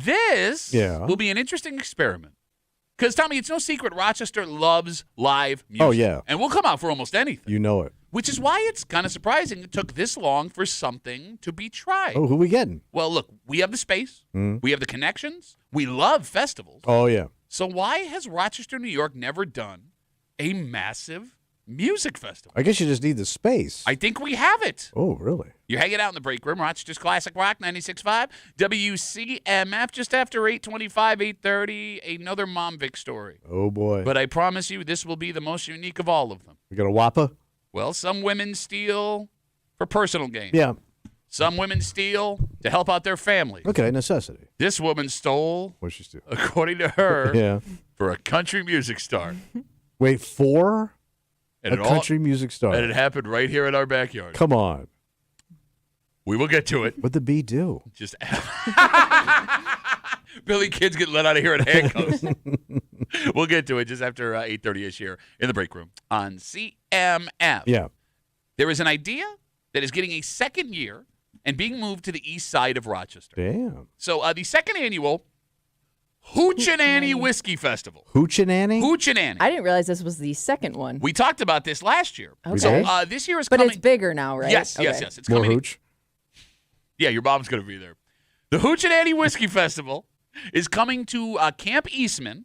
This
Yeah.
will be an interesting experiment. Because, Tommy, it's no secret Rochester loves live music.
Oh, yeah.
And we'll come out for almost anything.
You know it.
Which is why it's kind of surprising it took this long for something to be tried.
Oh, who we getting?
Well, look, we have the space. We have the connections. We love festivals.
Oh, yeah.
So why has Rochester, New York never done a massive music festival?
I guess you just need the space.
I think we have it.
Oh, really?
You're hanging out in the break room. Rochester's Classic Rock 96.5. WCMF just after 8:25, 8:30. Another Mom Vic story.
Oh, boy.
But I promise you this will be the most unique of all of them.
We got a Whopper?
Well, some women steal for personal gain.
Yeah.
Some women steal to help out their family.
Okay, necessity.
This woman stole,
What'd she steal?
according to her,
Yeah.
for a country music star.
Wait, for
And
a country music star?
And it happened right here in our backyard.
Come on.
We will get to it.
What'd the bee do?
Just Billy Kid's getting let out of here in handcuffs. We'll get to it just after 8:30ish here in the break room on CMF.
Yeah.
There is an idea that is getting a second year and being moved to the east side of Rochester.
Damn.
So the second annual Hoochie Whiskey Festival.
Hoochie-nanny?
Hoochie
I didn't realize this was the second one.
We talked about this last year.
Okay.
So this year is
But
coming.
it's bigger now, right?
Yes, yes,
Okay.
yes. It's
More
coming.
hooch?
Yeah, your mom's going to be there. The Hoochie Whiskey Festival is coming to Camp Eastman,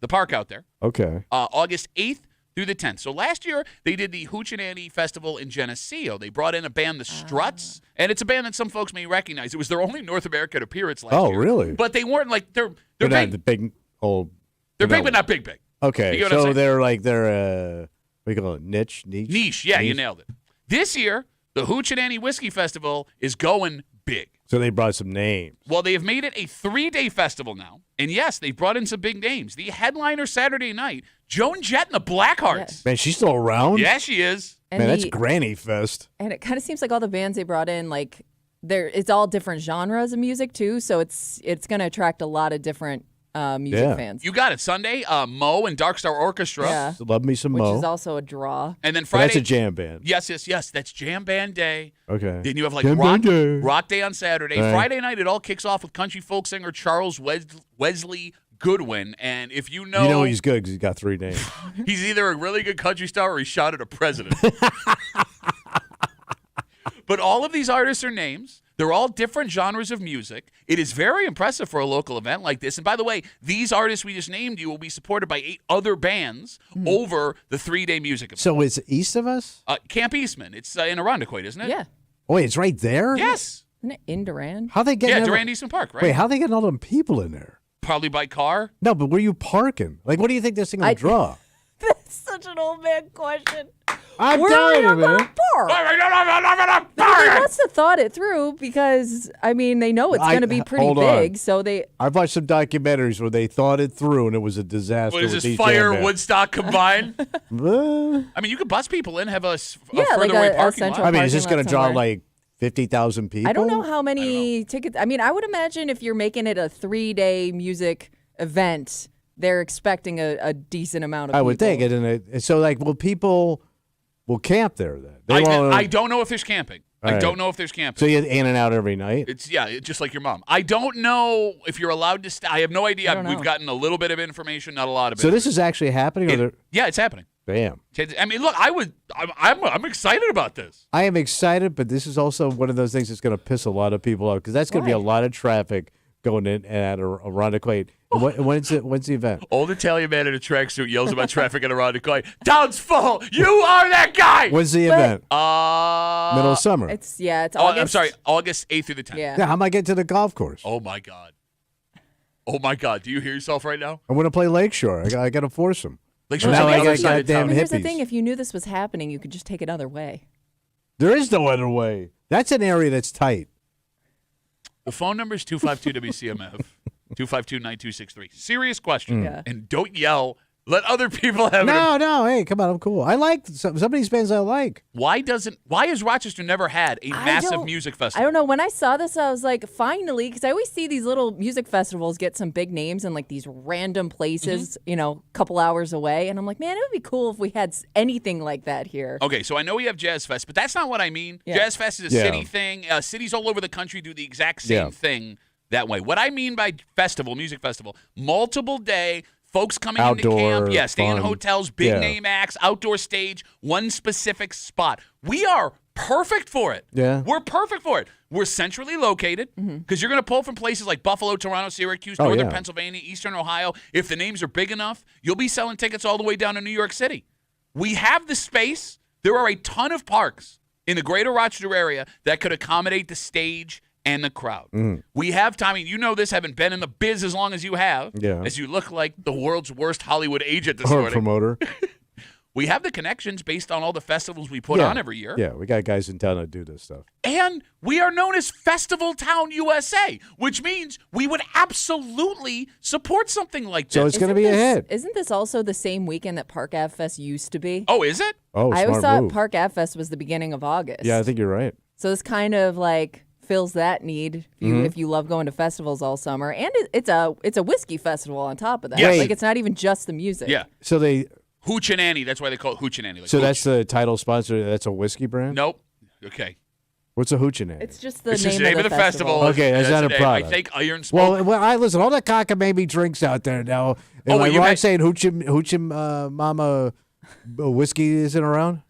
the park out there,
Okay.
August 8th through the 10th. So last year, they did the Hoochie Festival in Geneseo. They brought in a band, the Struts, and it's a band that some folks may recognize. It was their only North American appearance last
Oh,
year.
really?
But they weren't like, they're
They're not
big.
the big old.
They're big,
no.
but not big.
Okay.
You get what I'm
So
saying?
they're like, what do you call it? Niche?
Niche. Yeah, you nailed it. This year, the Hoochie Whiskey Festival is going big.
So they brought some names.
Well, they have made it a 3-day festival now. And yes, they've brought in some big names. The headliner Saturday night, Joan Jett and the Blackhearts.
Man, she's still around?
Yeah, she is.
And
Man, that's
the-
Granny Fest.
And it kind of seems like all the bands they brought in, like it's all different genres of music too. So it's going to attract a lot of different music
Yeah.
fans.
You got it. Sunday, Mo and Dark Star Orchestra.
Yeah.
Love me some
Which
Mo.
is also a draw.
And then
But
Friday.
that's a jam band.
Yes. That's Jam Band Day.
Okay.
Then you have like
Jam
rock,
Band Day.
rock Day on Saturday.
Right.
Friday night, it all kicks off with country folk singer Charles Wesley Goodwin. And if you know,
he's good because he's got 3 names.
he's either a really good country star or he shot at a president. But all of these artists are names. They're all different genres of music. It is very impressive for a local event like this. And by the way, these artists we just named you will be supported by 8 other bands over the 3-day music event.
So it's east of us?
Camp Eastman. It's in Irondequoit, isn't it?
Yeah.
Oh, wait, it's right there?
Yes.
Isn't it in Durand?
How they getting
Yeah,
all-
Durand Eastman Park, right?
Wait, how they getting all them people in there?
Probably by car.
No, but where you parking? Like, what do you think this thing will draw?
That's such an old man question.
I'm
Where
telling
are
you,
you going to
man.
park? They must have thought it through because, I mean, they know it's going to be pretty
hold on.
big. So they.
I've watched some documentaries where they thought it through and it was a disaster.
What is
with
this,
these
Fire,
jam bands.
Woodstock combined?
Uh,
I mean, you could bus people in, have a
Yeah,
further
like
away
a
parking
central
lot.
I mean, is this
parking
going
lot
to draw
somewhere.
like 50,000 people?
I don't know how many tickets. I mean, I would imagine if you're making it a 3-day music event, they're expecting a decent amount of people.
I would think it. And so, like, will camp there then? They won't-
I don't know if there's camping.
All
I
right.
don't know if there's camping.
So you're in and out every night?
It's just like your mom. I don't know if you're allowed to stay. I have no idea.
I don't
We've
know.
gotten a little bit of information, not a lot of it.
So this is actually happening? Or they're-
Yeah, it's happening.
Damn.
I mean, look, I'm excited about this.
I am excited, but this is also one of those things that's going to piss a lot of people off because that's going to be a
Why?
lot of traffic going in and out of Irondequoit. And when's the event?
Old Italian man in a tracksuit yells about traffic in Irondequoit. Town's full. You are that guy.
When's the
But-
event? Middle of summer.
It's August.
I'm sorry, August 8th through the 10th.
Yeah.
Yeah, how am I getting to the golf course?
Oh my God. Oh my God. Do you hear yourself right now?
I want to play Lakeshore. I got to force them.
Lakeshore's
Now
on the
I
other
got
side of
goddamn
town.
But here's the
hippies.
thing: if you knew this was happening, you could just take another way.
There is no other way. That's an area that's tight.
The phone number is 252-WCMF, 252-9263. Serious question.
Yeah.
And don't yell. Let other people have it.
No. Hey, come on. I'm cool. I like some of these bands I like.
Why has Rochester never had a massive music
I
festival?
don't know. When I saw this, I was like, finally, because I always see these little music festivals get some big names in like these random places,
Mm-hmm.
a couple hours away. And I'm like, man, it would be cool if we had anything like that here.
Okay, so I know we have Jazz Fest, but that's not what I mean.
Yeah.
Jazz Fest is a
Yeah.
city thing. Cities all over the country do the exact same
Yeah.
thing. that way. What I mean by festival, music festival, multiple day, folks coming
Outdoor,
into camp, stay in
fun.
hotels, big
Yeah.
name acts, outdoor stage, one specific spot. We are perfect for it.
Yeah.
We're perfect for it. We're centrally located because you're going to pull from places like Buffalo, Toronto, Syracuse,
Oh,
Northern
yeah.
Pennsylvania, Eastern Ohio. If the names are big enough, you'll be selling tickets all the way down to New York City. We have the space. There are a ton of parks in the greater Rochester area that could accommodate the stage and the crowd. We have time. I mean, you know this, having been in the biz as long as you have,
Yeah.
as you look like the world's worst Hollywood agent this
Or
morning.
promoter.
We have the connections based on all the festivals we put on every year.
Yeah, we got guys in town that do this stuff.
And we are known as Festival Town USA, which means we would absolutely support something like this.
So it's going to be a hit.
Isn't this also the same weekend that Park Ave Fest used to be?
Oh, is it?
Oh,
I always
smart
thought
move.
Park Ave Fest was the beginning of August.
Yeah, I think you're right.
So this kind of like fills that need if you love going to festivals all summer, and it's a whiskey festival on top of that.
Yes.
Like it's not even just the music.
Yeah.
So
Hoochie That's why they call it Hoochie Like
so
hooch.
that's the title sponsor. That's a whiskey brand?
Nope. Okay.
What's a hoochie?
It's just the
It's
name,
just the name of the festival.
Okay, that's not
the
a
name.
product.
I think Iron Smoke.
Well, I listen. All the cockamamie drinks out there now. Am I
you
wrong
had-
saying hoochie mama whiskey isn't around?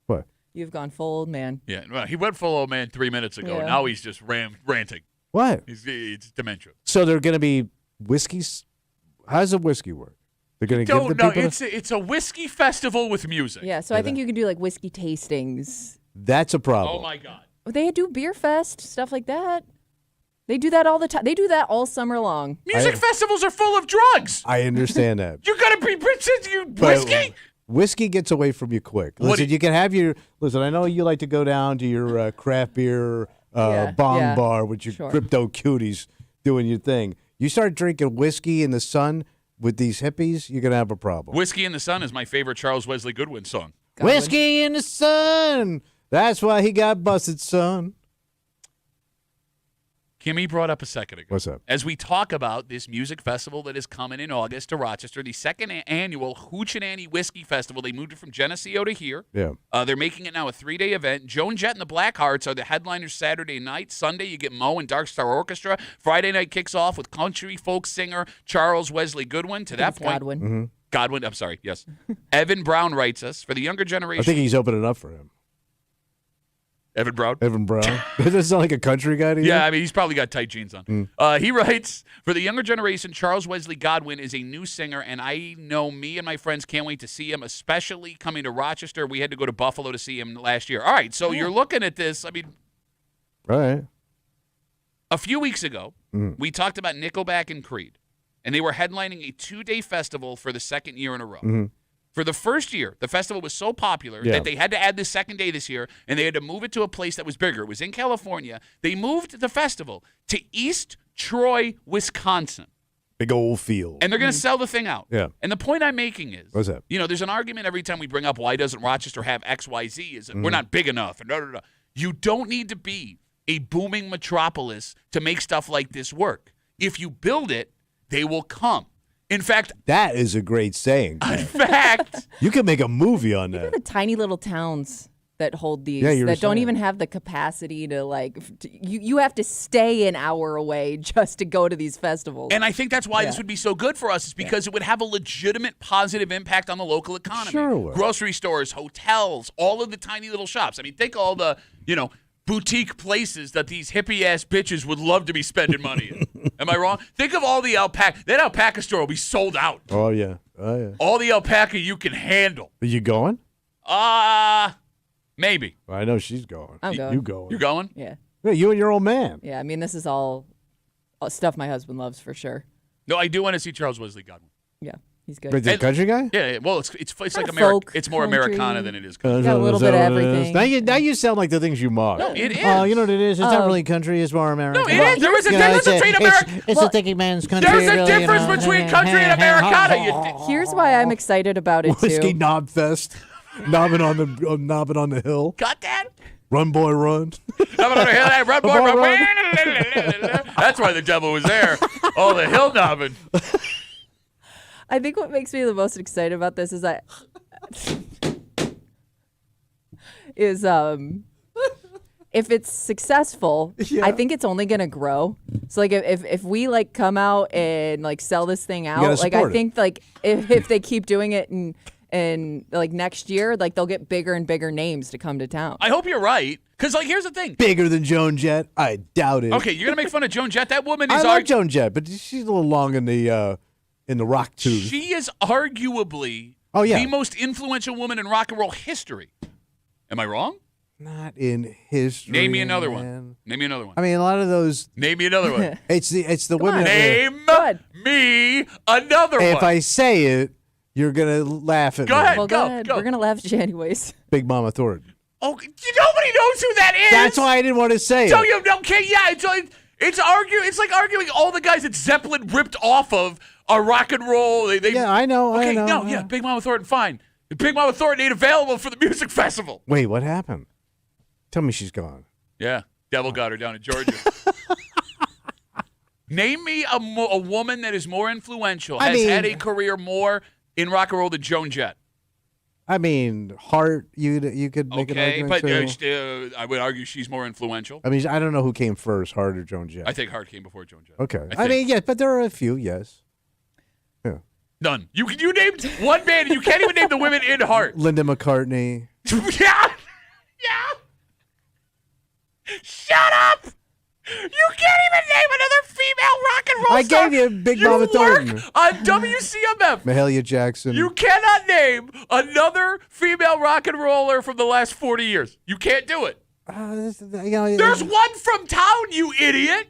What?
You've gone full old man.
Yeah. Well, he went full old man 3 minutes ago.
Yeah.
Now he's just ranting.
What?
It's dementia.
So they're going to be whiskeys. How does a whiskey work? They're going to give the
No,
people.
it's a whiskey festival with music.
Yeah, so I think you can do like whiskey tastings.
That's a problem.
Oh my God.
They do beer fest, stuff like that. They do that all the time. They do that all summer long.
Music festivals are full of drugs.
I understand that.
You're gonna be you
But
whiskey.
Whiskey gets away from you quick.
What
Listen,
do-
you can have your. Listen, I know you like to go down to your craft beer
Yeah,
bong
yeah.
bar with your
Sure.
crypto cuties doing your thing. You start drinking whiskey in the sun with these hippies, you're gonna have a problem.
Whiskey in the Sun is my favorite Charles Wesley Goodwin song.
Whiskey in the sun. That's why he got busted, son.
Kimmy brought up a second ago.
What's up?
As we talk about this music festival that is coming in August to Rochester, the second annual Hoochie Whiskey Festival. They moved it from Geneseo to here.
Yeah.
They're making it now a 3-day event. Joan Jett and the Blackhearts are the headliners Saturday night. Sunday, you get Mo and Dark Star Orchestra. Friday night kicks off with country folk singer Charles Wesley Goodwin. To that
It's
point,
Godwin.
Godwin, I'm sorry, yes. Evan Brown writes us, for the younger generation.
I think he's opening up for him.
Evan Brown?
Evan Brown. Does that sound like a country guy to you?
Yeah, I mean, he's probably got tight jeans on. He writes, for the younger generation, Charles Wesley Godwin is a new singer, and I know me and my friends can't wait to see him, especially coming to Rochester. We had to go to Buffalo to see him last year. All right, so you're looking at this. I mean,
All right.
a few weeks ago, we talked about Nickelback and Creed, and they were headlining a 2-day festival for the second year in a row. For the first year, the festival was so popular that they had to add the second day this year, and they had to move it to a place that was bigger. It was in California. They moved the festival to East Troy, Wisconsin.
Big old field.
And they're going to sell the thing out.
Yeah.
And the point I'm making is,
What's that?
you know, there's an argument every time we bring up why doesn't Rochester have XYZ is that we're not big enough. And no. You don't need to be a booming metropolis to make stuff like this work. If you build it, they will come. In fact,
That is a great saying. You can make a movie on that.
The tiny little towns that hold these
Yeah, you were
that don't
saying.
even have the capacity to you have to stay an hour away just to go to these festivals.
And I think that's why this would be so good for us, is because it would have a legitimate positive impact on the local economy.
Sure it would.
Grocery stores, hotels, all of the tiny little shops. I mean, think all the, boutique places that these hippie-ass bitches would love to be spending money in. Am I wrong? Think of all the alpaca. That alpaca store will be sold out.
Oh, yeah.
All the alpaca you can handle.
Are you going?
Maybe.
Well, I know she's going.
I'm going.
You going.
You going?
yeah.
Yeah, you and your old man.
Yeah, I mean this is all stuff my husband loves for sure.
No, I do want to see Charles Wesley Godwin.
Yeah, he's good.
But the country guy?
Yeah, well, it's like
Kinda
America.
folk,
It's more
country.
Americana than it is country.
Got a little bit of everything.
Now you sound like the things you mock.
No, it is.
Oh, you know what it is? It's not
Oh.
really country. It's more American.
No, it is. There is a
You know,
difference
it's
between America.
It's a thinking man's country.
There's a
really,
difference
you know.
between country and Americana. You
Here's why I'm excited about it
Whiskey
too.
knob fest. Knobbing on the hill.
got that?
Run, boy, run.
Run, boy, run. That's why the devil was there. Oh, the hill knobbing.
I think what makes me the most excited about this is if it's successful,
Yeah.
I think it's only gonna grow. So like if we like come out and like sell this thing
gotta
out, like I
support it.
think like if they keep doing it and like next year, like they'll get bigger and bigger names to come to town.
I hope you're right. Because, like, here's the thing.
Bigger than Joan Jett? I doubt it.
Okay, you're going to make fun of Joan Jett. That woman
I
is
like Joan Jett, but she's a little long in the rock tooth.
She is arguably the most influential woman in rock and roll history. Am I wrong?
Not in history.
Name me another
man.
one. Name me another one.
I mean, a lot of those.
Name me another one.
It's the women.
Name
ahead.
me another one.
If I say it, you're gonna laugh at
Go
me.
ahead.
Well, go ahead.
go.
We're gonna laugh at you anyways.
Big Mama Thornton.
Oh, nobody knows who that is.
That's why I didn't want to say
So
it.
you okay? Yeah, it's like arguing all the guys that Zeppelin ripped off of are rock and roll.
Yeah, I know.
Okay,
I know.
no, yeah, Big Mama Thornton, fine. Big Mama Thornton ain't available for the music festival.
Wait, what happened? Tell me she's gone.
Yeah, devil got her down in Georgia. Name me a woman that is more influential, has had a career more in rock and roll than Joan Jett.
I mean, Hart, you could make an
Okay,
argument
but
too.
I would argue she's more influential.
I mean, I don't know who came first, Hart or Joan Jett.
I think Hart came before Joan Jett.
Okay.
I
I mean, yes, but there are a few, yes. Yeah.
None. You named one band, and you can't even name the women in Hart.
Linda McCartney.
Yeah. Shut up! You can't even name another female rock and roll
I
star.
gave you Big
You
Mama
work
Thornton.
on WCMF.
Mahalia Jackson.
You cannot name another female rock and roller from the last 40 years. You can't do it. There's one from town, you idiot.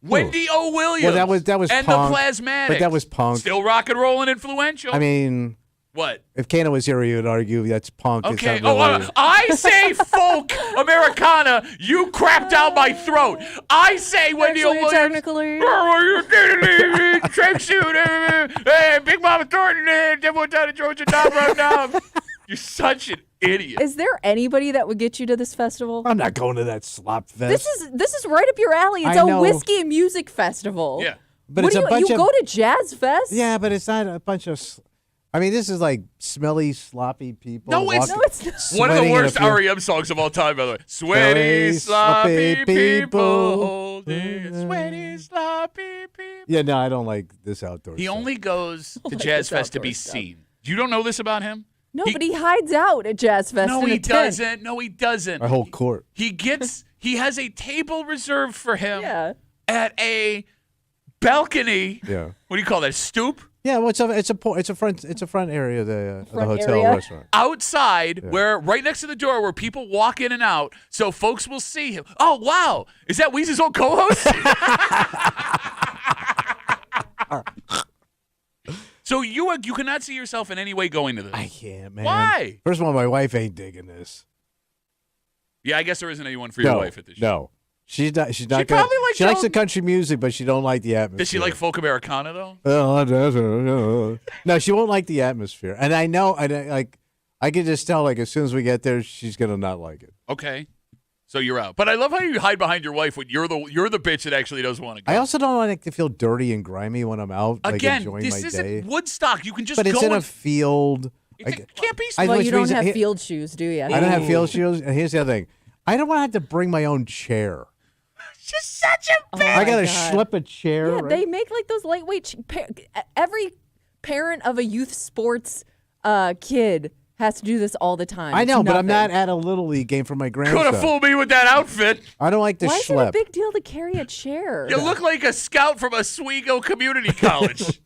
Wendy O. Williams.
Well, that was
and
punk,
the Plasmatics.
but that was punk.
Still rock and roll and influential.
I mean,
what?
if Kana was here, he would argue that's punk.
Okay.
It's not really,
I say folk Americana. You crap down my throat. I say Wendy O.
Actually,
Williams.
technically.
Tracksuit. Hey, Big Mama Thornton. Devil down in Georgia. Down. You're such an idiot.
Is there anybody that would get you to this festival?
I'm not going to that slop fest.
This is right up your alley. It's
I
a
know.
whiskey and music festival.
Yeah.
But
what
it's
do
a bunch
you
of.
go to Jazz Fest?
Yeah, but it's not a bunch of. I mean, this is like smelly, sloppy people.
No, it's
not.
one of the
sweating in a
worst
few-
REM songs of all time, by the way. Sweaty, sloppy people holding sweaty, sloppy people.
Yeah, no, I don't like this outdoor
He
stuff.
only goes to Jazz Fest to be seen. You don't know this about him?
No, but he hides out at Jazz Fest.
No,
in a
he
tent.
doesn't. No, he doesn't.
My whole court.
He has a table reserved for him
Yeah.
at a balcony.
Yeah.
What do you call that? Stoop?
Yeah, well, it's a front area of the
Front
hotel
area?
restaurant.
Outside, where right next to the door where people walk in and out, so folks will see him. Oh, wow. Is that Weeze's old co-host? So you cannot see yourself in any way going to this.
I can't, man.
Why?
First of all, my wife ain't digging this.
Yeah, I guess there isn't anyone for your wife at this show.
No, she's not. She's not.
probably likes
she likes
Joan-
the country music, but she don't like the atmosphere.
Does she like folk Americana, though?
No, she won't like the atmosphere, and I know. I can just tell. Like as soon as we get there, she's gonna not like it.
Okay. So you're out. But I love how you hide behind your wife when you're the bitch that actually doesn't want to go.
I also don't like to feel dirty and grimy when I'm out.
Again,
like enjoying
this
my
isn't
day.
Woodstock. You can just
But
go
it's in a
and-
field.
It can't be.
I know
Well,
it's
you don't
reason-
have
here-
field shoes, do you?
I don't have field shoes. And here's the other thing. I don't want to have to bring my own chair.
Just such a
Oh
bitch.
I got to
my God.
schlep a chair.
Yeah,
right?
they make like those lightweight. Every parent of a youth sports kid has to do this all the time.
I
It's
know, but I'm
nothing.
not at a Little League game for my
Could
grandson.
have fooled me with that outfit.
I don't like to
Why is it a
schlep.
big deal to carry a chair?
You look like a scout from Oswego Community College.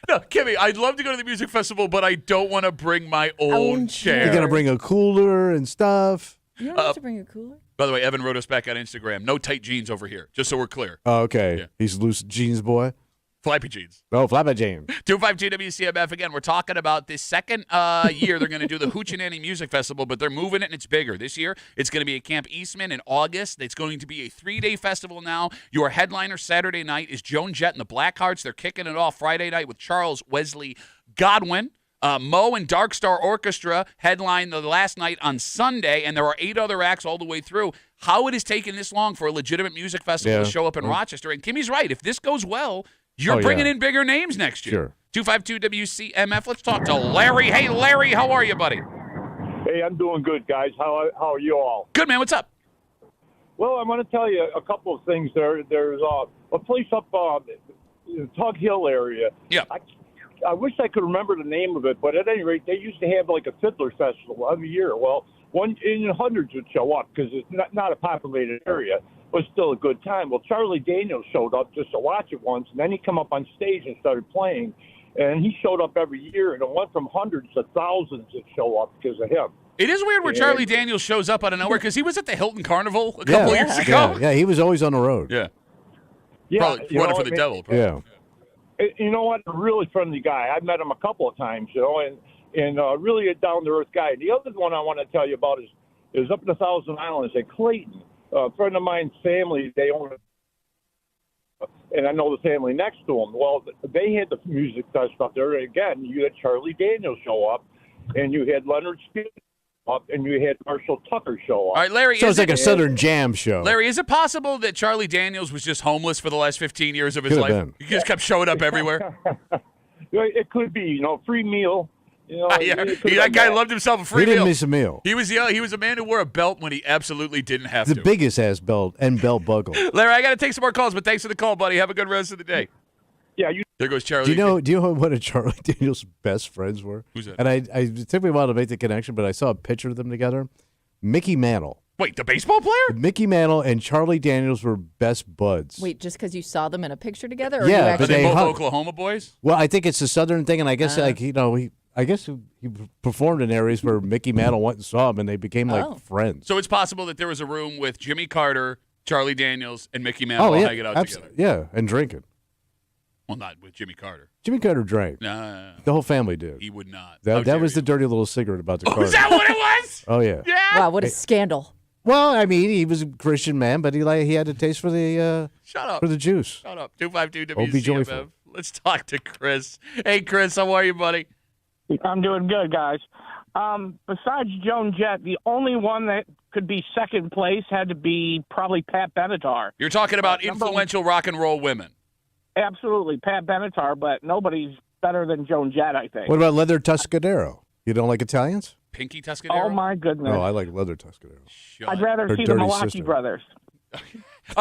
No, Kimmy, I'd love to go to the music festival, but I don't want to bring my own chair.
You're gonna bring a cooler and stuff.
You don't have to bring a cooler.
By the way, Evan wrote us back on Instagram. No tight jeans over here, just so we're clear.
Oh, okay.
Yeah.
He's loose jeans boy.
Flappy jeans.
No, flappy jeans.
252 WCMF. Again, we're talking about this second year they're going to do the Hoochie Music Festival, but they're moving it and it's bigger. This year, it's going to be at Camp Eastman in August. It's going to be a 3-day festival now. Your headliner Saturday night is Joan Jett and the Blackhearts. They're kicking it off Friday night with Charles Wesley Godwin. Mo and Dark Star Orchestra headline the last night on Sunday, and there are 8 other acts all the way through. How it has taken this long for a legitimate music festival to show up in Rochester. And Kimmy's right. If this goes well, you're bringing in bigger names next year.
Sure.
252 WCMF. Let's talk to Larry. Hey, Larry, how are you, buddy?
Hey, I'm doing good, guys. How are you all?
Good, man. What's up?
Well, I want to tell you a couple of things. There's a place up in the Tug Hill area.
Yeah.
I wish I could remember the name of it, but at any rate, they used to have like a fiddler festival every year. Well, hundreds would show up because it's not a populated area, but still a good time. Well, Charlie Daniels showed up just to watch it once, and then he come up on stage and started playing. And he showed up every year, and it went from hundreds to thousands that show up because of him.
It is weird where Charlie Daniels shows up out of nowhere because he was at the Hilton Carnival a couple years ago.
Yeah, he was always on the road.
Yeah. Probably
running
for the devil. Probably.
Yeah.
You know what? A really friendly guy. I've met him a couple of times, and really a down-to-earth guy. The other one I want to tell you about is up in the Thousand Islands at Clayton. A friend of mine's family, they own it. And I know the family next to them. Well, they had the music fest up there. Again, you had Charlie Daniels show up, and you had Leonard Skinner up, and you had Marshall Tucker show up.
All right, Larry.
So it's like a Southern Jam show.
Larry, is it possible that Charlie Daniels was just homeless for the last 15 years of his
Could
life?
have been.
He just kept showing up everywhere.
It could be, free meal.
That guy loved himself a free
He
meal.
didn't miss a meal.
He was a man who wore a belt when he absolutely didn't have
The
to.
biggest ass belt and belt buckle.
Larry, I got to take some more calls, but thanks for the call, buddy. Have a good rest of the day.
Yeah,
There goes Charlie.
Do you know what Charlie Daniels' best friends were?
Who's that?
And it took me a while to make the connection, but I saw a picture of them together. Mickey Mantle.
Wait, the baseball player?
Mickey Mantle and Charlie Daniels were best buds.
Wait, just because you saw them in a picture together? Or
Yeah,
you
but
Are
actually
they
they
both
hung.
Oklahoma boys?
Well, I think it's a Southern thing, and I guess he performed in areas where Mickey Mantle went and saw him, and they became like friends.
So it's possible that there was a room with Jimmy Carter, Charlie Daniels, and Mickey Mantle all hanging out together.
Yeah, and drinking.
Well, not with Jimmy Carter.
Jimmy Carter drank.
No.
The whole family did.
He would not.
That was the dirty little secret about the Carter.
Is that what it was?
Oh yeah.
Yeah.
Wow, what a scandal.
Well, I mean, he was a Christian man, but he had a taste for the
Shut up.
for the juice.
Shut up. 252
Oh, be
WCMF.
joyful.
Let's talk to Chris. Hey, Chris, how are you, buddy?
I'm doing good, guys. Besides Joan Jett, the only one that could be second place had to be probably Pat Benatar.
You're talking about influential rock and roll women.
Absolutely, Pat Benatar, but nobody's better than Joan Jett, I think.
What about Leather Tuscadero? You don't like Italians?
Pinky Tuscadero?
Oh, my goodness.
No, I like Leather Tuscadero.
I'd rather
Her
see the
dirty
Milwaukee
sister.
Brothers.
All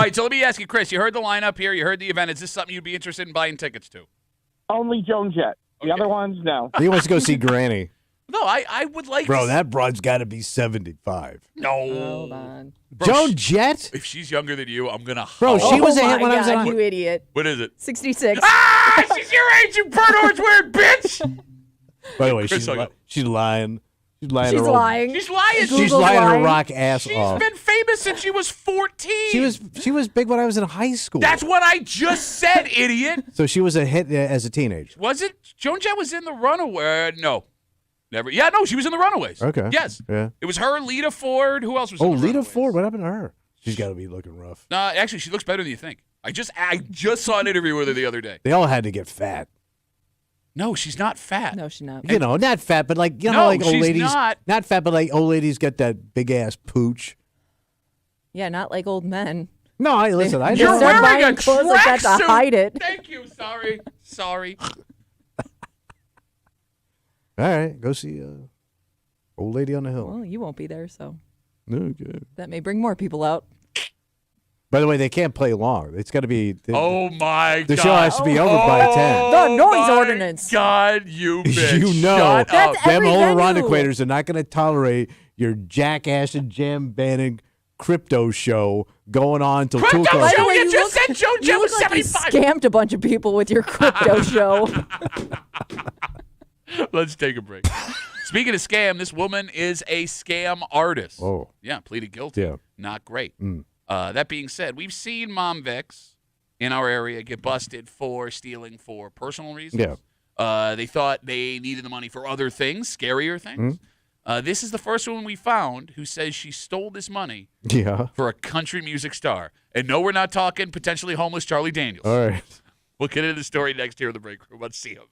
right, so let me ask you, Chris, you heard the lineup here. You heard the event. Is this something you'd be interested in buying tickets to?
Only Joan Jett. The other ones, no.
He wants to go see Granny.
No, I would like
Bro,
to.
that broad's got to be 75.
No.
Hold on.
Joan Jett?
If she's younger than you, I'm going to
Bro, she was a hit when I was
God,
in
you idiot.
What is it?
66.
Ah! She's your age, you burnt orange wearing bitch!
By the way,
Chris,
she's
hung up.
lying. She's lying.
She's
her old-
lying.
She's lying.
She's
Google's
lying her
lying.
rock ass
She's
off.
been famous since she was 14.
She was big when I was in high school.
That's what I just said, idiot.
So she was a hit as a teenager.
Was it? Joan Jett was in the Runaway. No. Never. Yeah, no, she was in the Runaways.
Okay.
Yes.
Yeah.
It was her, Lita Ford. Who else was in
Oh,
the
Lita
Runaways?
Ford. What happened to her? She's got to be looking rough.
Actually, she looks better than you think. I just saw an interview with her the other day.
They all had to get fat.
No, she's not fat.
No, she's not.
You know, not fat, but like
No,
how like old
she's
ladies.
not.
Fat, but like old ladies get that big ass pooch.
Yeah, not like old men.
No, listen. I
You're
know.
Start
wearing a
buying clothes like that to
tracksuit.
hide it.
Thank you. Sorry.
All right, go see old lady on the hill.
Well, you won't be there, so
Okay.
that may bring more people out.
By the way, they can't play long. It's got to be.
Oh my
The
God.
show has to be over by 10.
The noise
my
ordinance.
God, you bitch.
You know,
Shut
That's
up.
them
every
old
venue.
Ironquakers are not going to tolerate your jackass and jam banning crypto show going on till 2
Crypto
o'clock.
show?
By the way,
You
you
just
look-
said Joan
You
Jett was
look like you
75.
scammed a bunch of people with your crypto show.
Let's take a break. Speaking of scam, this woman is a scam artist.
Oh.
Yeah, pleaded guilty.
Yeah.
Not great.
Mm.
That being said, we've seen Mom Vics in our area get busted for stealing for personal reasons.
Yeah.
They thought they needed the money for other things, scarier things. This is the first one we found who says she stole this money
Yeah.
for a country music star. And no, we're not talking potentially homeless Charlie Daniels.
All right.
We'll get into the story next here in the break room. Let's see him.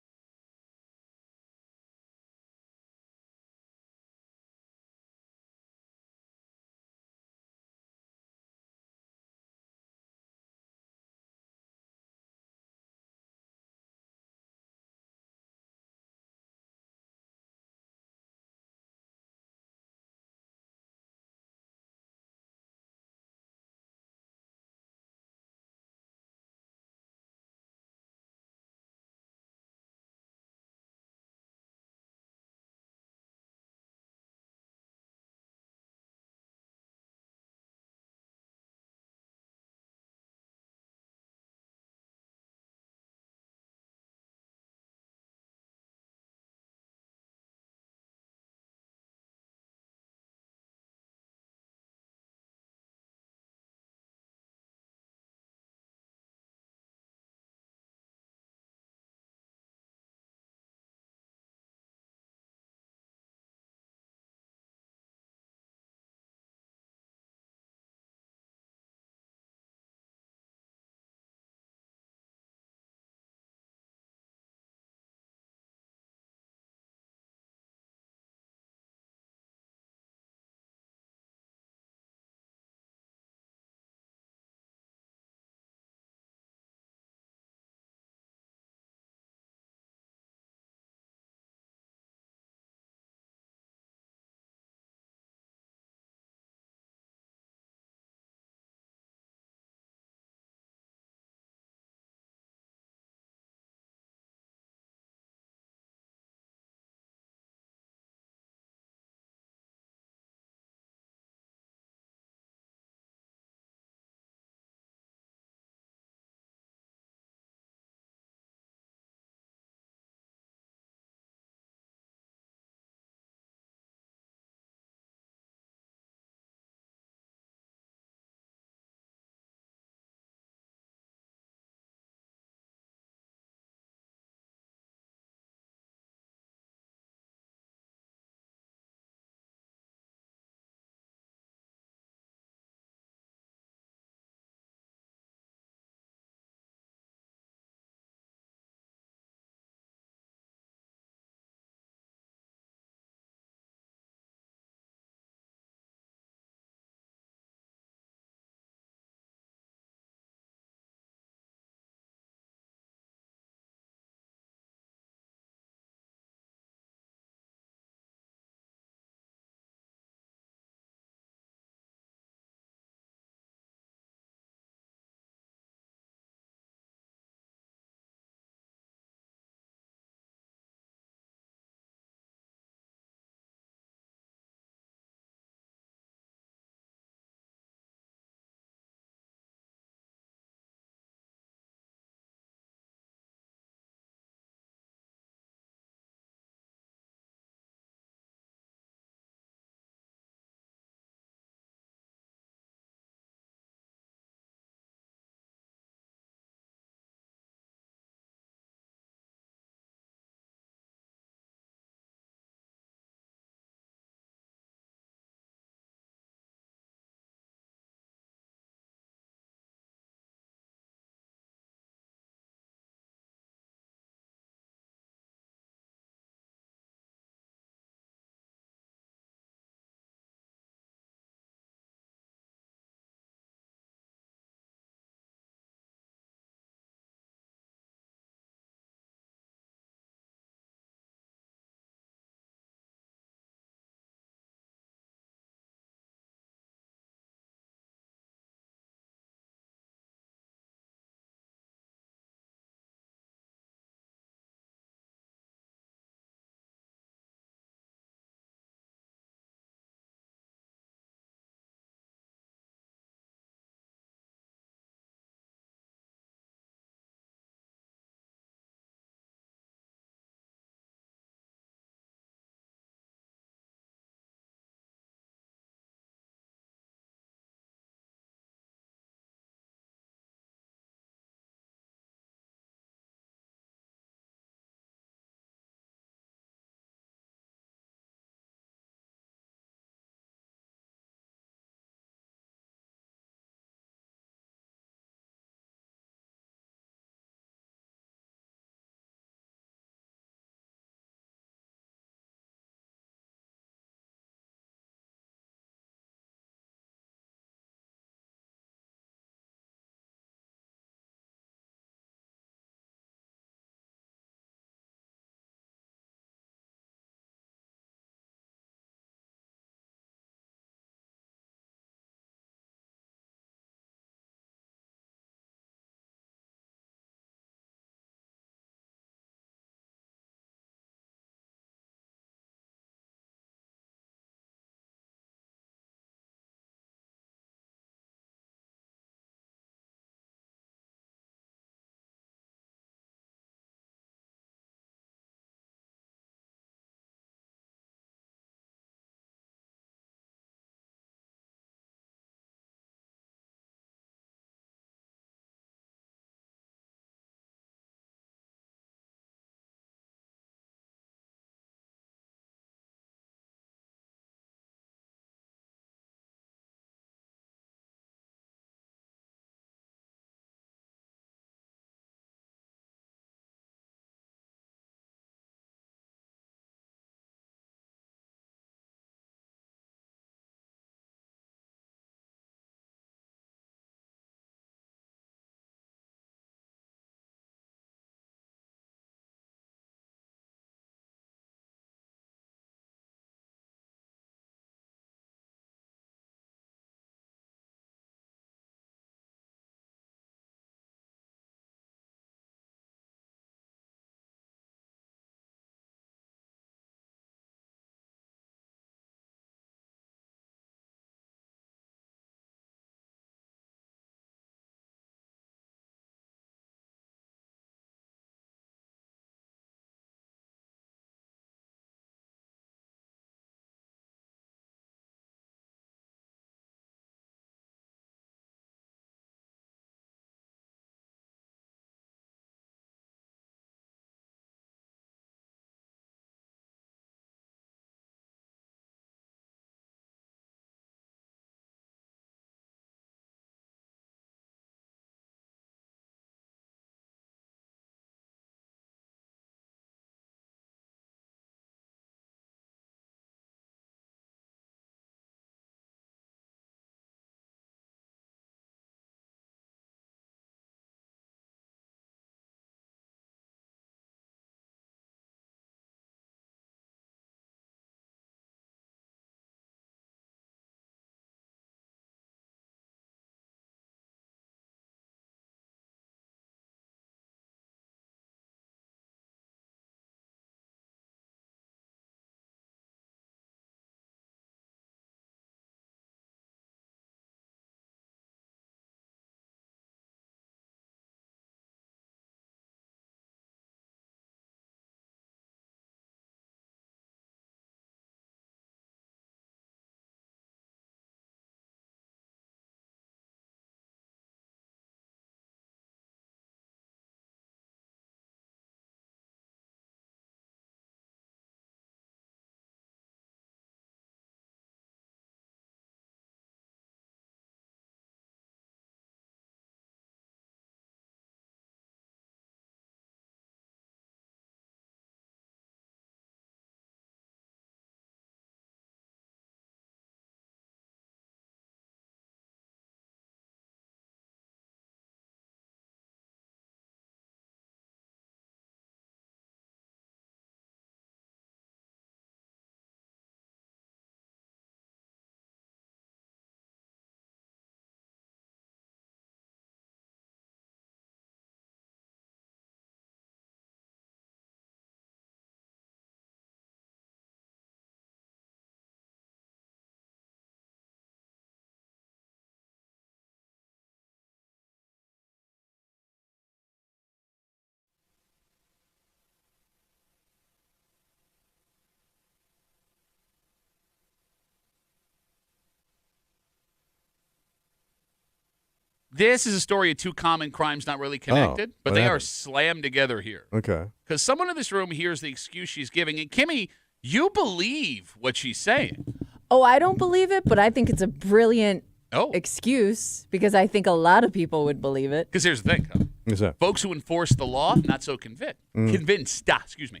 This is a story of two common crimes not really connected, but
what
they are
happened?
slammed together here.
Okay.
Because someone in this room hears the excuse she's giving, and Kimmy, you believe what she's saying.
Oh, I don't believe it, but I think it's a brilliant excuse because I think a lot of people would believe it.
Because here's the thing, huh?
What's that?
Folks who enforce the law, not so convinced. Excuse me.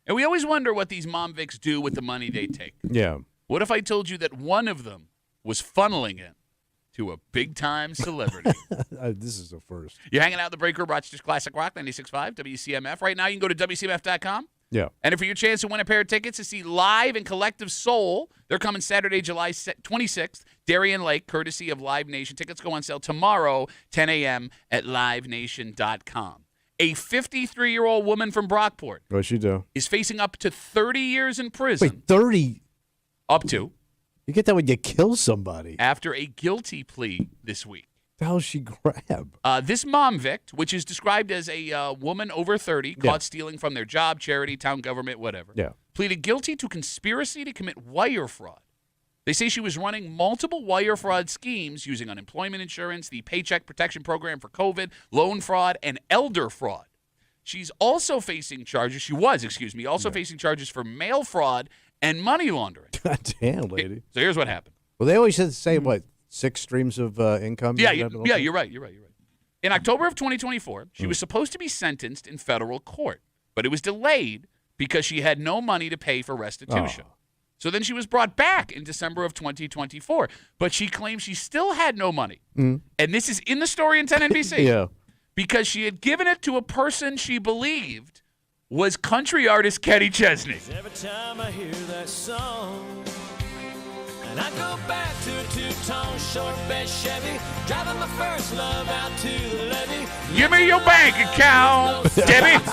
And we always wonder what these mom Vics do with the money they take.
Yeah.
What if I told you that one of them was funneling it to a big-time celebrity?
This is the first.
You're hanging out in the break room, Rochester's Classic Rock, 96.5, WCMF. Right now, you can go to WCMF.com.
Yeah.
And for your chance to win a pair of tickets to see Live and Collective Soul, they're coming Saturday, July 26th, Darien Lake, courtesy of Live Nation. Tickets go on sale tomorrow, 10 a.m. at livenation.com. A 53-year-old woman from Brockport
What'd she do?
is facing up to 30 years in prison.
Wait, 30?
Up to.
You get that when you kill somebody.
After a guilty plea this week.
The hell she grab?
This mom Vic, which is described as a woman over 30, caught stealing from their job, charity, town government, whatever, pleaded guilty to conspiracy to commit wire fraud. They say she was running multiple wire fraud schemes using unemployment insurance, the Paycheck Protection Program for COVID, loan fraud, and elder fraud. She's also facing charges. She was, facing charges for mail fraud and money laundering.
God damn, lady.
So here's what happened.
Well, they always say, what, 6 streams of income?
Yeah, you're right. In October of 2024, she was supposed to be sentenced in federal court, but it was delayed because she had no money to pay for restitution.
Oh.
So then she was brought back in December of 2024, but she claims she still had no money. And this is in the story in 10 NBC.
Yeah.
Because she had given it to a person she believed was country artist Kenny Chesney.
Every time I hear that song, and I go back to a two-tone short bed Chevy, driving my first love out to the levee.
Give me your bank account, Debbie.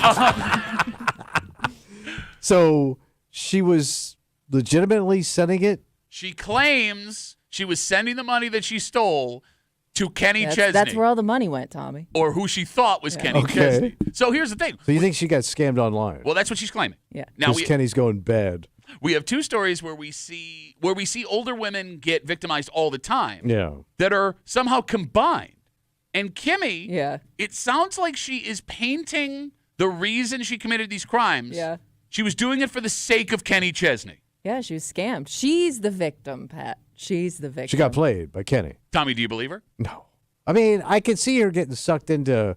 So she was legitimately sending it?
She claims she was sending the money that she stole to Kenny Chesney.
That's where all the money went, Tommy.
Or who she thought was Kenny Chesney. So here's the thing.
So you think she got scammed online?
Well, that's what she's claiming.
Yeah.
Now
Kenny's going bad.
We have two stories where we see older women get victimized all the time.
Yeah.
That are somehow combined. And Kimmy,
yeah,
it sounds like she is painting the reason she committed these crimes.
Yeah.
She was doing it for the sake of Kenny Chesney.
Yeah, she was scammed. She's the victim, Pat. She's the victim.
She got played by Kenny.
Tommy, do you believe her?
No. I mean, I could see her getting sucked into,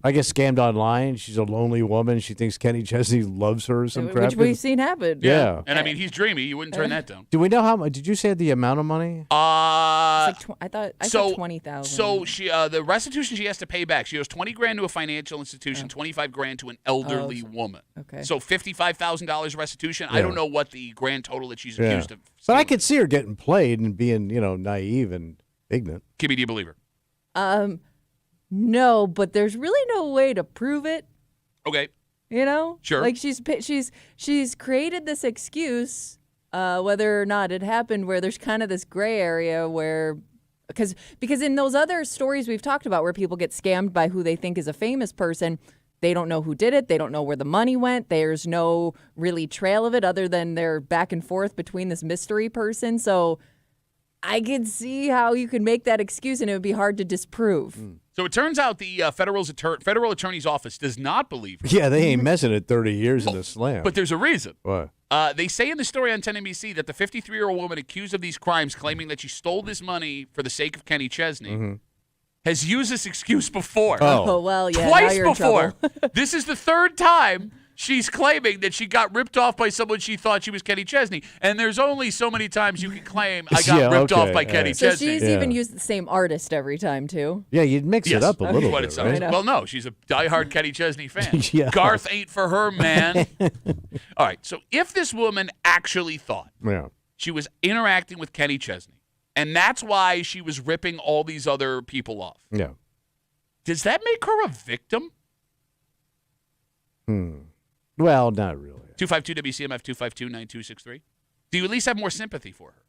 I guess, scammed online. She's a lonely woman. She thinks Kenny Chesney loves her or some crap.
Which we've seen happen.
Yeah.
And I mean, he's dreamy. You wouldn't turn that down.
Do we know how much? Did you say the amount of money?
I thought 20,000.
So she, the restitution she has to pay back. She owes $20,000 to a financial institution, $25,000 to an elderly woman.
Okay.
So $55,000 restitution. I don't know what the grand total that she's accused of.
But I could see her getting played and being, naive and ignorant.
Kimmy, do you believe her?
No, but there's really no way to prove it.
Okay.
Sure.
Like
she's created this excuse, whether or not it happened, where there's kind of this gray area where, because in those other stories we've talked about where people get scammed by who they think is a famous person, they don't know who did it. They don't know where the money went. There's no really trail of it other than they're back and forth between this mystery person. So I could see how you could make that excuse and it would be hard to disprove.
So it turns out the federal attorney's office does not believe her.
Yeah, they ain't messing at 30 years in the slam.
But there's a reason.
What?
They say in the story on 10 NBC that the 53-year-old woman accused of these crimes, claiming that she stole this money for the sake of Kenny Chesney, has used this excuse before.
Oh well, yeah.
Twice
now you're
before.
in trouble.
This is the third time she's claiming that she got ripped off by someone she thought she was Kenny Chesney. And there's only so many times you can claim I got ripped off by Kenny
So
Chesney.
she's even used the same artist every time too.
Yeah, you'd mix it up a little
What
bit,
it sounds-
right?
Well, no, she's a diehard Kenny Chesney fan.
Yeah.
Garth ain't for her, man. All right, so if this woman actually thought she was interacting with Kenny Chesney, and that's why she was ripping all these other people off, does that make her a victim?
Well, not really.
252 WCMF 252-9263. Do you at least have more sympathy for her?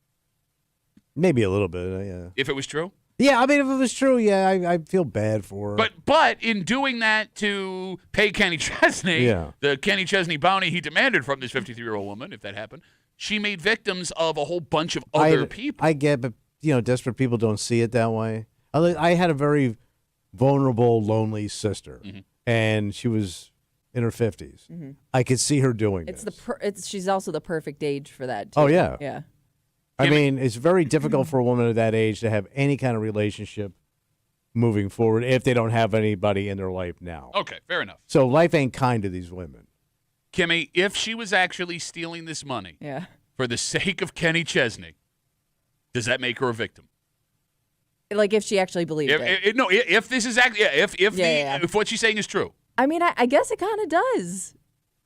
Maybe a little bit, yeah.
If it was true?
Yeah, I mean, if it was true, yeah, I feel bad for her.
But in doing that to pay Kenny Chesney, the Kenny Chesney bounty he demanded from this 53-year-old woman, if that happened, she made victims of a whole bunch of other people.
I get, but, desperate people don't see it that way. I had a very vulnerable, lonely sister, and she was in her 50s. I could see her doing this.
She's also the perfect age for that, too.
Oh, yeah.
Yeah.
I mean, it's very difficult for a woman of that age to have any kind of relationship moving forward if they don't have anybody in their life now.
Okay, fair enough.
So life ain't kind to these women.
Kimmy, if she was actually stealing this money for the sake of Kenny Chesney, does that make her a victim?
Like if she actually believed it.
No, if this is actually, if what she's saying is true.
I mean, I guess it kind of does,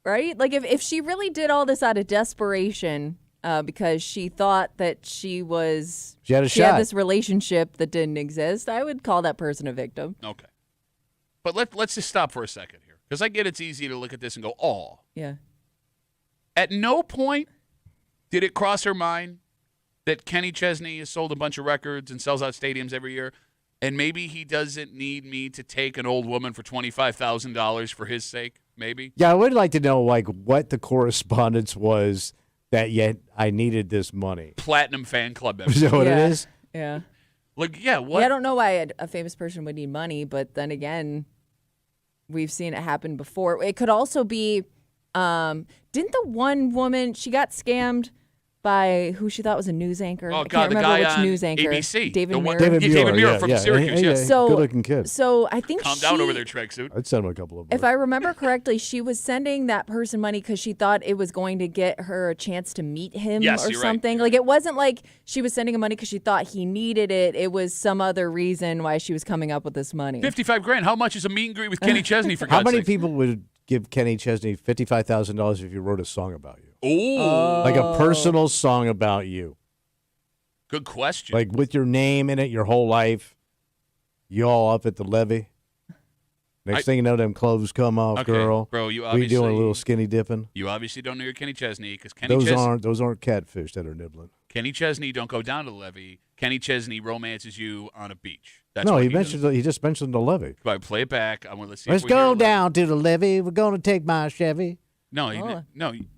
right? Like if she really did all this out of desperation because she thought that she had this relationship that didn't exist, I would call that person a victim.
Okay. But let's just stop for a second here, because I get it's easy to look at this and go, "Oh."
Yeah.
At no point did it cross her mind that Kenny Chesney has sold a bunch of records and sells out stadiums every year, and maybe he doesn't need me to take an old woman for $25,000 for his sake. Maybe.
Yeah, I would like to know what the correspondence was that yet I needed this money.
Platinum fan club member.
Is that what it is?
Yeah.
What?
Yeah, I don't know why a famous person would need money, but then again, we've seen it happen before. It could also be, didn't the one woman, she got scammed by who she thought was a news anchor?
Oh,
I
God,
can't
the
remember
guy
which
on
news anchor.
ABC.
David Muir.
David
Muir from Syracuse, yes.
So,
good-looking kid.
So I think
Calm down over there, Tracksuit.
I'd send him a couple of bucks.
if I remember correctly, she was sending that person money because she thought it was going to get her a chance to meet him
Yes,
or
you're
something.
right.
Like it wasn't like she was sending him money because she thought he needed it. It was some other reason why she was coming up with this money.
$55,000. How much is a meet and greet with Kenny Chesney, for
How
God's
many
sake?
people would give Kenny Chesney $55,000 if you wrote a song about you?
Oh.
Like a personal song about you.
Good question.
Like with your name in it, your whole life. You all up at the levee. Next thing you know, them clothes come off,
Okay,
girl.
bro, you
We
obviously
doing a little skinny dipping.
You obviously don't know your Kenny Chesney, because Kenny
Those aren't catfish that are nibbling.
Kenny Chesney don't go down to the levee. Kenny Chesney romances you on a beach. That's
No,
what
he just mentioned the levee.
Right, play it back. I want to see.
Let's
if we hear
go
a
down to the levee. We're going to take my Chevy.
No,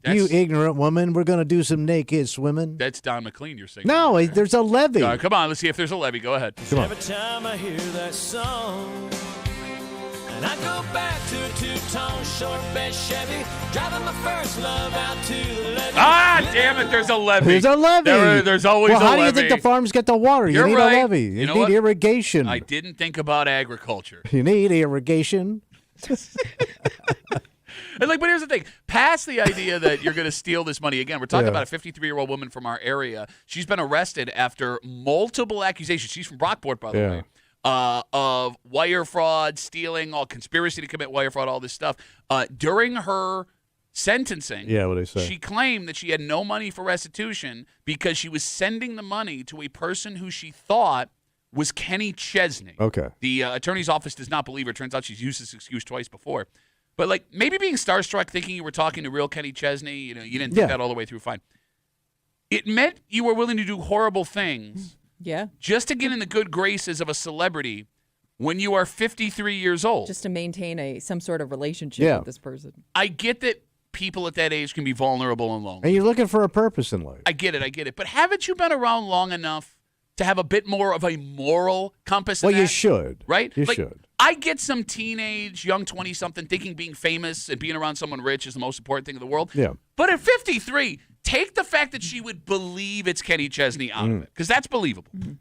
that's,
You ignorant woman. We're going to do some naked swimming.
that's Don McLean you're singing.
No, there's a levee.
Come on, let's see if there's a levee. Go ahead.
Come on.
Every time I hear that song, and I go back to a two-tone short bed Chevy, driving my first love out to the levee.
Ah, damn it! There's a levee.
There's a levee.
There's always a
well, how
levee.
do you think the farms get the water?
You're
You need
right.
a levee.
You know
need
what?
irrigation.
I didn't think about agriculture.
You need irrigation.
And but here's the thing. Past the idea that you're going to steal this money, again, we're talking about a 53-year-old woman from our area. She's been arrested after multiple accusations. She's from Brockport, by the way, of wire fraud, stealing, all conspiracy to commit wire fraud, all this stuff. During her sentencing,
what they say.
she claimed that she had no money for restitution because she was sending the money to a person who she thought was Kenny Chesney.
Okay.
The attorney's office does not believe her. Turns out she's used this excuse twice before. But maybe being starstruck, thinking you were talking to real Kenny Chesney, you didn't think that all the way through. Fine. It meant you were willing to do horrible things, just to get in the good graces of a celebrity when you are 53 years old,
just to maintain some sort of relationship with this person.
I get that people at that age can be vulnerable and lonely.
And you're looking for a purpose in life.
I get it. But haven't you been around long enough to have a bit more of a moral compass?
Well,
in
you
that?
should.
Right?
You should.
I get some teenage, young 20-something thinking being famous and being around someone rich is the most important thing in the world.
Yeah.
But at 53, take the fact that she would believe it's Kenny Chesney out of it, because that's believable. Mm-hmm.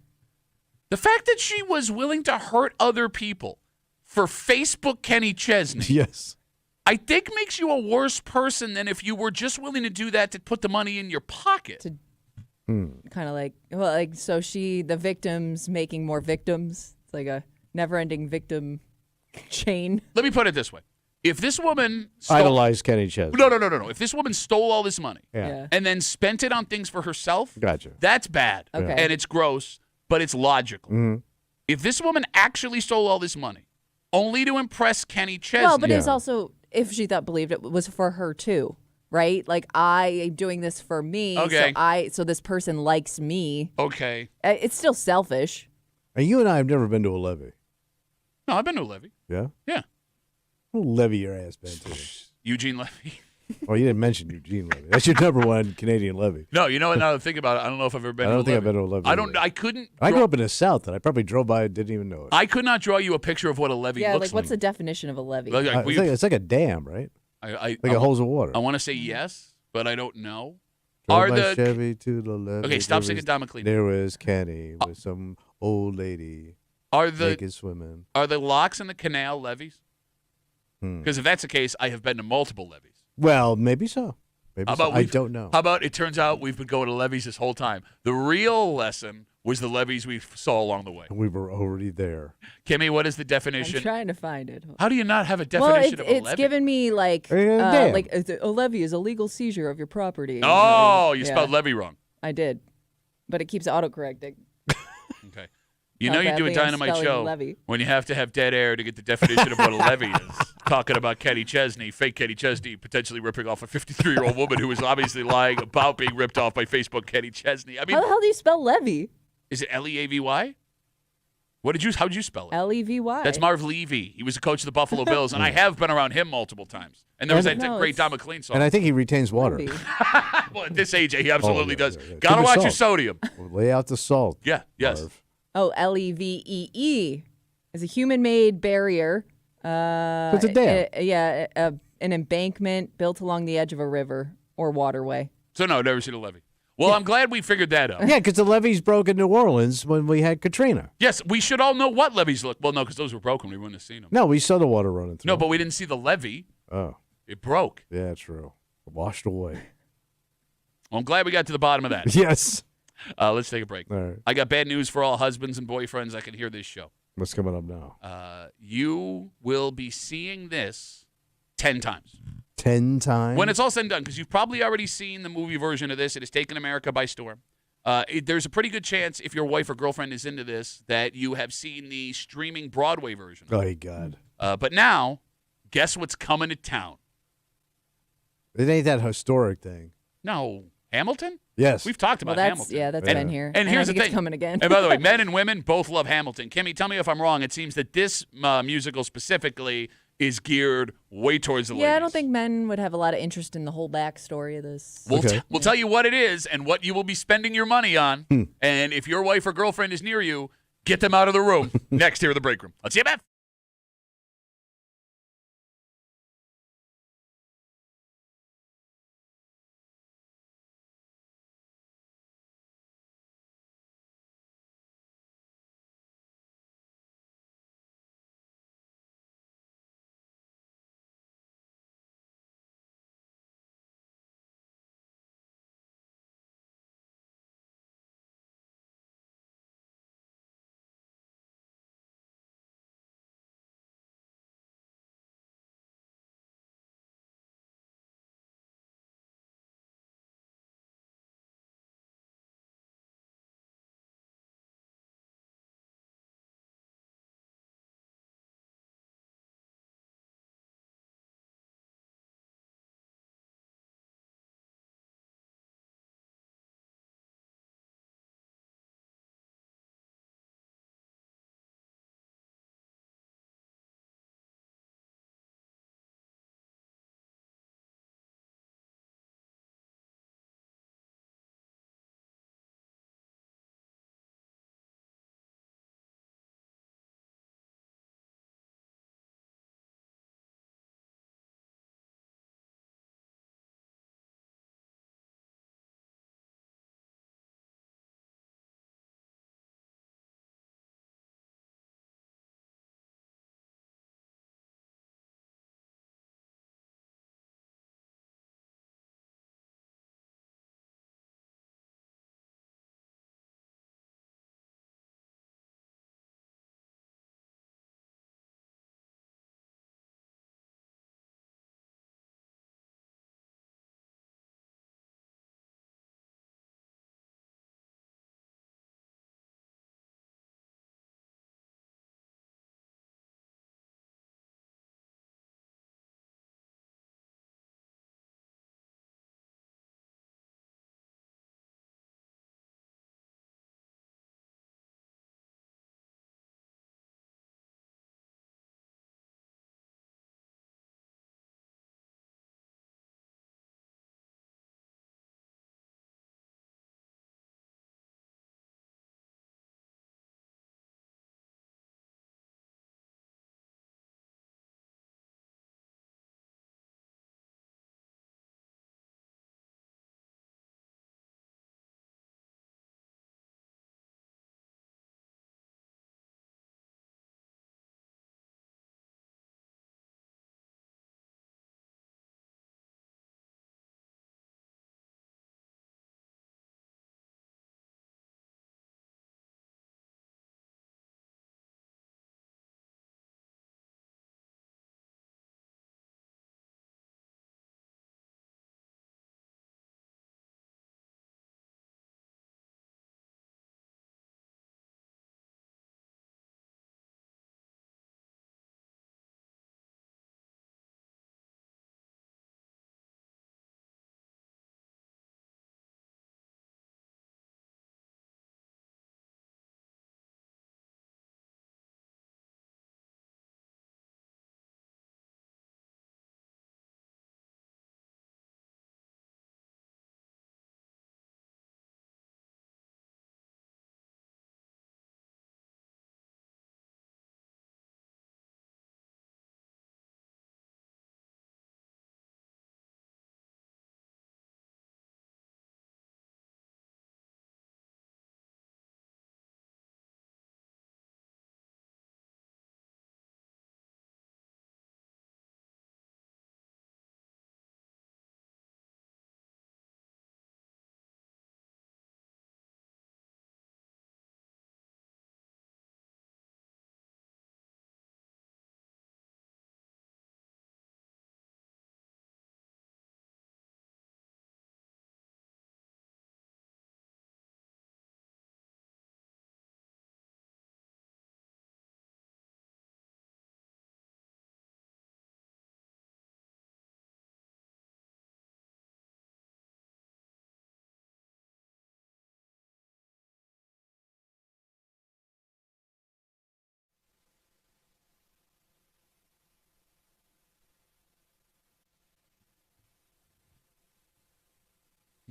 The fact that she was willing to hurt other people for Facebook Kenny Chesney,
yes,
I think makes you a worse person than if you were just willing to do that to put the money in your pocket.
Kind of so the victims making more victims. It's like a never-ending victim chain.
Let me put it this way. If this woman
idolized Kenny Chesney.
No. If this woman stole all this money
Yeah.
and then spent it on things for herself,
Gotcha.
that's bad.
Okay.
And it's gross, but it's logical.
Mm-hmm.
If this woman actually stole all this money only to impress Kenny Chesney.
Well, but it's also, if she believed it was for her too, right? Like, I am doing this for me, so this person likes me.
Okay.
It's still selfish.
And you and I have never been to a levee.
No, I've been to a levee.
Yeah?
Yeah.
We'll levy your ass, Ben, too.
Eugene Levy.
Well, you didn't mention Eugene Levy. That's your number one Canadian levy.
No, you know what? Now that I think about it, I don't know if I've ever been.
I
to
don't
a
think I've
levee.
been to a levee.
I don't.
either.
I couldn't.
I grew up in the South, and I probably drove by and didn't even know it.
I could not draw you a picture of what a levee
Yeah,
looks
like what's the definition of a levee?
It's like a dam, right?
Like
a hose of water.
I want to say yes, but I don't know.
Drove
Are
my
the
Chevy to the levee.
Okay, stop
there
singing
was-
Don McLean.
There was Kenny with some old lady
Are the
naked swimming.
are the locks in the canal levees? Because if that's the case, I have been to multiple levees.
Well, maybe so. Maybe
How
so.
about
I don't know.
How about it turns out we've been going to levees this whole time. The real lesson was the levees we saw along the way.
We were already there.
Kimmy, what is the
I'm
definition?
trying to find it.
How do you not have a
Well,
definition of a
it's
levee?
given me like
damn.
a levy is a legal seizure of your property.
Oh, you
Yeah.
spelled levee wrong.
I did, but it keeps autocorrecting.
Okay. You
How
know you do a
badly I'm
Dynamite
spelling
show
levee.
when you have to have dead air to get the definition of what a levee is. Talking about Kenny Chesney, fake Kenny Chesney, potentially ripping off a 53-year-old woman who was obviously lying about being ripped off by Facebook Kenny Chesney. I mean,
How the hell do you spell levy?
is it Levy? How'd you spell it?
Levy.
That's Marv Levy. He was the coach of the Buffalo Bills, and I have been around him multiple times. And there was that
No,
great
it's-
Don McLean song.
And I think he retains water.
Levy.
Well, at this age, he absolutely
yeah,
does.
yeah, yeah.
Gotta
Too much
watch your
salt.
sodium.
Lay out the salt.
Yeah, yes.
Marv.
Oh, Levee is a human-made barrier.
It's a dam.
An embankment built along the edge of a river or waterway.
So no, never seen a levee. Well, I'm glad we figured that out.
Yeah, because the levees broke in New Orleans when we had Katrina.
Yes, we should all know what levees look. Well, no, because those were broken. We wouldn't have seen them.
No, we saw the water running through.
No, but we didn't see the levee.
Oh,
It broke.
yeah, true. Washed away.
Well, I'm glad we got to the bottom of that.
Yes.
Let's take a break.
All right.
I got bad news for all husbands and boyfriends that can hear this show.
What's coming up now?
You will be seeing this 10 times.
10 times?
When it's all said and done, because you've probably already seen the movie version of this. It has taken America by storm. There's a pretty good chance, if your wife or girlfriend is into this, that you have seen the streaming Broadway version.
Oh, God.
But now, guess what's coming to town?
It ain't that historic thing.
No, Hamilton?
Yes.
We've talked
Well,
about
that's
Hamilton.
that's been here.
And here's
I
the
think
thing.
it's coming again.
And by the way, men and women both love Hamilton. Kimmy, tell me if I'm wrong. It seems that this musical specifically is geared way towards the ladies.
Yeah, I don't think men would have a lot of interest in the whole backstory of this.
We'll tell you what it is and what you will be spending your money on.
Hmm.
And if your wife or girlfriend is near you, get them out of the room. Next here at the break room. Let's see you, Beth.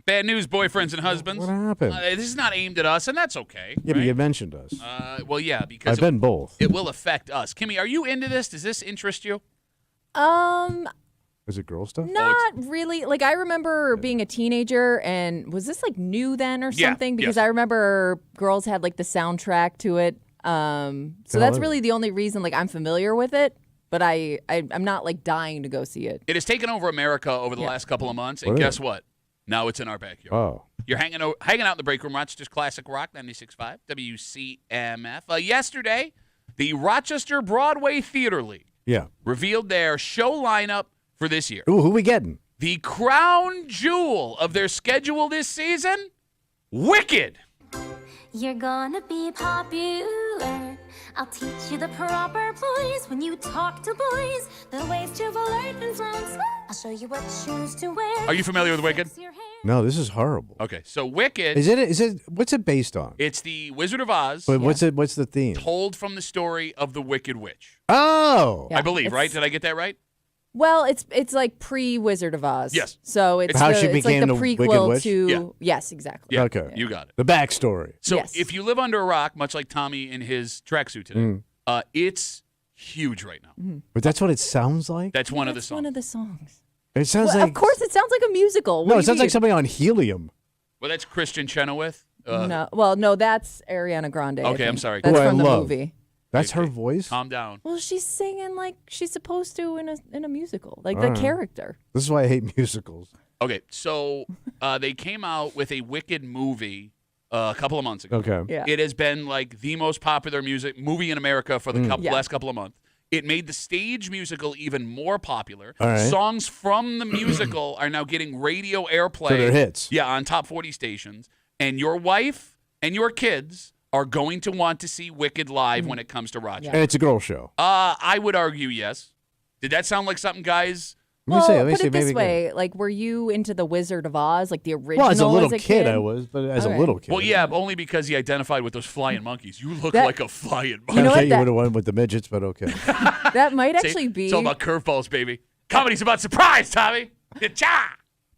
Bad news, boyfriends and husbands.
What happened?
This is not aimed at us, and that's okay.
Yeah, but you mentioned us.
Well, yeah, because
I've been both.
It will affect us. Kimmy, are you into this? Does this interest you?
Is it girl stuff?
Not really. Like, I remember being a teenager, and was this like new then or something? Because I remember girls had like the soundtrack to it. So that's really the only reason like I'm familiar with it. But I'm not like dying to go see it.
It has taken over America over the last couple of months, and guess what? Now it's in our backyard.
Oh.
You're hanging out in the break room, Rochester's Classic Rock, 96.5, WCMF. Yesterday, the Rochester Broadway Theater League revealed their show lineup for this year.
Ooh, who we getting?
The crown jewel of their schedule this season, Wicked.
You're gonna be popular. I'll teach you the proper poise when you talk to boys. The ways to flirt and flounce. I'll show you what shoes to wear.
Are you familiar with Wicked?
No, this is horrible.
Okay, so Wicked.
Is it? What's it based on?
It's the Wizard of Oz.
But what's the theme?
Told from the story of the Wicked Witch.
Oh.
I believe, right? Did I get that right?
Well, it's like pre-Wizard of Oz.
Yes.
So it's
how she
it's
became
like the
the
prequel
Wicked Witch?
to yes, exactly.
Yeah.
Okay.
You got it.
The backstory.
So if you live under a rock, much like Tommy in his tracksuit today, it's huge right now.
But that's what it sounds like?
That's one of the songs.
One of the songs.
It sounds
Well,
like...
of course, it sounds like a musical.
No, it sounds like something on Helium.
Well, that's Christian Chenoweth.
No, that's Ariana Grande.
Okay, I'm sorry.
That's
Who I
from the
love.
movie.
That's her voice?
Calm down.
Well, she's singing like she's supposed to in a musical, like the character.
This is why I hate musicals.
Okay, so they came out with a Wicked movie a couple of months ago.
Okay.
Yeah.
It has been like the most popular movie in America for the last couple of months. It made the stage musical even more popular.
All right.
Songs from the musical are now getting radio airplay.
So they're hits.
Yeah, on top 40 stations. And your wife and your kids are going to want to see Wicked live when it comes to Rochester.
And it's a girl show.
I would argue yes. Did that sound like something, guys?
Put it this way: like, were you into the Wizard of Oz, like the original?
Well, as a little
kid,
I was, but as a little kid.
Well, yeah, only because he identified with those flying monkeys. You look like a flying monkey.
You know what,
you would have won with the midgets, but okay.
That might actually be.
It's all about curveballs, baby. Comedy's about surprise, Tommy. Cha!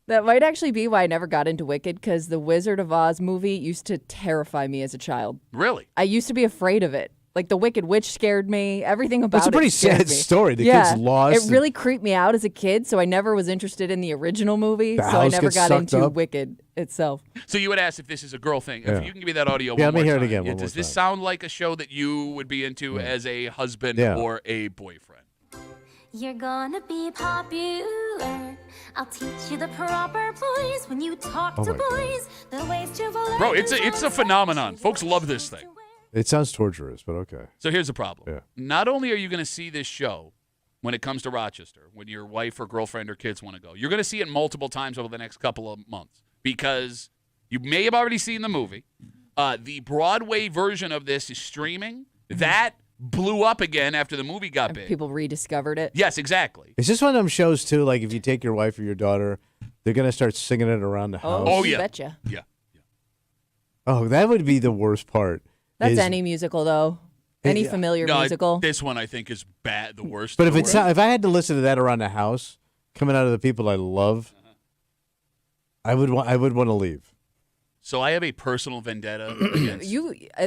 That might actually be why I never got into Wicked, because the Wizard of Oz movie used to terrify me as a child.
Really?
I used to be afraid of it. Like, the Wicked Witch scared me. Everything about it.
It's a pretty
scared
sad
me.
story. The
yeah,
kid's lost.
It really creeped me out as a kid, so I never was interested in the original movie.
The
So I
house
never
gets
got
sucked
into
up.
Wicked itself.
So you would ask if this is a girl thing.
Yeah.
If you can give me that audio
Yeah,
one
let me
more
hear it
time.
again
Yeah,
one more
does this
time.
sound like a show that you would be into as a husband or a boyfriend?
You're gonna be popular. I'll teach you the proper poise when you talk to boys. The ways to flirt.
Bro, it's a phenomenon. Folks love this thing.
It sounds torturous, but okay.
So here's the problem.
Yeah.
Not only are you going to see this show when it comes to Rochester, when your wife or girlfriend or kids want to go, you're going to see it multiple times over the next couple of months because you may have already seen the movie. The Broadway version of this is streaming. That blew up again after the movie got big.
People rediscovered it.
Yes, exactly.
Is this one of them shows, too, like if you take your wife or your daughter, they're going to start singing it around the house?
Oh,
you
yeah.
betcha.
Yeah.
Oh, that would be the worst part.
That's
is-
any musical, though. Any familiar
No,
musical.
this one I think is bad, the worst.
But
of
if
the
it's
worst.
if I had to listen to that around the house, coming out of the people I love, I would want to leave.
So I have a personal vendetta against.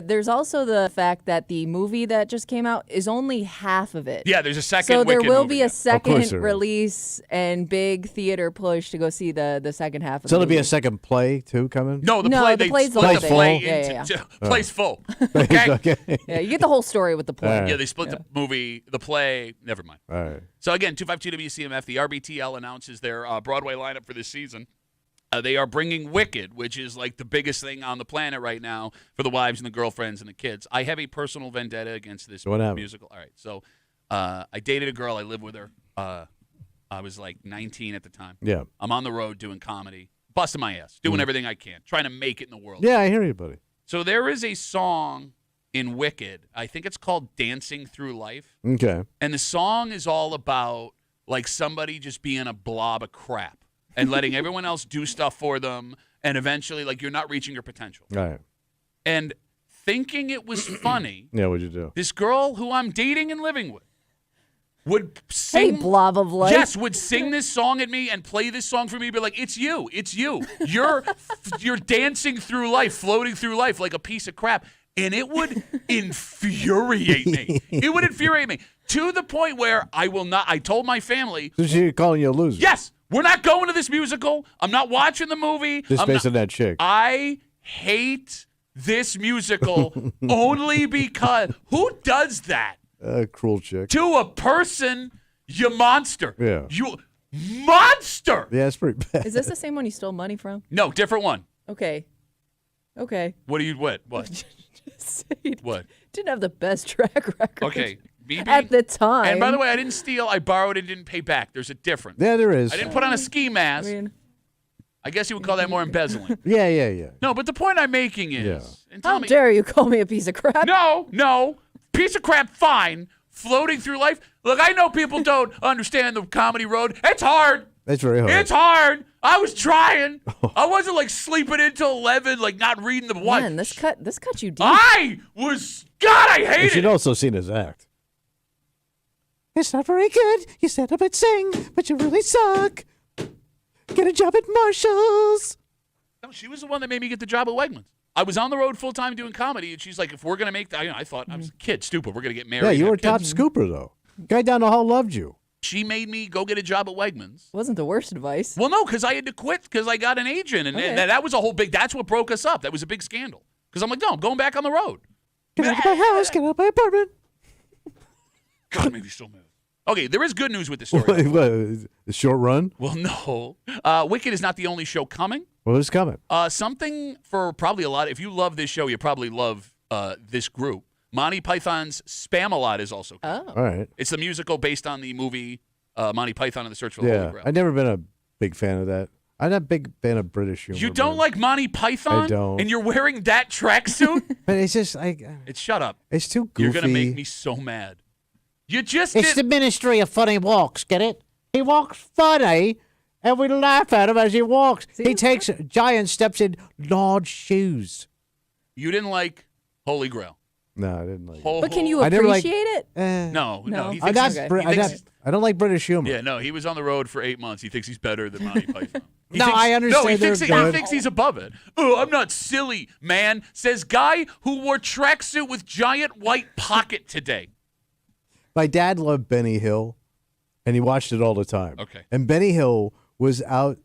There's also the fact that the movie that just came out is only half of it.
Yeah, there's a second.
So there
Wicked
will
movie,
be
yeah.
a second
there is.
release and big theater push to go see the second half of
So
the
there'll be
movie.
a second play too coming.
No, the
No,
play
the
they
play's
split
the
the
whole
play
thing. Yeah,
into
yeah,
play's full. Okay.
Okay.
Yeah, you get the whole story with the play.
All right.
Yeah, they split the movie, the play. Never mind.
All right.
So again, 252 WCMF, the RBTL announces their Broadway lineup for this season. They are bringing Wicked, which is like the biggest thing on the planet right now for the wives and the girlfriends and the kids. I have a personal vendetta against this
What happened?
musical. All right, so I dated a girl. I lived with her. I was like 19 at the time.
Yeah.
I'm on the road doing comedy, busting my ass, doing everything I can, trying to make it in the world.
Yeah, I hear you, buddy.
So there is a song in Wicked. I think it's called Dancing Through Life.
Okay.
And the song is all about like somebody just being a blob of crap and letting everyone else do stuff for them. And eventually, like, you're not reaching your potential.
All right.
And thinking it was funny,
Yeah, what'd you do?
this girl who I'm dating and living with would sing.
Hey, blob of light.
Yes, would sing this song at me and play this song for me. Be like, it's you. You're dancing through life, floating through life like a piece of crap. And it would infuriate me. It would infuriate me to the point where I will not. I told my family.
So she's calling you a loser.
Yes, we're not going to this musical. I'm not watching the movie.
Just based on that chick.
I hate this musical only because who does that?
Cruel chick.
To a person, you monster.
Yeah.
You monster.
Yeah, it's pretty bad.
Is this the same one you stole money from?
No, different one.
Okay.
What do you what? What?
Didn't have the best track record.
Okay. BB.
At the time.
And by the way, I didn't steal. I borrowed and didn't pay back. There's a difference.
Yeah, there is.
I didn't put on a ski mask. I guess you would call that more embezzling.
Yeah.
No, but the point I'm making is, and tell
How
me,
dare you call me a piece of crap?
No, piece of crap. Fine, floating through life. Look, I know people don't understand the comedy road. It's hard.
It's very hard.
It's hard. I was trying. I wasn't like sleeping until 11, like not reading the one.
Man, this cut you deep.
I hate
You should
it.
also seen his act. It's not very good. You stand up and sing, but you really suck. Get a job at Marshall's.
No, she was the one that made me get the job at Wegmans. I was on the road full time doing comedy, and she's like, "If we're gonna make," I thought I was a kid, stupid. We're gonna get married.
Yeah, you
and
were a
have
top
kids.
scooper, though. Guy down the hall loved you.
She made me go get a job at Wegmans.
Wasn't the worst advice.
Well, no, because I had to quit because I got an agent, and that was a whole big. That's what broke us up. That was a big scandal. Because I'm like, no, I'm going back on the road.
Get out of my house. Get out of my apartment.
God, maybe so mad. Okay, there is good news with this story.
What, a short run?
Well, no. Wicked is not the only show coming.
Well, it's coming.
Something for probably a lot. If you love this show, you probably love this group. Monty Python's Spam-A-Lot is also coming.
All right.
It's the musical based on the movie Monty Python and the Search for the Holy
Yeah,
Grail.
I've never been a big fan of that. I'm not a big fan of British humor.
You don't like Monty Python?
I don't.
And you're wearing that tracksuit?
But it's just,
Shut up.
it's too goofy.
You're going to make me so mad. You just
It's the
did.
Ministry of Funny Walks, get it? He walks funny, and we laugh at him as he walks. He takes giant steps in large shoes.
You didn't like Holy Grail.
No, I didn't like it.
But can you
I never liked-
appreciate it?
No. He
I'm
thinks
not,
he's-
I don't like British humor.
Yeah, no, he was on the road for 8 months. He thinks he's better than Monty Python.
I understand
No, he
they're
thinks,
good.
he thinks he's above it. Oh, I'm not silly, man. Says guy who wore tracksuit with giant white pocket today.
My dad loved Benny Hill, and he watched it all the time.
Okay.
And Benny Hill was out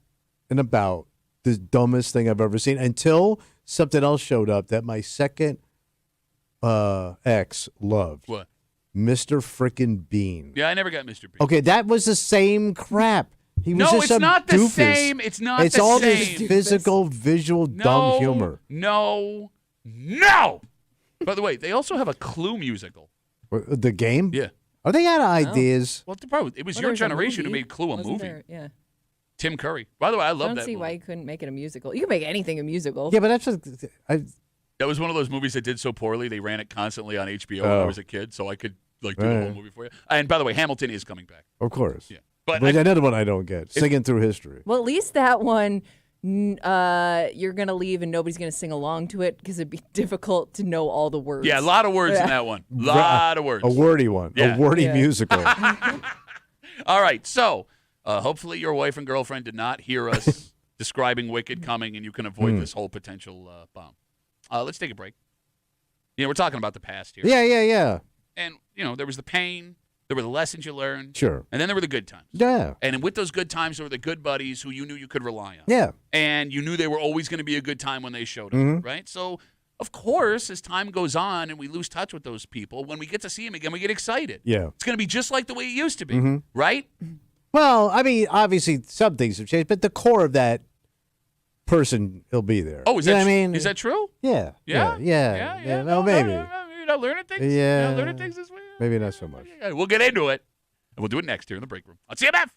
and about the dumbest thing I've ever seen until something else showed up that my second ex loved.
What?
Mr. Frickin' Bean.
Yeah, I never got Mr. Bean.
Okay, that was the same crap. He was
No,
just
it's
some
not the
doofus.
same. It's not
It's
the
all
same.
this physical, visual, dumb humor.
No. By the way, they also have a Clue musical.
The game?
Yeah.
Are they out of ideas?
Well, probably it was
Well,
your
there's a
generation who
movie.
made Clue a
Wasn't
movie.
there? Yeah.
Tim Curry. By the way, I
I
love
don't
that
see
movie.
why you couldn't make it a musical. You can make anything a musical.
Yeah, but that's what
That was one of those movies that did so poorly. They ran it constantly on HBO when I
Oh.
was a kid, so I could do the whole movie for you. And by the way, Hamilton is coming back.
of course.
Yeah. But
another one I don't get. Singing through history.
Well, at least that one, you're gonna leave and nobody's gonna sing along to it because it'd be difficult to know all the words.
Yeah, a lot of words in that one. Lot of words.
A wordy one.
Yeah.
A wordy
Yeah.
musical.
All right, so hopefully your wife and girlfriend did not hear us describing Wicked coming, and you can avoid this whole potential bomb. Let's take a break. We're talking about the past here.
Yeah.
And, there was the pain, there were the lessons you learned.
Sure.
And then there were the good times.
Yeah.
And with those good times, there were the good buddies who you knew you could rely on.
Yeah.
And you knew they were always going to be a good time when they showed up, right? So, of course, as time goes on and we lose touch with those people, when we get to see them again, we get excited.
Yeah.
It's going to be just like the way it used to be, right?
Well, I mean, obviously some things have changed, but the core of that person will be there.
Oh, is
You
that
know what I mean?
is that true?
Yeah.
Yeah.
Yeah.
No,
No, maybe.
You're not learning things?
Yeah.
You're not learning things this way?
Maybe not so much.
Yeah, we'll get into it. And we'll do it next here in the break room on CMF.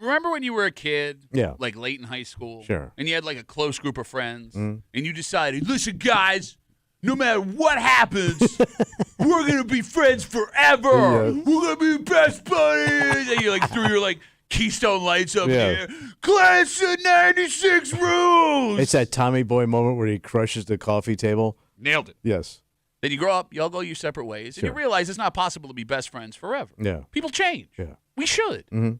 remember when you were a kid?
Yeah.
Like late in high school?
Sure.
And you had like a close group of friends,
Mm.
and you decided, listen, guys, no matter what happens, we're going to be friends forever.
Yeah.
We're going to be best buddies. And you like threw your like Keystone lights up
Yeah.
here. Class of 96 rules.
It's that Tommy Boy moment where he crushes the coffee table.
Nailed it.
Yes.
Then you grow up, you all go your separate ways, and you
Sure.
realize it's not possible to be best friends forever.
Yeah.
People change.
Yeah.
We should.
Mm-hmm.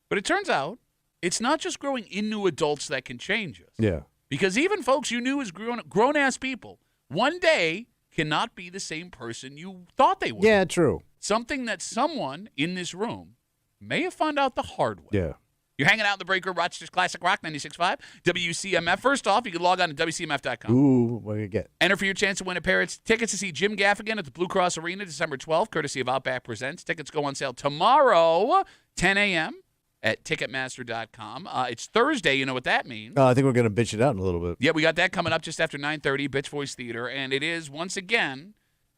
But it turns out it's not just growing into adults that can change us.
Yeah.
Because even folks you knew as grown-ass people, one day cannot be the same person you thought they were.
Yeah, true.
Something that someone in this room may have found out the hard way.
Yeah.
You're hanging out in the break room, Rochester's Classic Rock 96.5, WCMF. First off, you can log on to WCMF.com.
Ooh, what do you get?
Enter for your chance to win a pair of tickets to see Jim Gaffigan at the Blue Cross Arena December 12th, courtesy of Outback Presents. Tickets go on sale tomorrow, 10 a.m. at Ticketmaster.com. It's Thursday. You know what that means.
I think we're going to bitch it out in a little bit.
Yeah, we got that coming up just after 9:30, Bitch Voice Theater. And it is, once again,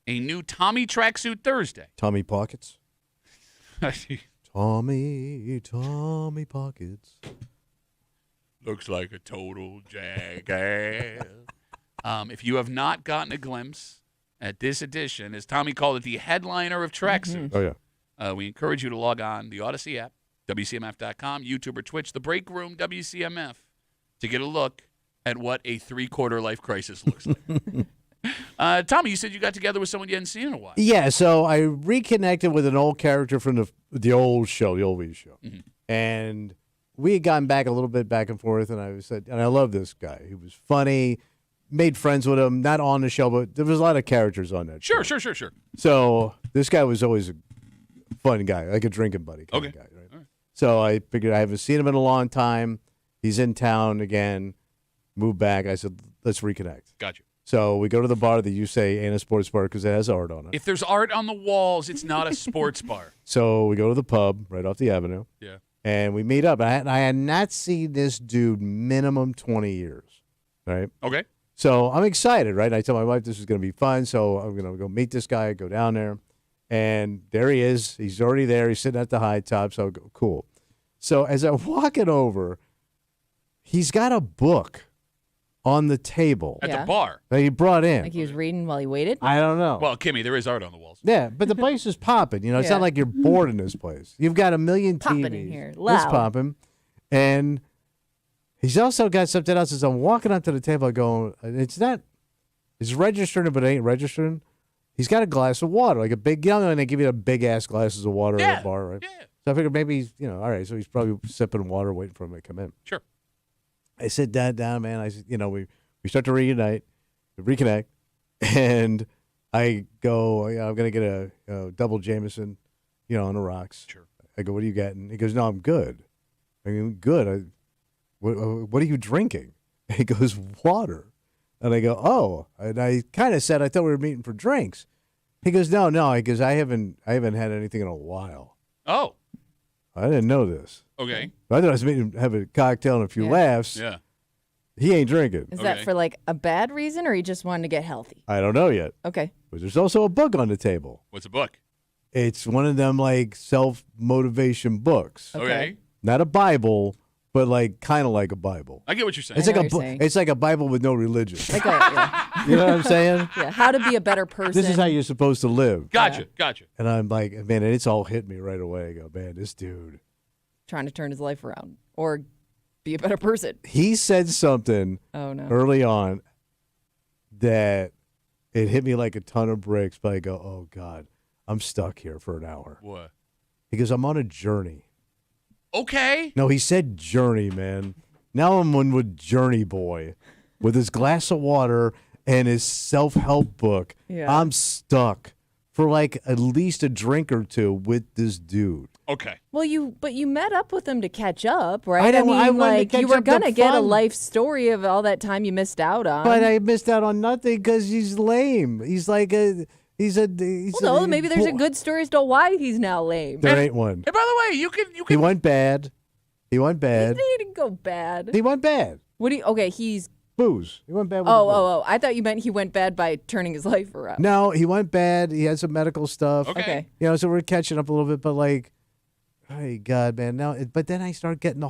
a new Tommy Tracksuit Thursday.
Tommy Pockets. Tommy Pockets.
Looks like a total jackass. If you have not gotten a glimpse at this edition, as Tommy called it, the headliner of Tracksuit,
Oh, yeah.
we encourage you to log on the Odyssey app, WCMF.com, YouTube or Twitch, the Break Room, WCMF, to get a look at what a three-quarter life crisis looks like. Tommy, you said you got together with someone you hadn't seen in a while.
Yeah, so I reconnected with an old character from the old show, the old Wiener show.
Mm-hmm.
And we had gotten back a little bit back and forth, and I said, and I love this guy. He was funny, made friends with him, not on the show, but there was a lot of characters on that show.
Sure.
So this guy was always a fun guy, like a drinking buddy kind of guy, right?
All right.
So I figured I haven't seen him in a long time. He's in town again, moved back. I said, let's reconnect.
Gotcha.
So we go to the bar that you say ain't a sports bar because it has art on it.
If there's art on the walls, it's not a sports bar.
So we go to the pub right off the avenue.
Yeah.
And we meet up. I had not seen this dude minimum 20 years, right?
Okay.
So I'm excited, right? I tell my wife this is going to be fun, so I'm going to go meet this guy, go down there. And there he is. He's already there. He's sitting at the high top, so I go, cool. So as I'm walking over, he's got a book on the table.
At the bar.
That he brought in.
Like he was reading while he waited?
I don't know.
Well, Kimmy, there is art on the walls.
Yeah, but the place is popping. You know, it's
Yeah.
not like you're bored in this place. You've got a million
Popping
TVs.
in here.
It's
Loud.
popping. And he's also got something else. As I'm walking up to the table, I go, it's registering, but it ain't registering. He's got a glass of water, like a big, and they give you a big-ass glasses of water at a bar, right?
Yeah.
So I figured maybe he's, all right, so he's probably sipping water, waiting for him to come in.
Sure.
I sit down, man. I said, we start to reconnect, and I go, I'm going to get a double Jameson, on the rocks.
Sure.
I go, what are you getting? He goes, no, I'm good. I mean, good. What are you drinking? He goes, water. And I go, oh. And I kind of said, I thought we were meeting for drinks. He goes, no. He goes, I haven't had anything in a while.
Oh.
I didn't know this.
Okay.
I thought I was meeting to have a cocktail and a few laughs.
Yeah.
He ain't drinking.
Is that for like a bad reason or he just wanted to get healthy?
I don't know yet.
Okay.
But there's also a book on the table.
What's a book?
It's one of them like self-motivation books.
Okay.
Not a Bible, but like kind of like a Bible.
I get what you're saying.
It's it's like a Bible with no religion.
Like yeah.
You know what I'm saying?
Yeah. How to be a better person.
This is how you're supposed to live.
Gotcha.
And I'm like, man, and it's all hit me right away. I go, man, this dude.
Trying to turn his life around or be a better person.
He said something early on that it hit me like a ton of bricks, but I go, oh, God, I'm stuck here for an hour.
What?
He goes, I'm on a journey.
Okay.
No, he said journey, man. Now I'm on with Journey Boy with his glass of water and his self-help book.
Yeah.
I'm stuck for like at least a drink or two with this dude.
Okay.
Well, you met up with him to catch up, right?
I wanted to
like
catch
you were
up to
gonna get a
fun.
life story of all that time you missed out on.
But I missed out on nothing because he's lame. He's like
no, maybe there's a good story as to why he's now lame.
There ain't one.
And by the way, you can.
He went bad. He went bad.
He didn't go bad.
He went bad.
What do you? Okay, he's
booze. He went bad with the booze.
Oh! I thought you meant he went bad by turning his life around.
No, he went bad. He had some medical stuff.
Okay.
So we're catching up a little bit, but like, Hey, God, man. Now, but then I start getting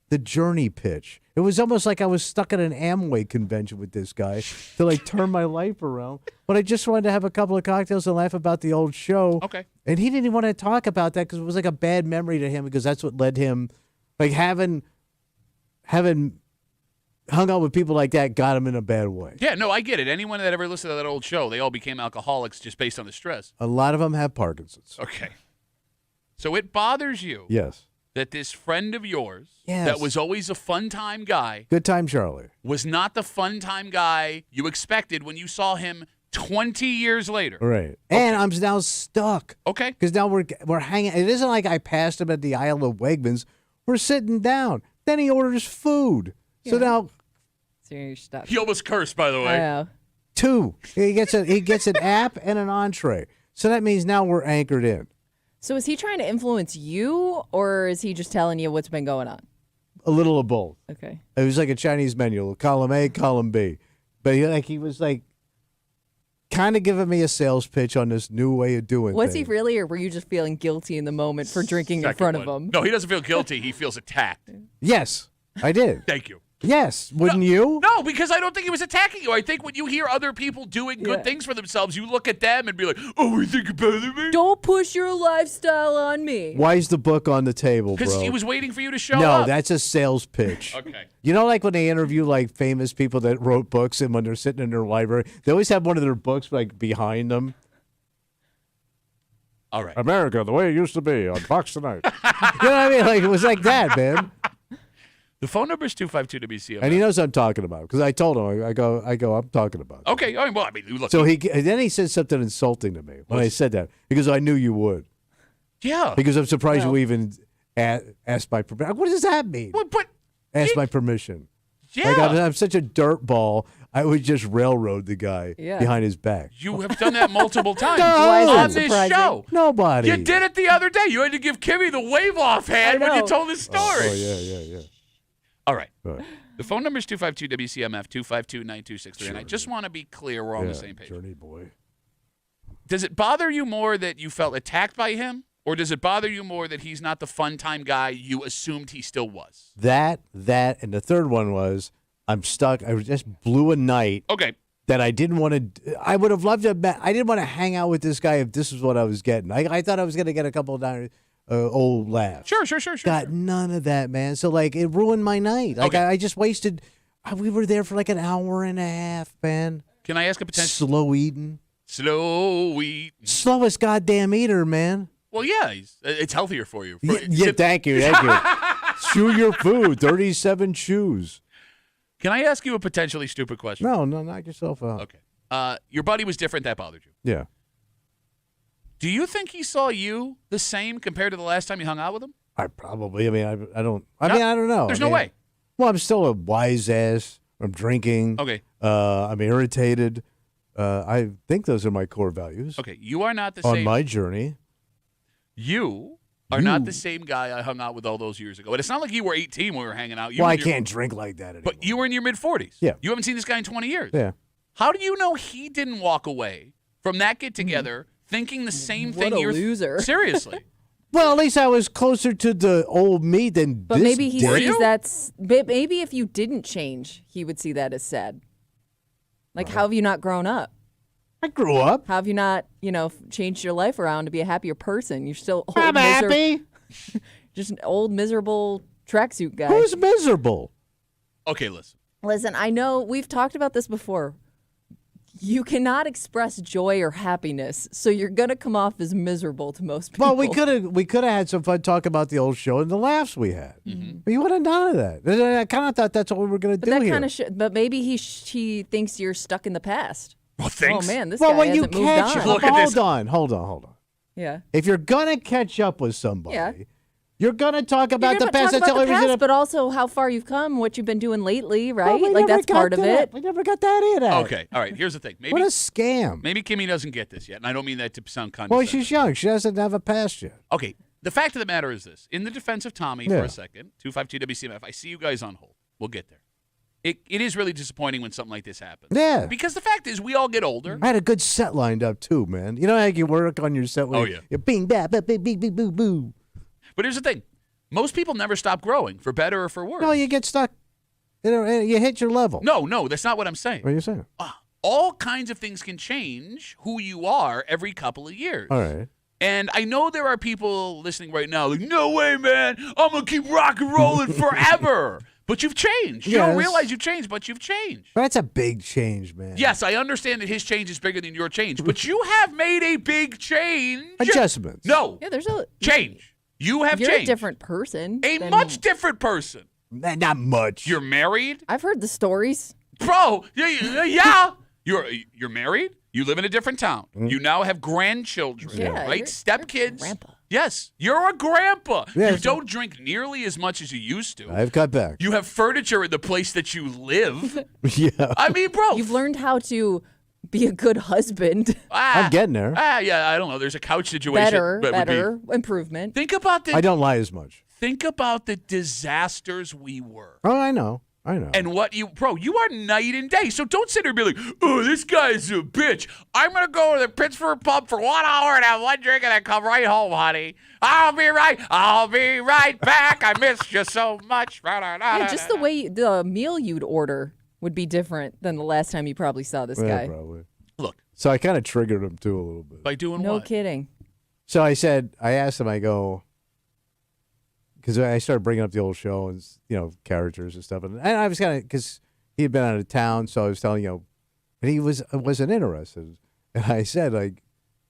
the journey pitch. It was almost like I was stuck at an Amway convention with this guy till I turned my life around. But I just wanted to have a couple of cocktails and laugh about the old show.
Okay.
And he didn't even want to talk about that because it was like a bad memory to him because that's what led him, like having hung out with people like that got him in a bad way.
Yeah, no, I get it. Anyone that ever listened to that old show, they all became alcoholics just based on the stress.
A lot of them have Parkinson's.
Okay. So it bothers you
Yes.
that this friend of yours
Yes.
that was always a fun-time guy
Good time, Charlie.
was not the fun-time guy you expected when you saw him 20 years later.
Right. And I'm now stuck.
Okay.
Because now we're hanging. It isn't like I passed him at the aisle of Wegmans. We're sitting down. Then he orders food. So now
So you're stuck.
He almost cursed, by the way.
I know.
2. He gets an app and an entree. So that means now we're anchored in.
So is he trying to influence you, or is he just telling you what's been going on?
A little of both.
Okay.
It was like a Chinese menu, column A, column B. But he was kind of giving me a sales pitch on this new way of doing
Was
things.
he really, or were you just feeling guilty in the moment for drinking in
Second
front
one.
of him?
No, he doesn't feel guilty. He feels attacked.
Yes, I did.
Thank you.
Yes, wouldn't you?
No, because I don't think he was attacking you. I think when you hear other people doing good
Yeah.
things for themselves, you look at them and be like, oh, you think better than me?
Don't push your lifestyle on me.
Why is the book on the table, bro?
Because he was waiting for you to show
No,
up.
that's a sales pitch.
Okay.
You know, like when they interview famous people that wrote books, and when they're sitting in their library, they always have one of their books behind them.
All right.
America, the way it used to be on Fox Tonight. You know what I mean? It was like that, man.
The phone number is 252-WCMF.
And he knows what I'm talking about because I told him. I go. I'm talking about.
Okay. All right, well, I mean, look.
So then he said something insulting to me when I said that because I knew you would.
Yeah.
Because I'm surprised you even asked my permission. What does that mean?
But
ask my permission.
Yeah.
I'm such a dirtball. I would just railroad the guy behind his back.
You have done that multiple times
Why is that
on this
surprising?
show.
Nobody.
You did it the other day. You had to give Kimmy the wave-off hand when you told the story.
Oh, yeah.
All right.
Right.
The phone number is 252-WCMF, 252-9263. And I just want to be clear we're on the same page.
Journey boy.
Does it bother you more that you felt attacked by him, or does it bother you more that he's not the fun-time guy you assumed he still was?
That, and the third one was I'm stuck. I just blew a night.
Okay.
That I didn't want to. I would have loved to. I didn't want to hang out with this guy if this was what I was getting. I thought I was going to get a couple of old laughs.
Sure.
Got none of that, man. So it ruined my night. I just wasted. We were there for an hour and a half, man.
Can I ask a potential?
Slow eating. Slowest goddamn eater, man.
Well, yeah, it's healthier for you.
Yeah, thank you. Chew your food. 37 chews.
Can I ask you a potentially stupid question?
No, knock yourself out.
Okay. Your buddy was different. That bothered you.
Yeah.
Do you think he saw you the same compared to the last time you hung out with him?
I probably. I don't. I don't know.
There's no way.
Well, I'm still a wise ass. I'm drinking.
Okay.
I'm irritated. I think those are my core values.
Okay. You are not the
on
same.
my journey.
You are not the same guy I hung out with all those years ago. And it's not like you were 18 when we were hanging out.
I can't drink like that anymore.
But you were in your mid-40s.
Yeah.
You haven't seen this guy in 20 years.
Yeah.
How do you know he didn't walk away from that get-together thinking the same thing?
What a loser.
Seriously.
Well, at least I was closer to the old me than
But
this
maybe he
dick.
sees that's. Maybe if you didn't change, he would see that as sad. How have you not grown up?
I grew up.
How have you not, changed your life around to be a happier person? You're still old.
I'm happy.
Just an old, miserable tracksuit guy.
Who's miserable?
Okay, listen.
Listen, I know we've talked about this before. You cannot express joy or happiness, so you're gonna come off as miserable to most people.
Well, we could have had some fun talking about the old show and the laughs we had.
Mm-hmm.
But you would have none of that. I kind of thought that's what we were going to
But
do
that
here.
kind of but maybe he thinks you're stuck in the past.
Well, thanks.
Oh man, this
well,
guy
when you
hasn't moved
catch
on.
Look at this.
hold on.
Yeah.
If you're gonna catch up with somebody, you're gonna talk about
You're
the
gonna
past.
talk
That's
about
all
the
we're
past,
gonna-
but also how far you've come, what you've been doing lately, right?
Well, we never
That's
got
part
to
of
that.
it.
We never got that in.
Okay. All right. Here's the thing. Maybe
What a scam.
Maybe Kimmy doesn't get this yet, and I don't mean that to sound condescending.
Well, she's young. She doesn't have a past yet.
Okay. The fact of the matter is this. In the defense of Tommy for a second, 252-WCMF, I see you guys on hold. We'll get there. It is really disappointing when something like this happens.
Yeah.
Because the fact is, we all get older.
I had a good set lined up too, man. You know how you work on your set.
Oh, yeah.
You bing, bap, bap, bing, bing, bing, boo, boo.
But here's the thing. Most people never stop growing, for better or for worse.
No, you get stuck. You hit your level.
No, that's not what I'm saying.
What are you saying?
All kinds of things can change who you are every couple of years.
All right.
And I know there are people listening right now like, no way, man. I'm going to keep rock and rolling forever. But you've changed. You don't realize you've changed, but you've changed.
That's a big change, man.
Yes, I understand that his change is bigger than your change, but you have made a big change.
Adjustments.
No.
Yeah, there's a
change. You have
You're
changed.
a different person.
A
than-
much different person.
Not much.
You're married?
I've heard the stories.
Bro, yeah. You're married. You live in a different town. You now have grandchildren,
Yeah,
right?
you're
Stepkids.
grandpa.
Yes, you're a grandpa.
Yes.
You don't drink nearly as much as you used to.
I've cut back.
You have furniture in the place that you live.
Yeah.
I mean, bro.
You've learned how to be a good husband.
I'm getting there.
Yeah, I don't know. There's a couch situation.
Better,
that would be-
better, improvement.
Think about
I don't lie as much.
Think about the disasters we were.
Oh, I know.
And what you are night and day. So don't sit there and be like, oh, this guy's a bitch. I'm going to go to the Pittsburgh pub for 1 hour and have one drink and then come right home, honey. I'll be right back. I missed you so much.
Yeah, just the way the meal you'd order would be different than the last time you probably saw this
Yeah,
guy.
probably.
Look.
So I kind of triggered him, too, a little bit.
By doing
No
what?
kidding.
So I asked him, I go, because I started bringing up the old show and, characters and stuff. And I was kind of, because he had been out of town, so I was telling, and he wasn't interested. And I said, like,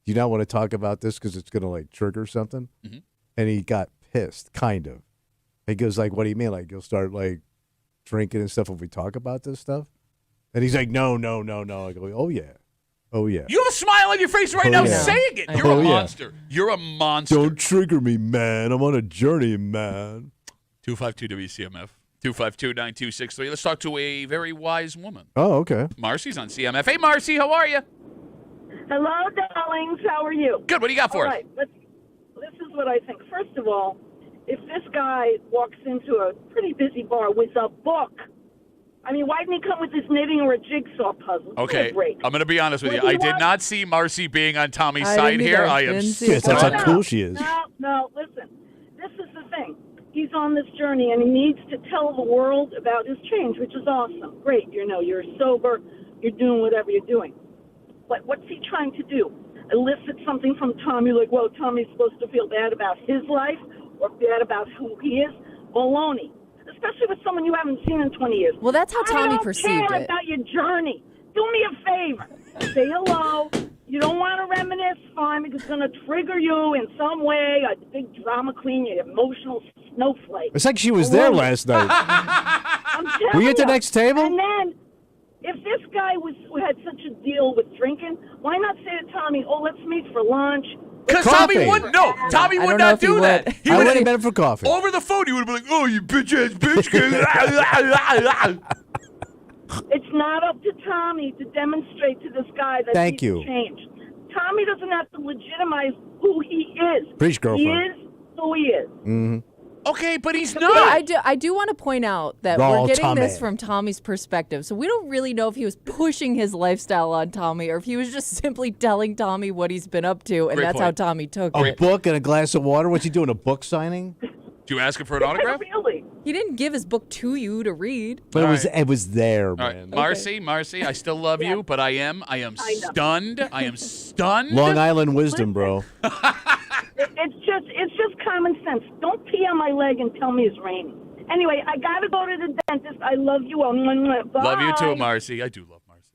do you not want to talk about this because it's going to, like, trigger something?
Mm-hmm.
And he got pissed, kind of. He goes, like, what do you mean? Like, you'll start, like, drinking and stuff if we talk about this stuff? And he's like, no. I go, oh, yeah. Oh, yeah.
You have a smile on your face right now
yeah.
saying it. You're a monster. You're a monster.
Don't trigger me, man. I'm on a journey, man.
252 WCMF. 252-9263. Let's talk to a very wise woman.
Oh, okay.
Marcy's on CMF. Hey, Marcy, how are you?
Hello, darlings. How are you?
Good. What do you got for
All
us?
right. This is what I think. First of all, if this guy walks into a pretty busy bar with a book, I mean, why didn't he come with his knitting or a jigsaw puzzle?
Okay, I'm going to be honest with you. I did not see Marcy being on Tommy's
I
side
didn't
here.
either.
I am
Didn't see it.
That's
stunned.
how cool she is.
No, listen. This is the thing. He's on this journey, and he needs to tell the world about his change, which is awesome. Great. You're sober. You're doing whatever you're doing. But what's he trying to do? Elicit something from Tommy, like, well, Tommy's supposed to feel bad about his life or bad about who he is? Baloney. Especially with someone you haven't seen in 20 years.
Well, that's how Tommy perceived
I don't care
it.
about your journey. Do me a favor. Say hello. You don't want to reminisce, fine, because it's going to trigger you in some way. A big drama queen, you emotional snowflake.
It's like she was there last night.
I'm telling
Were you at the next table?
And then, if this guy had such a deal with drinking, why not say to Tommy, oh, let's meet for lunch?
Because
Coffee.
Tommy wouldn't. No, Tommy would
don't know
not
if he
do
would.
that.
I would have been for coffee.
Over the phone, he would have been like, oh, you bitch-ass bitch.
It's not up to Tommy to demonstrate to this guy that
Thank
he's
you.
changed. Tommy doesn't have to legitimize who he is.
Preach, girlfriend.
He is who he is.
Mm-hmm.
Okay, but he's
Yeah,
not.
I do want to point out that
Raw
we're getting
Tommy.
this from Tommy's perspective. So we don't really know if he was pushing his lifestyle on Tommy or if he was just simply telling Tommy what he's been up to, and
Great
that's how
point.
Tommy took
A
it.
book and a glass of water? What's he doing, a book signing?
Do you ask him for an autograph?
Really?
He didn't give his book to you to read.
But
All
it was there,
All right,
man.
Marcy, I still love you, but I am stunned. I am stunned.
Long Island wisdom, bro.
It's just common sense. Don't pee on my leg and tell me it's raining. Anyway, I gotta go to the dentist. I love you all. Bye.
Love you too, Marcy. I do love Marcy.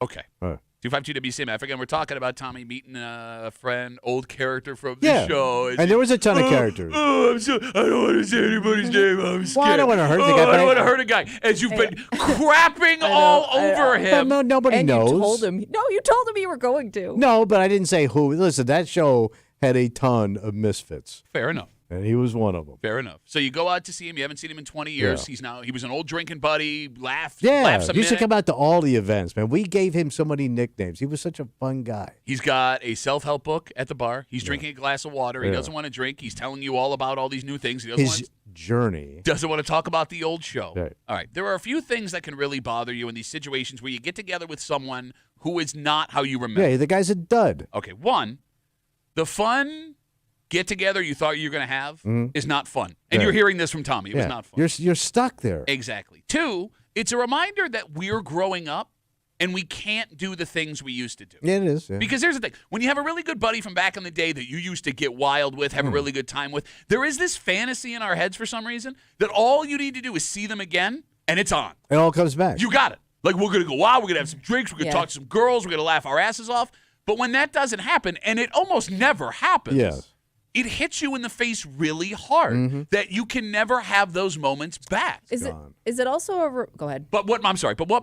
Okay.
All right.
252 WCMF. Again, we're talking about Tommy meeting a friend, old character from the
Yeah.
show.
And there was a ton of characters.
Oh, I don't want to say anybody's name. I'm scared.
Well, I don't want to hurt the guy.
I
but
don't want to hurt a guy. As you've been crapping all over him.
But nobody
and
knows.
you told him. No, you told him you were going to.
No, but I didn't say who. Listen, that show had a ton of misfits,
Fair enough.
and he was one of them.
Fair enough. So you go out to see him. You haven't seen him in 20 years.
Yeah.
He was an old drinking buddy. Laughs
Yeah,
a
he used to
minute.
come out to all the events, man. We gave him so many nicknames. He was such a fun guy.
He's got a self-help book at the bar. He's drinking a glass of water. He
Yeah.
doesn't want to drink. He's telling you all about all these new things. He doesn't want
His journey.
doesn't want to talk about the old show.
Right.
All right. There are a few things that can really bother you in these situations where you get together with someone who is not how you remember.
Yeah, the guy's a dud.
Okay. One, the fun get-together you thought you were going to have is not fun. And you're hearing this from Tommy. It was not fun.
You're stuck there.
Exactly. 2, it's a reminder that we're growing up and we can't do the things we used to do.
Yeah, it is. Yeah.
Because here's the thing. When you have a really good buddy from back in the day that you used to get wild with, have a really good time with, there is this fantasy in our heads for some reason that all you need to do is see them again, and it's on.
It all comes back.
You got it. Like, we're going to go out, we're going to have some drinks, we're going to talk to some girls, we're going to laugh our asses off. But when that doesn't happen, and it almost never happens, it hits you in the face really hard that you can never have those moments back.
Is it also go ahead.
But what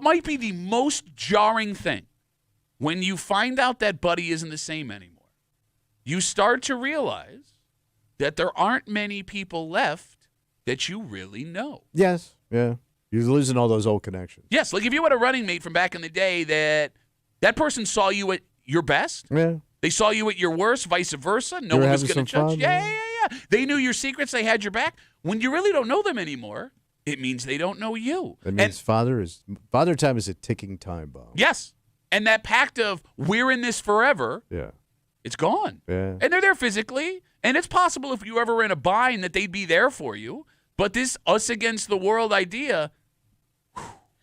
might be the most jarring thing when you find out that buddy isn't the same anymore, you start to realize that there aren't many people left that you really know.
Yes. Yeah. You're losing all those old connections.
Yes, like if you had a running mate from back in the day that person saw you at your best.
Yeah.
They saw you at your worst, vice versa. No one was going to judge.
Fun,
yeah. They knew your secrets. They had your back. When you really don't know them anymore, it means they don't know you.
It means father time is a ticking time bomb.
Yes. And that pact of we're in this forever, it's gone.
Yeah.
And they're there physically. And it's possible if you ever were in a bind that they'd be there for you. But this us against the world idea,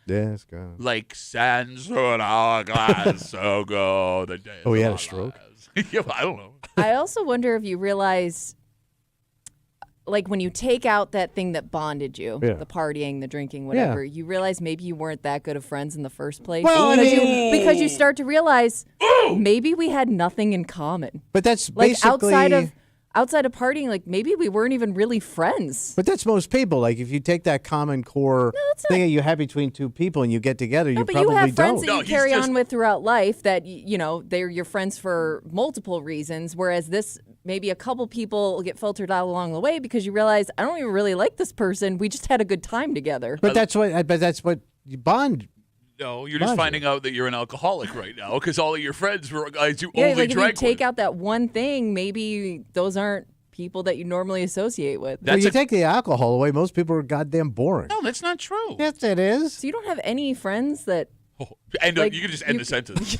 yeah, it's gone.
like sands on our glass, so go the days.
Oh, he had a stroke?
Yeah, I don't know.
I also wonder if you realize, like, when you take out that thing that bonded you, the partying, the drinking, whatever, you realize maybe you weren't that good of friends in the first place.
Well,
because you start to realize maybe we had nothing in common.
But that's
like
basically
outside of partying, like maybe we weren't even really friends.
But that's most people. Like if you take that common core thing that you have between two people and you get together, you probably
you have friends
don't.
that you carry on with throughout life that, they're your friends for multiple reasons, whereas this, maybe a couple people get filtered out along the way because you realize, I don't even really like this person. We just had a good time together.
But that's what you bond.
No, you're just finding out that you're an alcoholic right now because all of your friends were guys who only
like
drank
if you take out that one thing, maybe those aren't people that you normally associate with.
When you take the alcohol away, most people are goddamn boring.
No, that's not true.
Yes, it is.
So you don't have any friends that...
you can just end the sentence.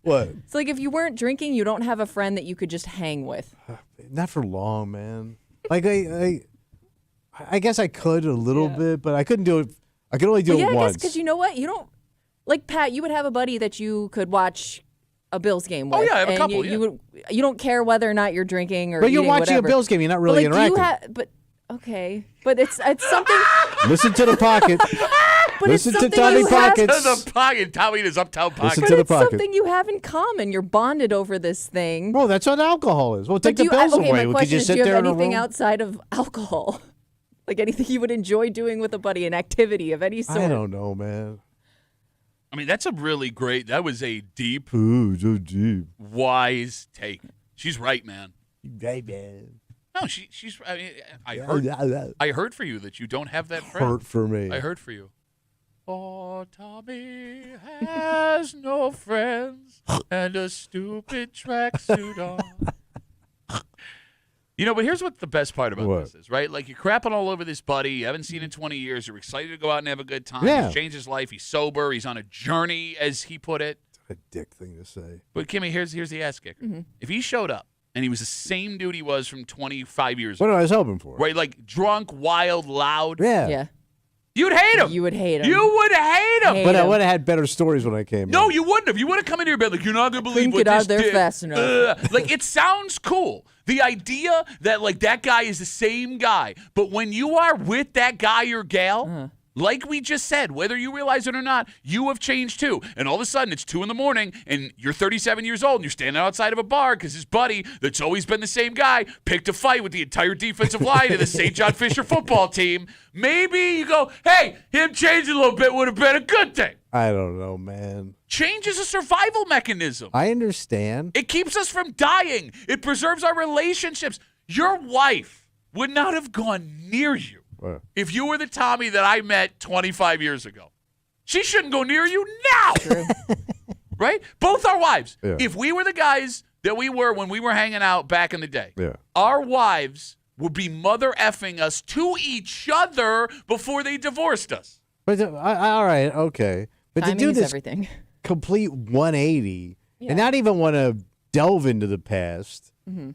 What?
It's like if you weren't drinking, you don't have a friend that you could just hang with.
Not for long, man. Like I guess I could a little bit, but I couldn't do it. I could only do it once.
Because you know what? You don't... Like, Pat, you would have a buddy that you could watch a Bills game with.
Oh, yeah, I have a
and
couple,
you don't care whether or not you're drinking or
But you're
eating,
watching
whatever.
a Bills game. You're not really interacting.
Okay. But it's something...
Listen to the pocket.
But
Listen
it's
to
something
Tommy
you have-
Pockets.
The pocket. Tommy in his uptown pocket.
Listen
But
to the
it's
pocket.
something you have in common. You're bonded over this thing.
Well, that's what alcohol is. Well, take
But
the Bills away.
My
We could
question
just
is,
sit
do you
there
have
in a
anything
room.
outside of alcohol? Like anything you would enjoy doing with a buddy, an activity of any sort?
I don't know, man.
I mean, that's a really great. That was a deep,
Ooh, so deep.
wise take. She's right, man.
Right, man.
No, she's. I mean, I heard for you that you don't have that friend.
Hurt for me.
I heard for you. Oh, Tommy has no friends and a stupid tracksuit on. But here's what the best part about this is, right? Like, you're crapping all over this buddy. You haven't seen him in 20 years. You're excited to go out and have a good time.
Yeah.
He's changed his life. He's sober. He's on a journey, as he put it.
A dick thing to say.
But, Kimmy, here's the ass kicker.
Mm-hmm.
If he showed up and he was the same dude he was from 25 years
What
ago,
I was hoping for.
right? Like, drunk, wild, loud.
Yeah.
You'd hate him.
You would hate him.
You would hate him.
But I would have had better stories when I came.
No,
in.
you wouldn't have. You would have come in here and been like, you're not going to believe
Couldn't
what
get out
this
of there
did.
fast enough.
Like, it sounds cool. The idea that, like, that guy is the same guy. But when you are with that guy or gal, like we just said, whether you realize it or not, you have changed too. And all of a sudden, it's 2 a.m, and you're 37 years old, and you're standing outside of a bar because his buddy, that's always been the same guy, picked a fight with the entire defensive line of the St. John Fisher football team. Maybe you go, hey, him changing a little bit would have been a good thing.
I don't know, man.
Change is a survival mechanism.
I understand.
It keeps us from dying. It preserves our relationships. Your wife would not have gone near you if you were the Tommy that I met 25 years ago. She shouldn't go near you now. Right? Both our wives.
Yeah.
If we were the guys that we were when we were hanging out back in the day,
Yeah.
our wives would be mother effing us to each other before they divorced us.
But all right, okay. But
Timing
to do
is
this
everything.
complete 180 and not even want to delve into the past, it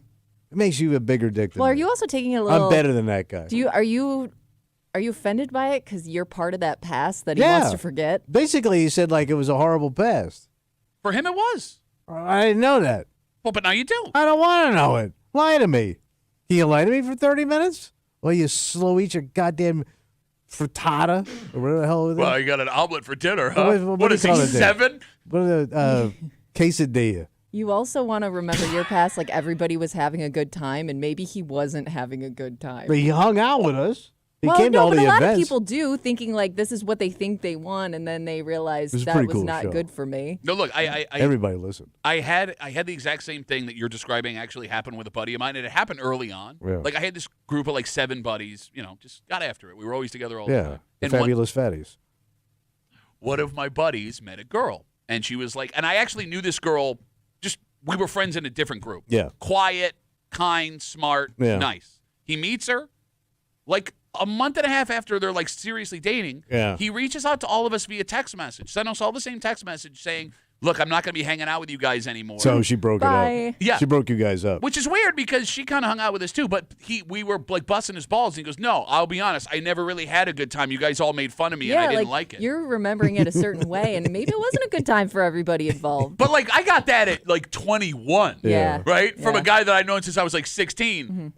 makes you a bigger dick than
Well, are
me.
you also taking it a little?
I'm better than that guy.
Are you offended by it because you're part of that past that he wants to forget?
Basically, he said like it was a horrible past.
For him, it was.
I didn't know that.
Well, but now you do.
I don't want to know it. Lie to me. Can you lie to me for 30 minutes? Well, you slow eat your goddamn frittata or whatever the hell it is.
Well, you got an omelet for dinner, huh? What
do
is
you
he,
call it then?
7?
What is it? Quesadilla.
You also want to remember your past like everybody was having a good time, and maybe he wasn't having a good time.
But he hung out with us. He
well,
came to
no,
all
but
the
a lot
events.
of people do, thinking like this is what they think they want, and then they realize
It was a
that
pretty
was
cool
not
show.
good for me.
No, look,
Everybody listen.
I had the exact same thing that you're describing actually happened with a buddy of mine, and it happened early on.
Yeah.
Like I had this group of like 7 buddies, just got after it. We were always together all the
Yeah,
time.
the
And
fabulous fatties.
one of my buddies met a girl, and she was like, and I actually knew this girl. We were friends in a different group.
Yeah.
Quiet, kind, smart,
Yeah.
nice. He meets her, like a month and a half after they're like seriously dating.
Yeah.
He reaches out to all of us via text message, sent us all the same text message saying, "Look, I'm not going to be hanging out with you guys anymore."
So she broke it up.
Yeah.
She broke you guys up.
Which is weird because she kind of hung out with us too, but we were like busting his balls, and he goes, "No, I'll be honest, I never really had a good time. You guys all made fun of me, and I didn't like it."
You're remembering it a certain way, and maybe it wasn't a good time for everybody involved.
But like I got that at like 21.
Yeah.
Right? From
Yeah.
a guy that I've known since I was like 16.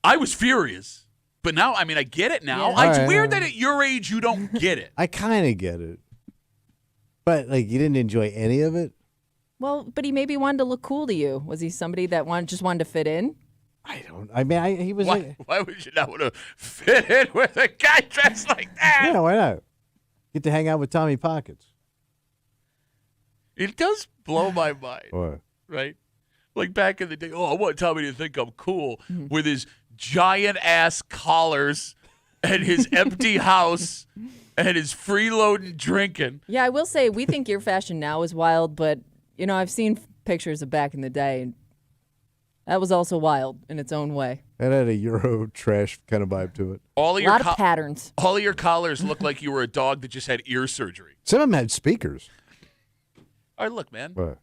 I was furious. But now, I mean, I get it now.
Yeah.
It's
All right,
weird
all
that at your age you don't get it.
I kind of get it. But, like, you didn't enjoy any of it?
Well, but he maybe wanted to look cool to you. Was he somebody that just wanted to fit in?
I mean, he was like,
Why would you not want to fit in with a guy dressed like that?
yeah, why not? Get to hang out with Tommy Pockets.
It does blow my mind.
What?
Right? Like back in the day, I want Tommy to think I'm cool with his giant ass collars and his empty house and his freeloading drinking.
Yeah, I will say we think your fashion now is wild, but I've seen pictures of back in the day, and that was also wild in its own way.
That had a Euro trash kind of vibe to it.
All of
A
your
lot of patterns.
All of your collars look like you were a dog that just had ear surgery.
Some of them had speakers.
All right, look, man.
What?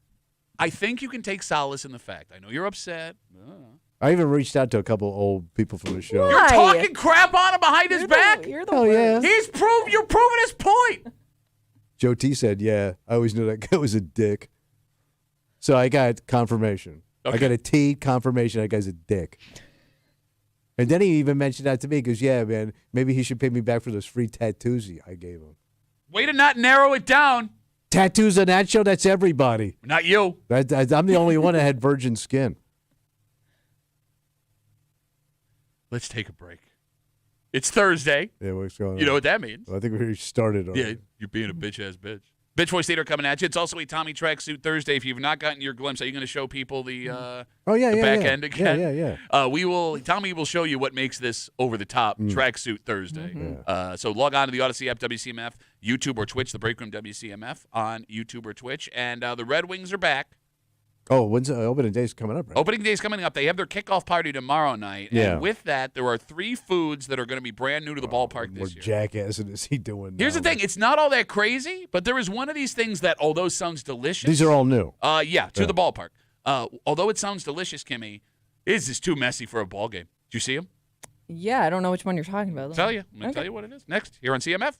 I think you can take solace in the fact. I know you're upset.
I even reached out to a couple old people from the show.
You're talking crap on him behind his back.
You're the
Oh,
worst.
yeah.
You're proving his point.
Joe T said, yeah, I always knew that guy was a dick. So I got confirmation. I got a T confirmation that guy's a dick. And then he even mentioned that to me. He goes, yeah, man, maybe he should pay me back for those free tattoos I gave him.
Way to not narrow it down.
Tattoos on that show, that's everybody.
Not you.
I'm the only one that had virgin skin.
Let's take a break. It's Thursday.
Yeah, what's going on?
You know what that means.
Well, I think we started already.
Yeah, you're being a bitch-ass bitch. Bitch Voice Theater coming at you. It's also a Tommy Tracksuit Thursday. If you've not gotten your glimpse, are you going to show people the back end again?
Yeah.
Tommy will show you what makes this over-the-top Tracksuit Thursday. So log on to the Odyssey app, WCMF, YouTube or Twitch, the Break Room WCMF on YouTube or Twitch. And the Red Wings are back.
Oh, when's opening day's coming up, right?
Opening day's coming up. They have their kickoff party tomorrow night.
Yeah.
And with that, there are 3 foods that are going to be brand new to the ballpark this year.
What jackassing is he doing
Here's
now?
the thing. It's not all that crazy, but there is one of these things that, although sounds delicious.
These are all new.
To the ballpark. Although it sounds delicious, Kimmy, it is just too messy for a ball game. Did you see him?
Yeah, I don't know which one you're talking about.
I'm going to tell you what it is. Next, here on CMF.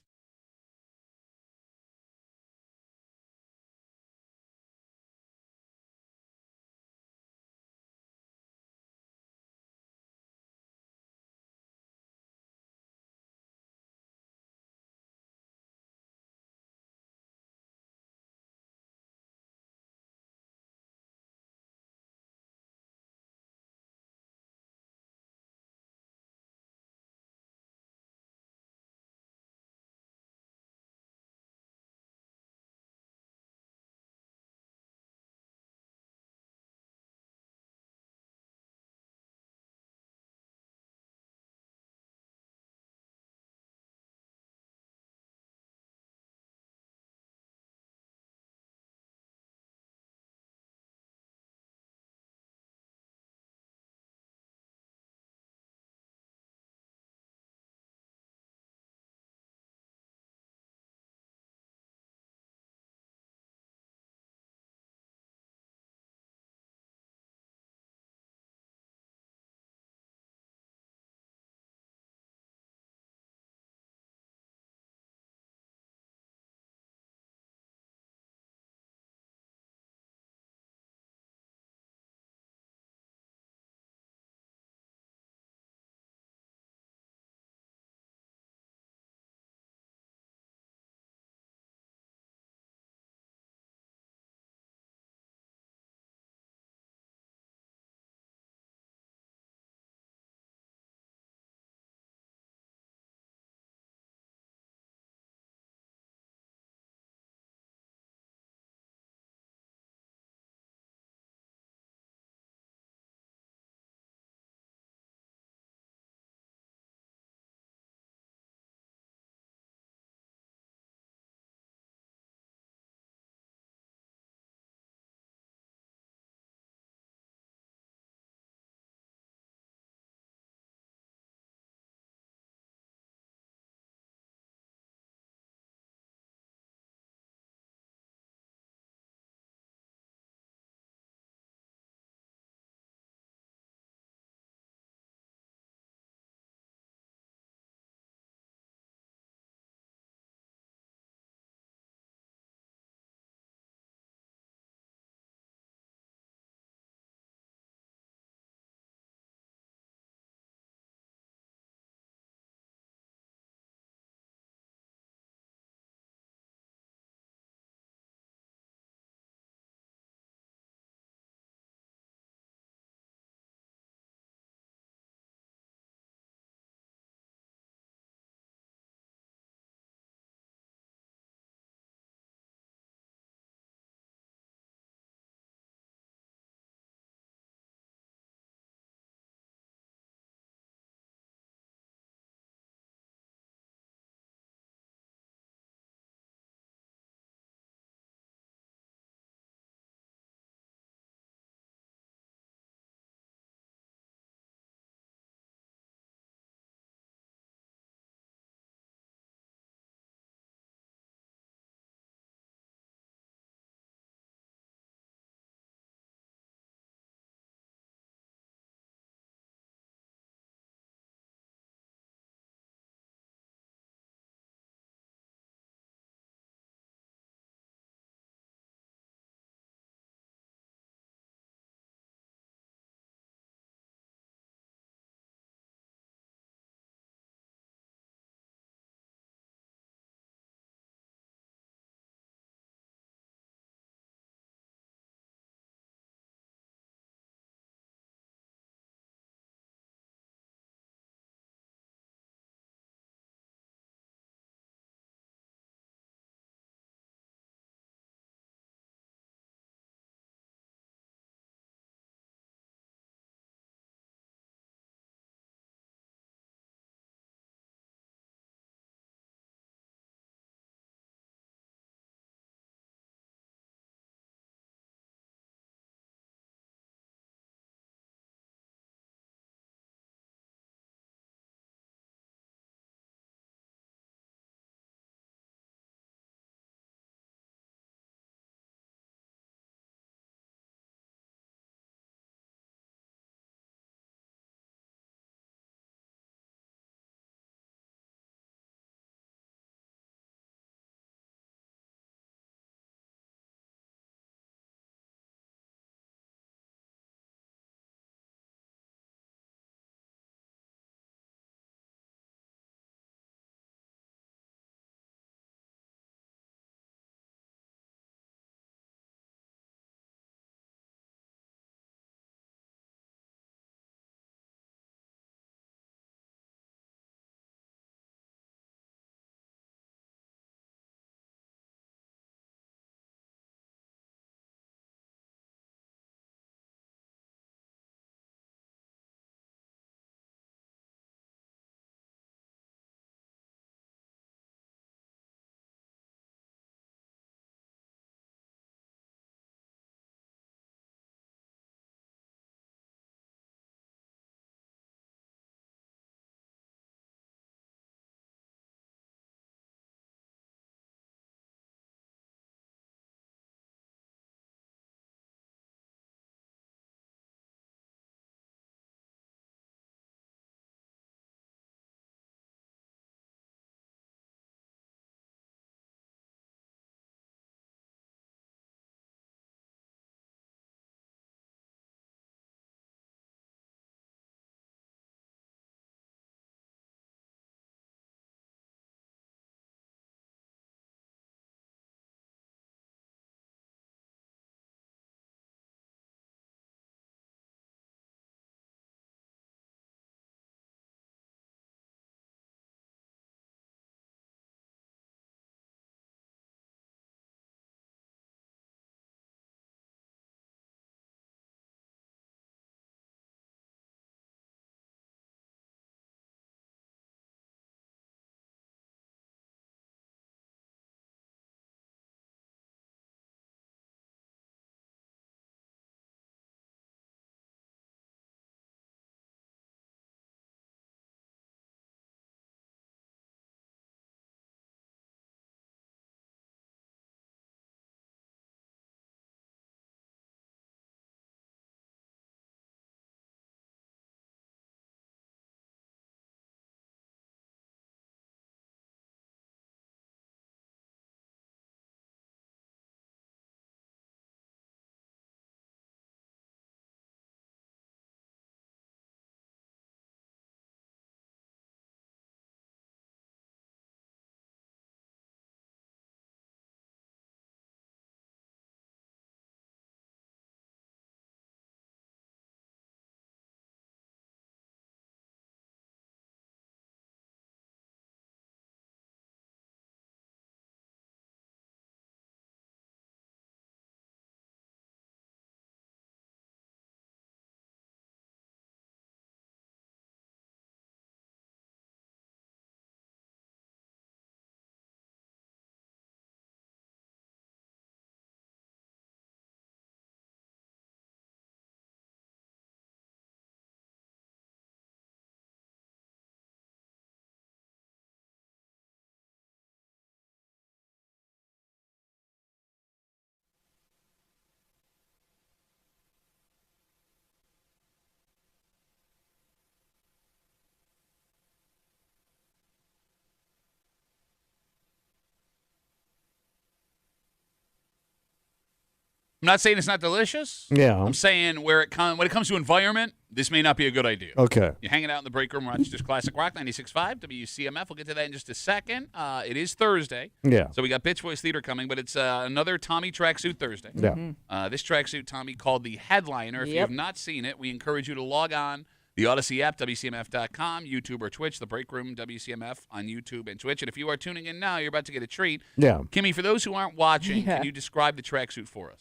I'm not saying it's not delicious.
Yeah.
I'm saying when it comes to environment, this may not be a good idea.
Okay.
You're hanging out in the break room, Rochester's Classic Rock 96.5, WCMF. We'll get to that in just a second. It is Thursday.
Yeah.
So we got Bitch Voice Theater coming, but it's another Tommy Tracksuit Thursday.
Yeah.
This tracksuit, Tommy, called the Headliner. If you have not seen it, we encourage you to log on the Odyssey app, WCMF.com, YouTube or Twitch, the break room, WCMF on YouTube and Twitch. And if you are tuning in now, you're about to get a treat.
Yeah.
Kimmy, for those who aren't watching, can you describe the tracksuit for us?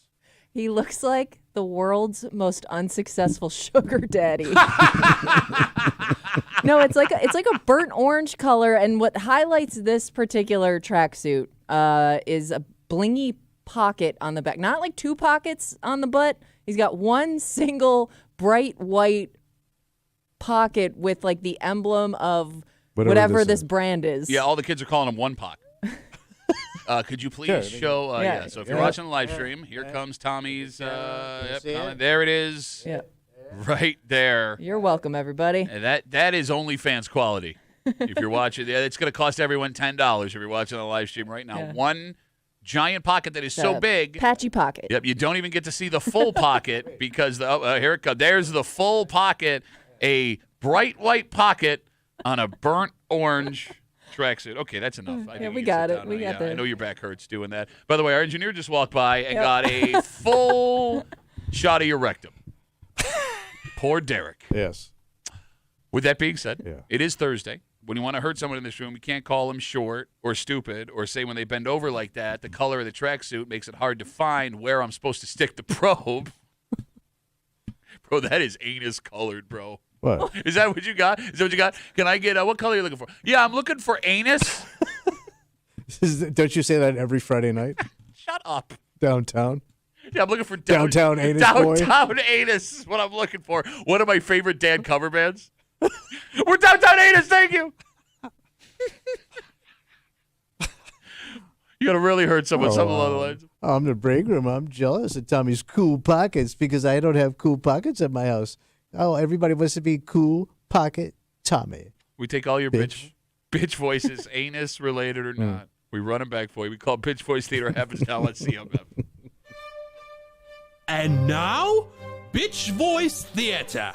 He looks like the world's most unsuccessful sugar daddy. No, it's like a burnt orange color, and what highlights this particular tracksuit is a blingy pocket on the back. Not like two pockets on the butt. He's got one single bright white pocket with like the emblem of whatever this brand is.
Yeah, all the kids are calling him One Pock. Could you please show? So if you're watching the live stream, here comes Tommy's. There it is.
Yeah.
Right there.
You're welcome, everybody.
And that is OnlyFans quality. If you're watching, it's going to cost everyone $10 if you're watching the live stream right now.
Yeah.
One giant pocket that is so big.
Patchy pocket.
Yep. You don't even get to see the full pocket because here it comes. There's the full pocket. A bright white pocket on a burnt orange tracksuit. Okay, that's enough.
We got it. We got
I know your back hurts doing that. By the way, our engineer just walked by and got a full shot of your rectum. Poor Derek.
Yes.
With that being said, it is Thursday. When you want to hurt someone in this room, you can't call them short or stupid or say when they bend over like that, the color of the tracksuit makes it hard to find where I'm supposed to stick the probe. Bro, that is anus colored, bro.
What?
Is that what you got? Is that what you got? Can I get what color are you looking for? Yeah, I'm looking for anus.
Don't you say that every Friday night?
Shut up.
Downtown?
Yeah, I'm looking for
downtown anus boy.
Downtown anus is what I'm looking for. One of my favorite Dan cover bands. We're downtown anus, thank you. You gotta really hurt someone. Something along the lines.
I'm the break room. I'm jealous of Tommy's cool pockets because I don't have cool pockets at my house. Oh, everybody wants to be cool pocket Tommy.
We take all your bitch voices, anus related or not. We run them back for you. We call Bitch Voice Theater happens now on CMF.
And now, Bitch Voice Theater,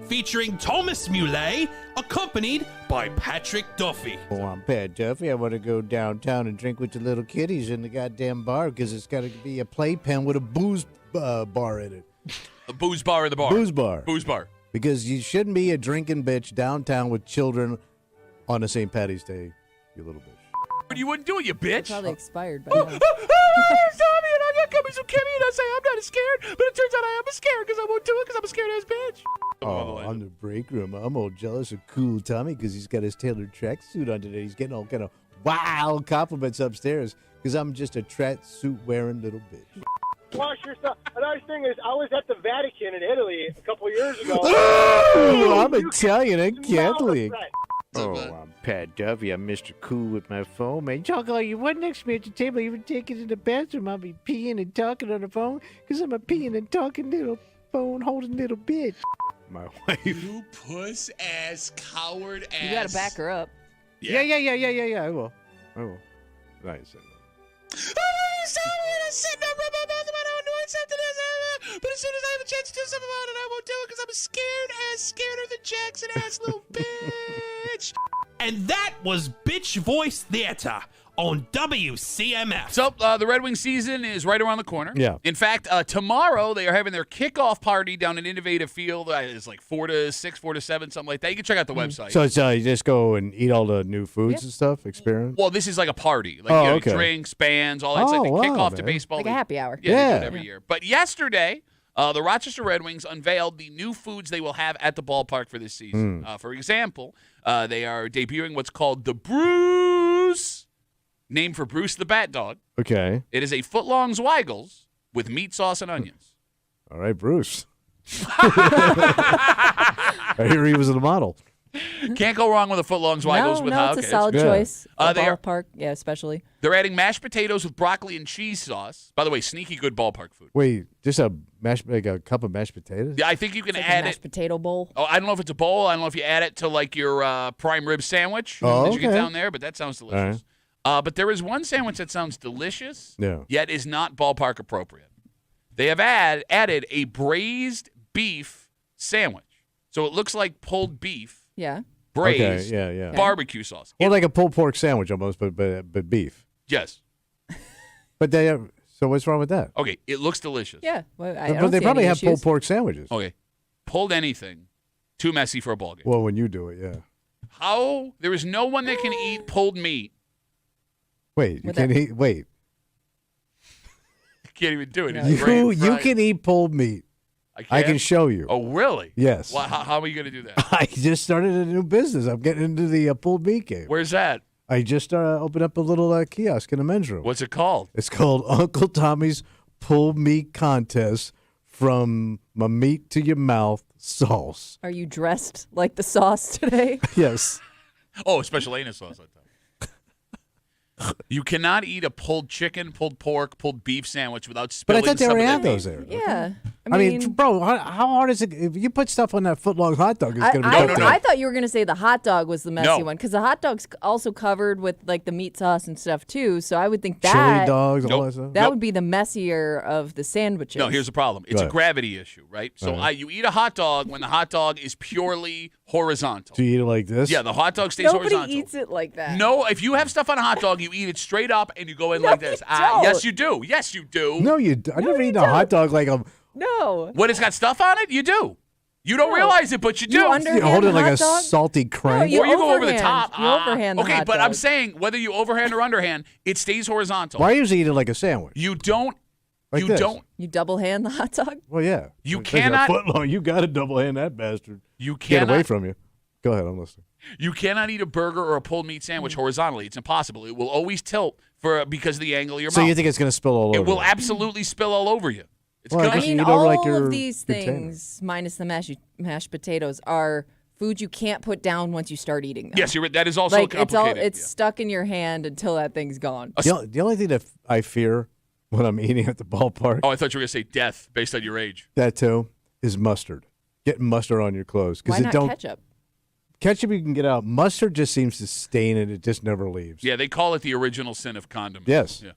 featuring Thomas Muley, accompanied by Patrick Duffy.
Oh, I'm Pat Duffy. I want to go downtown and drink with the little kiddies in the goddamn bar because it's got to be a playpen with a booze bar in it.
A booze bar in the bar.
Booze bar.
Booze bar.
Because you shouldn't be a drinking bitch downtown with children on a St. Patty's Day, you little bitch.
But you wouldn't do it, you bitch.
Probably expired by now.
There's Tommy, and I got coming some Kimmy, and I say I'm not as scared, but it turns out I am scared because I won't do it because I'm a scared ass bitch.
Oh, I'm the break room. I'm all jealous of cool Tommy because he's got his tailored tracksuit on today. He's getting all kind of wild compliments upstairs because I'm just a tracksuit wearing little bitch.
Wash yourself. Another thing is, I was at the Vatican in Italy a couple of years ago.
Oh, I'm Italian and Catholic.
Oh, I'm Pat Duffy. I'm Mr. Cool with my phone, man. Talk all you want next to me at the table. Even take it to the bathroom. I'll be peeing and talking on the phone because I'm a peeing and talking little phone holding little bitch. My wife.
You puss ass coward ass.
You gotta back her up.
Yeah. I will. Right. So.
But as soon as I have a chance to do something about it, I won't do it because I'm scared than Jackson ass little bitch.
And that was Bitch Voice Theater on WCMF.
So the Red Wing season is right around the corner.
Yeah.
In fact, tomorrow they are having their kickoff party down at Innovative Field. It's like 4 to 6, 4 to 7, something like that. You can check out the website.
So it's you just go and eat all the new foods and stuff, experience?
Well, this is like a party. Like
okay.
Drinks, bands, all that. It's like the kickoff to baseball.
Like a happy hour.
Yeah, they do it every year. But yesterday, the Rochester Red Wings unveiled the new foods they will have at the ballpark for this season. For example, they are debuting what's called the Bruce, named for Bruce the Bat Dog.
Okay.
It is a foot-long Zweigles with meat sauce and onions.
All right, Bruce. I hear he was the model.
Can't go wrong with a foot-long Zweigles.
It's a solid choice.
They are
ballpark, especially.
They're adding mashed potatoes with broccoli and cheese sauce. By the way, sneaky good ballpark food.
Wait, just a cup of mashed potatoes?
Yeah, I think you can
It's like
add
a mashed potato bowl.
Oh, I don't know if it's a bowl. I don't know if you add it to like your prime rib sandwich
that
you get down there, but that sounds delicious. But there is one sandwich that sounds delicious, yet is not ballpark appropriate. They have added a braised beef sandwich. So it looks like pulled beef,
Yeah.
braised,
yeah.
barbecue sauce.
Well, like a pulled pork sandwich almost, but beef.
Yes.
But so what's wrong with that?
Okay, it looks delicious.
Yeah. Well,
But they probably have pulled pork sandwiches.
Okay. Pulled anything, too messy for a ball game.
Well, when you do it, yeah.
How? There is no one that can eat pulled meat.
Wait, you can't eat. Wait,
You can't even do it. It's
you
brain fried.
can eat pulled meat. I can show you.
Oh, really?
Yes.
Well, how are you going to do that?
I just started a new business. I'm getting into the pulled meat game.
Where's that?
I just opened up a little kiosk in the men's room.
What's it called?
It's called Uncle Tommy's Pulled Meat Contest from my meat to your mouth sauce.
Are you dressed like the sauce today?
Yes.
Oh, special anus sauce, I thought. You cannot eat a pulled chicken, pulled pork, pulled beef sandwich without
But
spilling
I thought they
some
already
of
had
that
those
meat.
there.
Yeah.
I mean, bro, how hard is it? If you put stuff on that foot-long hot dog, it's going to be cooked
I
up.
thought you were going to say the hot dog was the messy
No.
one because the hot dog's also covered with like the meat sauce and stuff too. So I would think that
Chili dogs, all
Nope.
that stuff.
that would be the messier of the sandwiches.
No, here's the problem. It's
Go
a
ahead.
gravity issue, right? So
All right.
you eat a hot dog when the hot dog is purely horizontal.
Do you eat it like this?
Yeah, the hot dog stays
Nobody
horizontal.
eats it like that.
No, if you have stuff on a hot dog, you eat it straight up and you go in
No,
like this.
you don't.
Yes, you do. Yes, you do.
No, I never eat a hot dog like a.
No.
When it's got stuff on it, you do. You don't realize it, but you do.
You underhand
You hold it like
hot
a
dog?
salty crank.
you
or you go over the
overhand.
top.
You overhand the
okay,
hot
but I'm
dog.
saying whether you overhand or underhand, it stays horizontal.
Well, I usually eat it like a sandwich.
You don't.
Like
you
this.
don't.
You double hand the hot dog?
Well, yeah.
You
It's like a
cannot-
foot long. You got to double hand that bastard.
You
Get
cannot.
away from you. Go ahead. I'm listening.
You cannot eat a burger or a pulled meat sandwich horizontally. It's impossible. It will always tilt because of the angle of your
So
mouth.
you think it's going to spill all over?
it will
you?
absolutely spill all over you. It's
Well, I
gonna.
I
guess
mean,
you don't
all
like your
of these
container.
things, minus the mashed potatoes, are food you can't put down once you start eating them.
Yes, you're right. That is also
like
complicated.
it's stuck in your hand until that thing's gone.
The only thing that I fear when I'm eating at the ballpark,
Oh, I thought you were going to say death based on your age.
that too, is mustard. Getting mustard on your clothes.
Why
it
not
don't,
ketchup?
Ketchup you can get out. Mustard just seems to stain and it just never leaves.
Yeah, they call it the original sin of condoms.
Yes.
Yeah.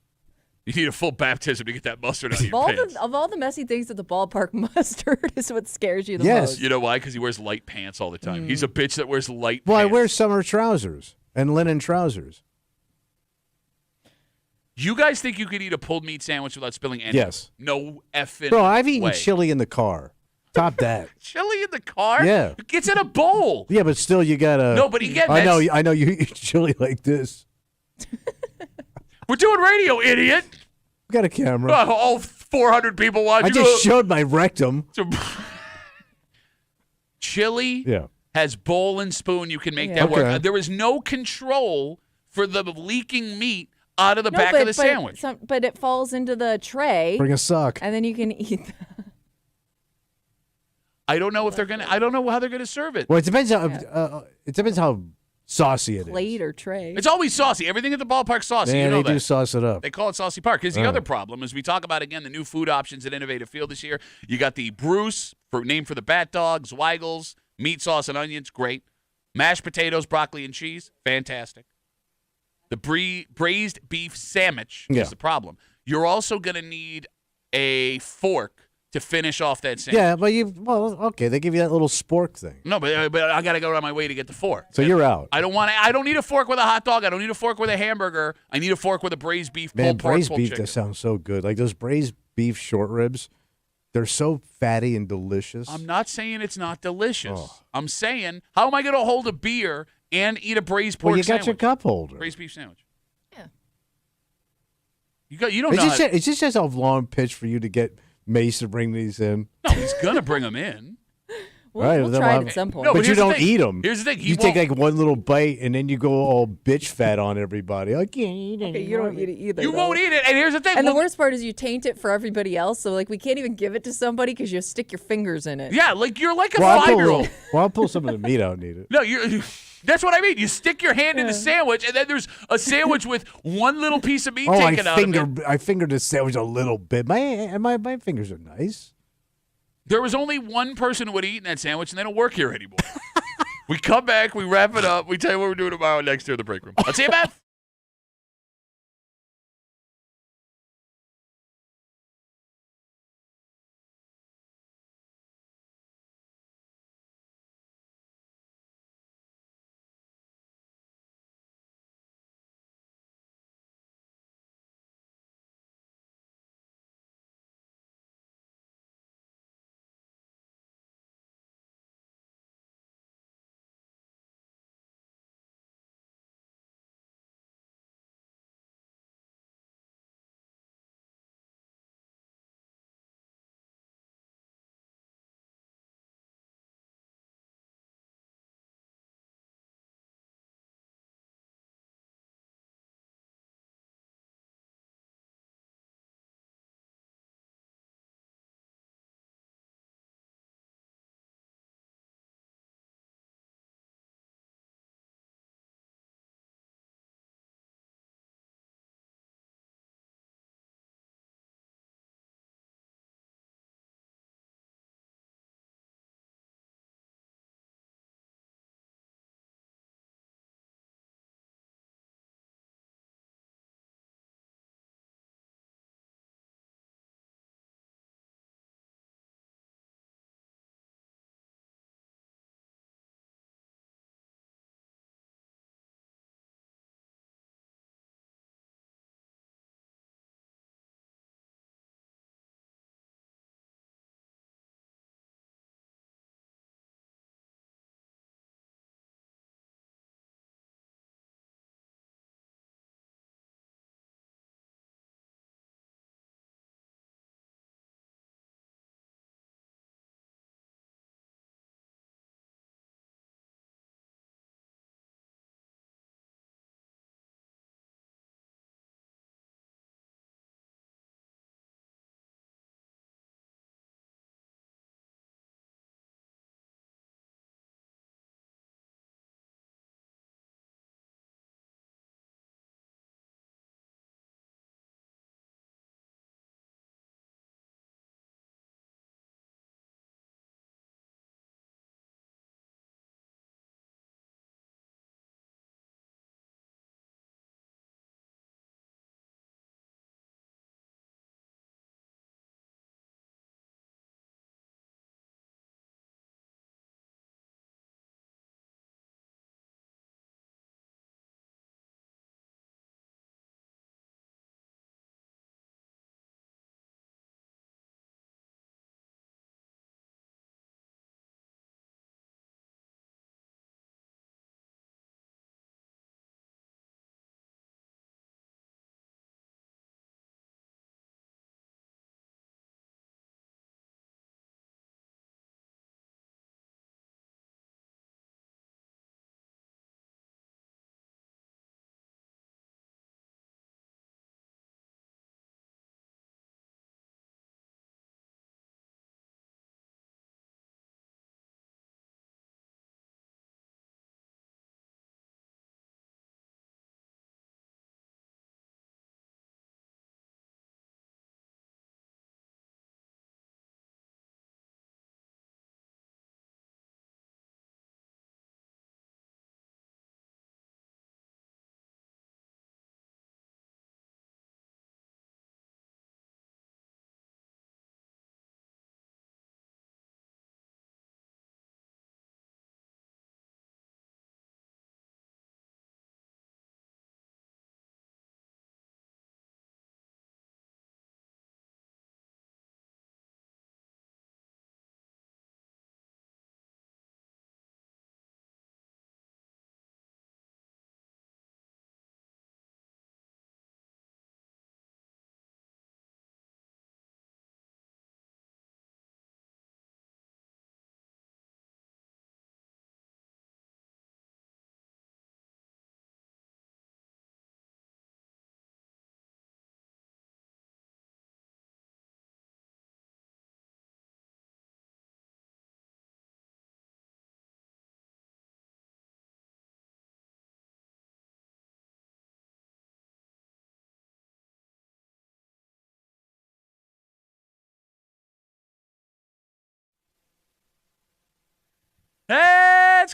You need a full baptism to get that mustard out of
Of
your
all,
pants.
of all the messy things at the ballpark, mustard is what scares you the
Yes.
most.
You know why? Because he wears light pants all the time. He's a bitch that wears light
Well,
pants.
I wear summer trousers and linen trousers.
You guys think you could eat a pulled meat sandwich without spilling anything?
Yes.
No effing
Bro, I've eaten
way.
chili in the car. Top that.
Chili in the car?
Yeah.
It gets in a bowl.
Yeah, but still you gotta.
No, but again,
I know.
that's-
I know you eat chili like this.
We're doing radio, idiot.
We got a camera.
All 400 people watching.
I just showed my rectum.
Chili
Yeah.
has bowl and spoon. You can make
Yeah.
that work.
Okay.
There is no control for the leaking meat out of the
No,
back
but,
of the sandwich.
But it falls into the tray,
Bring a sock.
and then you can eat that.
I don't know if they're gonna. I don't know how they're gonna serve it.
Well, it depends how saucy it is.
plate or tray.
It's always saucy. Everything at the ballpark's saucy.
Man,
you know
they do
that.
sauce it up.
They call it Saucy Park. Here's the
Oh.
other problem as we talk about, again, the new food options at Innovative Field this year. You got the Bruce, named for the Bat Dog, Zweigels, meat sauce and onions, great. Mashed potatoes, broccoli and cheese, fantastic. The braised beef sandwich
Yeah.
is the problem. You're also going to need a fork to finish off that sandwich.
Yeah, but okay. They give you that little spork thing.
No, but I got to go on my way to get the fork.
So you're out.
I don't need a fork with a hot dog. I don't need a fork with a hamburger. I need a fork with a braised beef,
Man,
pulled pork,
braised
pulled
beef
chicken.
that sounds so good. Like those braised beef short ribs, they're so fatty and delicious.
I'm not saying it's not delicious.
Oh.
I'm saying, how am I going to hold a beer and eat a braised pork
Well, you got
sandwich?
your cup holder.
Braised beef sandwich.
Yeah.
You don't
It's
know.
just, it's just a long pitch for you to get Mace to bring these in.
No, he's going to bring them in.
We'll
then
try
we'll
it
have-
at some point.
No,
but you
here's the
don't
thing.
eat them.
Here's the thing. He
You take
won't-
like one little bite and then you go all bitch fat on everybody. I can't eat
Okay, you don't eat it either.
You
though.
won't eat it. And here's the thing.
And the
Well,
worst part is you taint it for everybody else. So like we can't even give it to somebody because you stick your fingers in it.
yeah, like you're like a
Well, I'll pull, a
5-year-old.
little- well, I'll pull some of the meat out and eat it.
No, that's what I mean. You stick your hand in the sandwich, and then there's a sandwich with one little piece of meat taken out of it.
I fingered the sandwich a little bit. My fingers are nice.
There was only one person who would eat that sandwich, and they don't work here anymore. We come back, we wrap it up, we tell you what we're doing tomorrow next year in the break room. WCMF.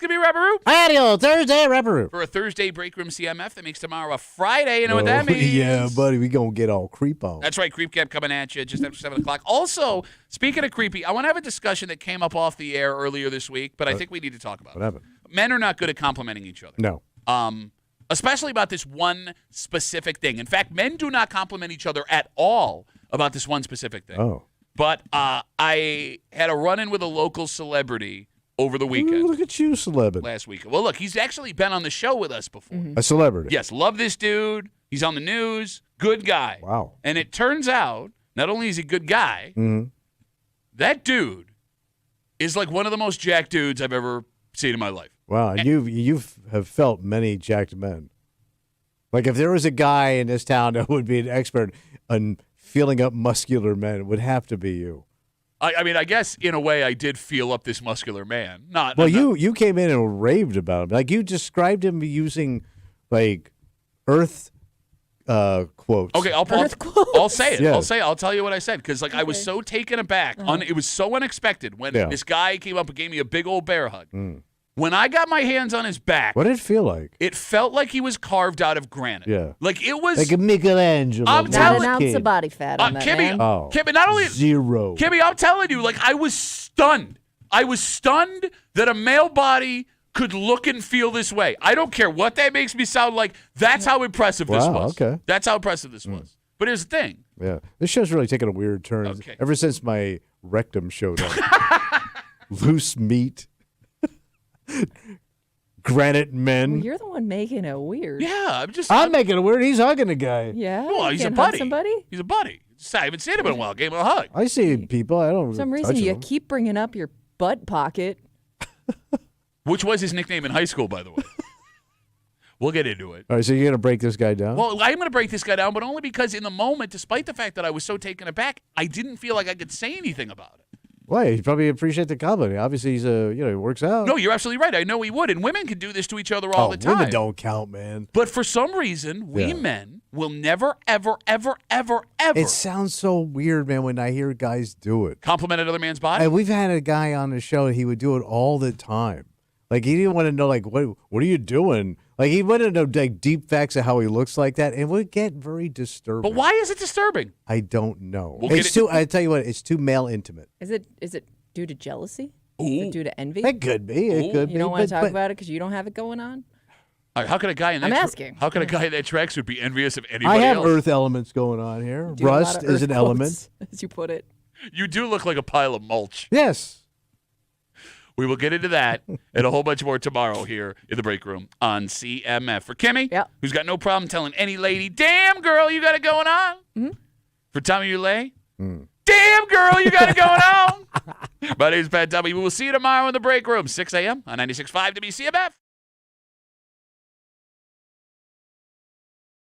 going to be Rubber Root.
Adios, Thursday, Rubber Root.
For a Thursday break room CMF that makes tomorrow a Friday. You know what that means?
Yeah, buddy, we going to get all creep on.
That's right. Creep Cap coming at you just after 7 o'clock. Also, speaking of creepy, I want to have a discussion that came up off the air earlier this week, but I think we need to talk about
What
it.
happened?
Men are not good at complimenting each other.
No.
Especially about this one specific thing. In fact, men do not compliment each other at all about this one specific thing.
Oh.
But I had a run-in with a local celebrity over the weekend.
Ooh, look at you, celebrity.
Last week. Well, look, he's actually been on the show with us before.
A celebrity.
Yes, love this dude. He's on the news. Good guy.
Wow.
And it turns out, not only is he a good guy, that dude is like one of the most jacked dudes I've ever seen in my life.
Wow, and you have felt many jacked men. Like if there was a guy in this town that would be an expert on feeling up muscular men, it would have to be you.
I mean, I guess in a way I did feel up this muscular man.
Well, you came in and raved about him. Like you described him using like Earth quotes.
Okay, I'll say it.
Yeah.
I'll tell you what I said because like I was so taken aback. It was so unexpected when this guy came up and gave me a big old bear hug. When I got my hands on his back,
What did it feel like?
it felt like he was carved out of granite.
Yeah.
Like it was
Like a Michelangelo.
I'm
Not
telling
an ounce of body fat on that
Kimmy,
man.
Oh.
Kimmy, not only
Zero.
Kimmy, I'm telling you, like I was stunned. I was stunned that a male body could look and feel this way. I don't care what that makes me sound like. That's how impressive this
Wow,
was.
okay.
That's how impressive this was. But here's the thing.
Yeah. This show's really taken a weird turn
Okay.
ever since my rectum showed up. Loose meat. Granite men.
Well, you're the one making it weird.
Yeah,
I'm making it weird. He's hugging a guy.
Yeah.
Well,
you
he's a
can't hug
buddy.
Somebody?
He's a buddy. I haven't seen him in a while. Gave him a hug.
I see people. I don't
For some
touch
reason, you
them.
keep bringing up your butt pocket.
Which was his nickname in high school, by the way. We'll get into it.
All right, so you're going to break this guy down?
Well, I'm going to break this guy down, but only because in the moment, despite the fact that I was so taken aback, I didn't feel like I could say anything about it.
Why? You probably appreciate the compliment. Obviously, he's he works out.
No, you're absolutely right. I know he would. And women can do this to each other all the time.
Women don't count, man.
But for some reason, we men will never, ever, ever, ever, ever
It sounds so weird, man, when I hear guys do it.
compliment another man's body.
And we've had a guy on the show, he would do it all the time. Like, he didn't want to know, like, what are you doing? Like, he wanted to know, like, deep facts of how he looks like that. And it would get very disturbing.
But why is it disturbing?
I don't know.
We'll
It's too, I tell you what, it's too male intimate.
Is it due to jealousy?
Ooh.
Is it due to envy?
It could be. It could be.
You don't want to talk
but
about it because you don't have it going on?
All right, how can a guy in that
I'm asking.
How can a guy in that tracksuit be envious of anybody
I have
else?
earth elements going on here.
Do a lot
Rust
of
is
earth
an element.
quotes, as you put it.
You do look like a pile of mulch.
Yes.
We will get into that and a whole bunch more tomorrow here in the break room on CMF. For Kimmy, who's got no problem telling any lady, damn, girl, you got it going on.
Mm-hmm.
For Tommy Ulay, damn, girl, you got it going on. My name's Pat Tommy. We will see you tomorrow in the break room, 6 a.m. on 96.5 WCMF.